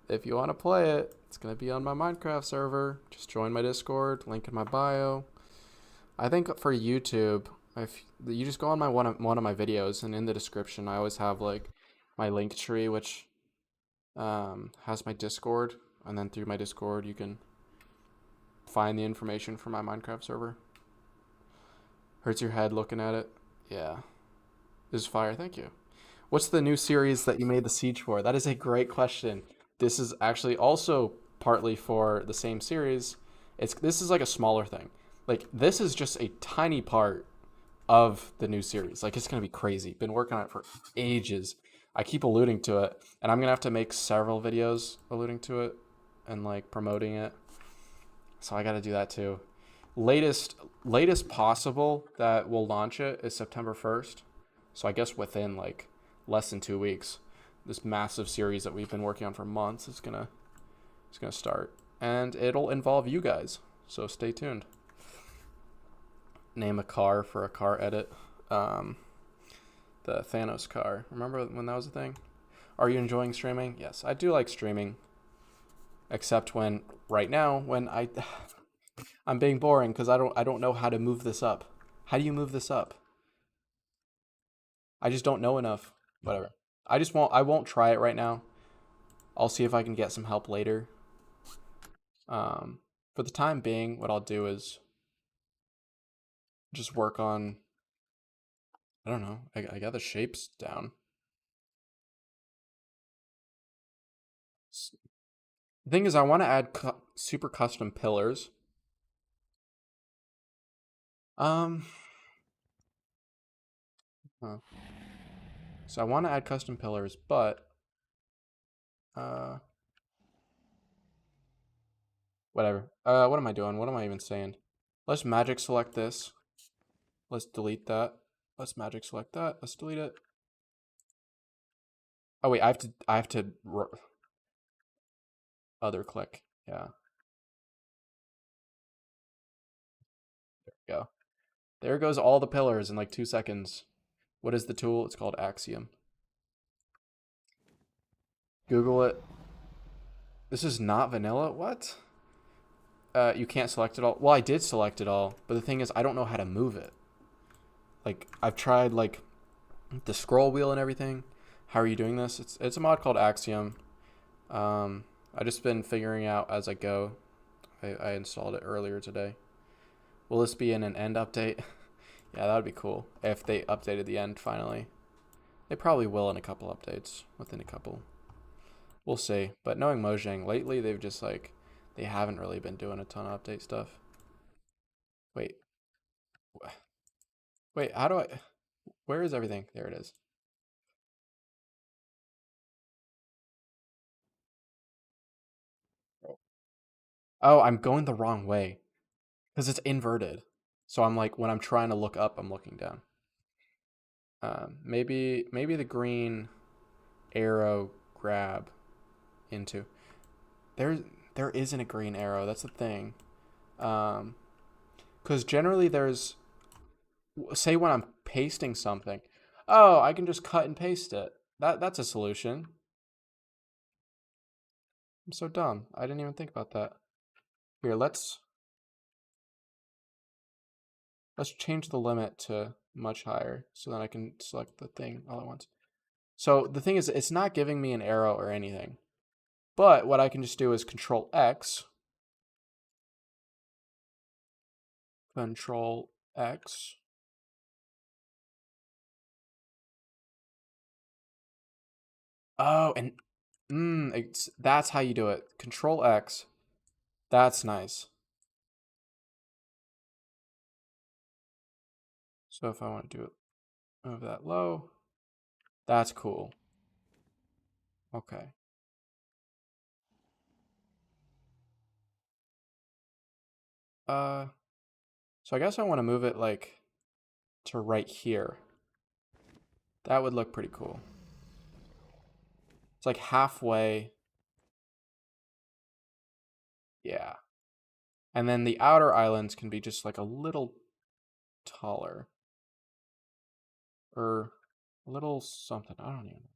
Speaker 1: if you want to play it, it's going to be on my Minecraft server. Just join my Discord, link in my bio. I think for YouTube, if you just go on my one of my videos, and in the description, I always have like my link tree, which has my Discord, and then through my Discord, you can find the information for my Minecraft server. Hurts your head looking at it. Yeah, this is fire. Thank you. What's the new series that you made the siege for? That is a great question. This is actually also partly for the same series. This is like a smaller thing. Like this is just a tiny part of the new series. Like it's gonna be crazy. Been working on it for ages. I keep alluding to it, and I'm gonna have to make several videos alluding to it and like promoting it. So I got to do that too. Latest possible that we'll launch it is September 1st. So I guess within like less than 2 weeks, this massive series that we've been working on for months is gonna start, and it'll involve you guys. So stay tuned. Name a car for a car edit. Um, the Thanos car. Remember when that was a thing? Are you enjoying streaming? Yes, I do like streaming. Except when right now when I'm being boring because I don't know how to move this up. How do you move this up? I just don't know enough. Whatever. I won't try it right now. I'll see if I can get some help later. Um for the time being, what I'll do is just work on, I don't know. I got the shapes down. The thing is I want to add super custom pillars. Um huh. So I want to add custom pillars, but uh whatever. What am I doing? What am I even saying? Let's magic select this. Let's delete that. Let's magic select that. Let's delete it. Oh wait, I have to other click. Yeah, there we go. There goes all the pillars in like 2 seconds. What is the tool? It's called Axiom. Google it. This is not vanilla. What? You can't select it all. Well, I did select it all, but the thing is, I don't know how to move it. Like I've tried like the scroll wheel and everything. How are you doing this? It's a mod called Axiom. I just been figuring out as I go. I installed it earlier today. Will this be in an end update? Yeah, that would be cool if they updated the end finally. They probably will in a couple updates, within a couple. We'll see. But knowing Mojang, lately they've just like, they haven't really been doing a ton of update stuff. Wait, wait, how do I, where is everything? There it is. Oh, I'm going the wrong way because it's inverted. So I'm like, when I'm trying to look up, I'm looking down. Maybe the green arrow grab into. There's There isn't a green arrow. That's the thing. Because generally there's, say when I'm pasting something, oh, I can just cut and paste it. That's a solution. I'm so dumb. I didn't even think about that. Here, let's change the limit to much higher so then I can select the thing all at once. So the thing is, it's not giving me an arrow or anything. But what I can just do is Control X. Control X. Oh, and that's how you do it. Control X. That's nice. So if I want to do it, move that low. That's cool. Okay. So I guess I want to move it like to right here. That would look pretty cool. It's like halfway. Yeah. And then the outer islands can be just like a little taller. Or a little something. I don't even know.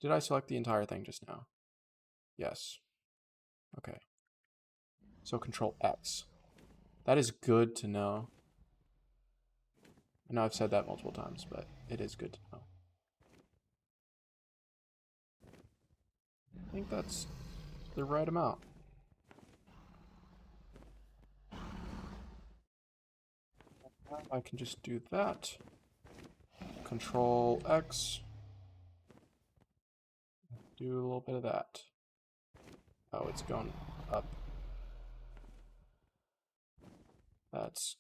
Speaker 1: Did I select the entire thing just now? Yes. Okay. So Control X. That is good to know. I know I've said that multiple times, but it is good to know. I think that's the right amount. I can just do that. Control X. Do a little bit of that. Oh, it's going up. That's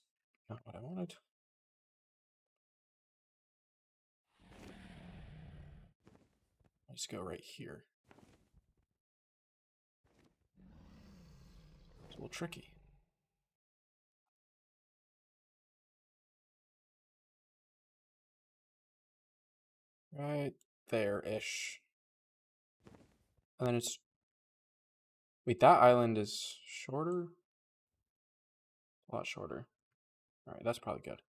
Speaker 1: not what I wanted. Let's go right here. It's a little tricky. Right there-ish. And then it's... Wait, that island is shorter? A lot shorter. Alright, that's probably good.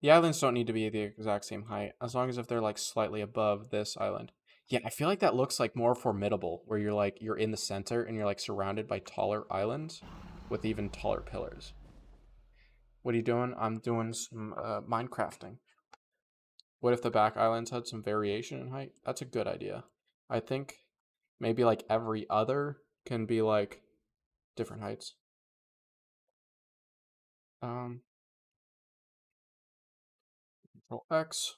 Speaker 1: The islands don't need to be the exact same height, as long as if they're like slightly above this island. Yeah, I feel like that looks like more formidable, where you're in the center and you're like surrounded by taller islands with even taller pillars. What are you doing? I'm doing some Minecrafting. What if the back islands had some variation in height? That's a good idea. I think maybe like every other can be like different heights. Control X.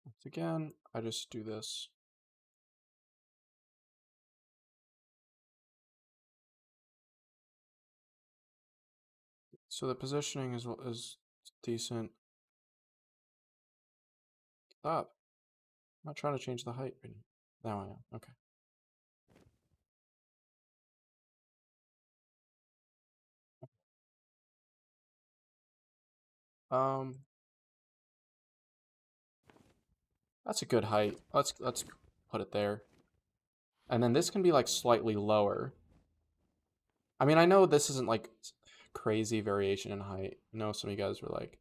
Speaker 1: Once again, I just do this. So the positioning is decent. Stop. I'm not trying to change the height. Now I am. Okay. Um, that's a good height. Let's put it there. And then this can be like slightly lower. I mean, I know this isn't like crazy variation in height. I know some of you guys were like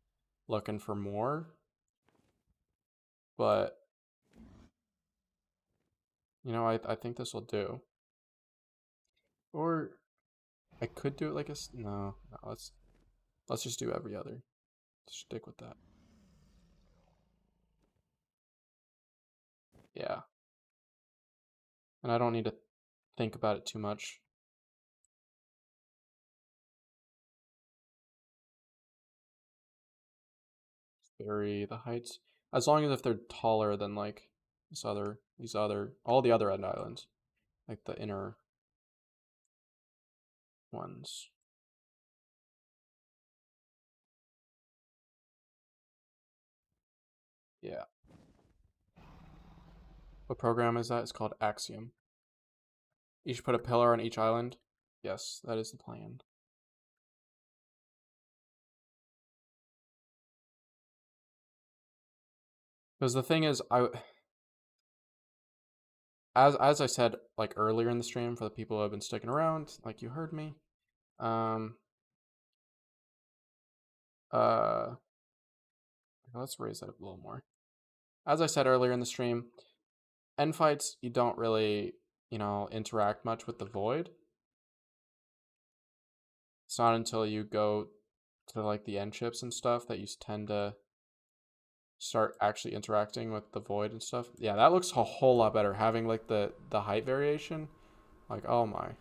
Speaker 1: looking for more, but you know, I think this will do. Or I could do it like a no. Let's just do every other. Stick with that. Yeah. And I don't need to think about it too much. Vary the heights as long as if they're taller than like all the other end islands, like the inner ones. Yeah. What program is that? It's called Axiom. You should put a pillar on each island. Yes, that is the plan. Because the thing is, as I said like earlier in the stream, for the people who have been sticking around, like you heard me. Uh, let's raise that a little more. As I said earlier in the stream, end fights you don't really interact much with the void. It's not until you go to like the end chips and stuff that you tend to start actually interacting with the void and stuff. Yeah, that looks a whole lot better. Having like the height variation, like oh my,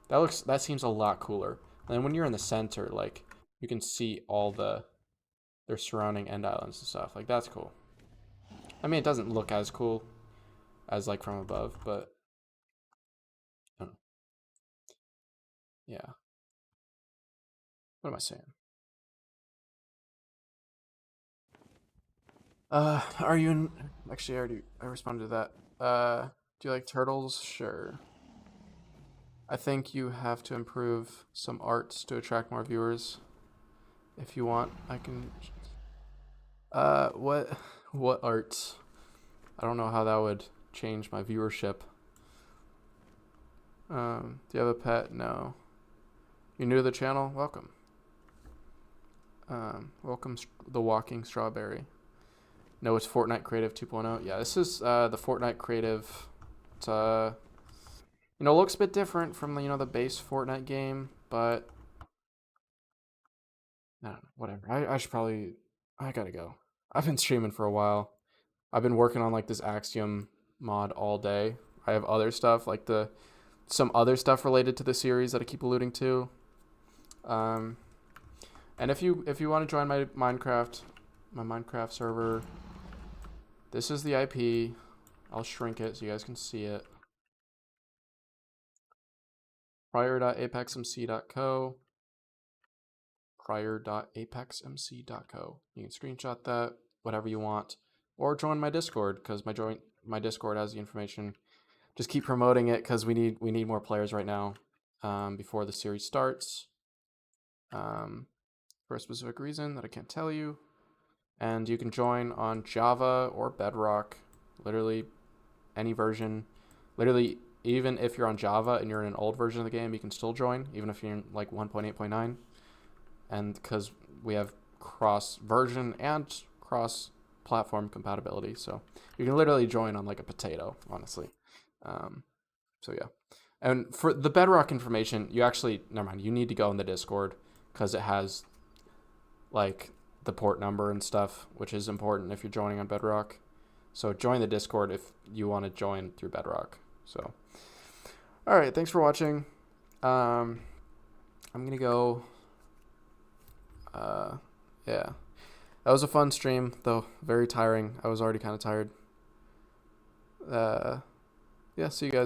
Speaker 1: that seems a lot cooler. And then when you're in the center, like you can see all their surrounding end islands and stuff. Like that's cool. I mean, it doesn't look as cool as like from above, but I don't know. Yeah. What am I saying? Are you in? Actually, I responded to that. Do you like turtles? Sure. I think you have to improve some arts to attract more viewers. If you want, I can. What arts? I don't know how that would change my viewership. Do you have a pet? No. You're new to the channel? Welcome. Welcome, the Walking Strawberry. No, it's Fortnite Creative 2.0. Yeah, this is the Fortnite Creative. It's looks a bit different from the base Fortnite game, but I don't know, whatever. I should probably. I gotta go. I've been streaming for a while. I've been working on like this Axiom mod all day. I have other stuff like some other stuff related to the series that I keep alluding to. And if you want to join my Minecraft server, this is the IP. I'll shrink it so you guys can see it. prior.apexmc.co. prior.apexmc.co. You can screenshot that, whatever you want, or join my Discord because my Discord has the information. Just keep promoting it because we need more players right now before the series starts. For a specific reason that I can't tell you. And you can join on Java or Bedrock, literally any version. Literally, even if you're on Java and you're in an old version of the game, you can still join, even if you're in like 1.8.9. And because we have cross version and cross platform compatibility, so you can literally join on like a potato, honestly. So yeah. And for the Bedrock information, never mind, you need to go in the Discord because it has like the port number and stuff, which is important if you're joining on Bedrock. So join the Discord if you want to join through Bedrock. So, all right, thanks for watching. I'm gonna go. Yeah, that was a fun stream, though very tiring. I was already kind of tired. Yeah, see you guys.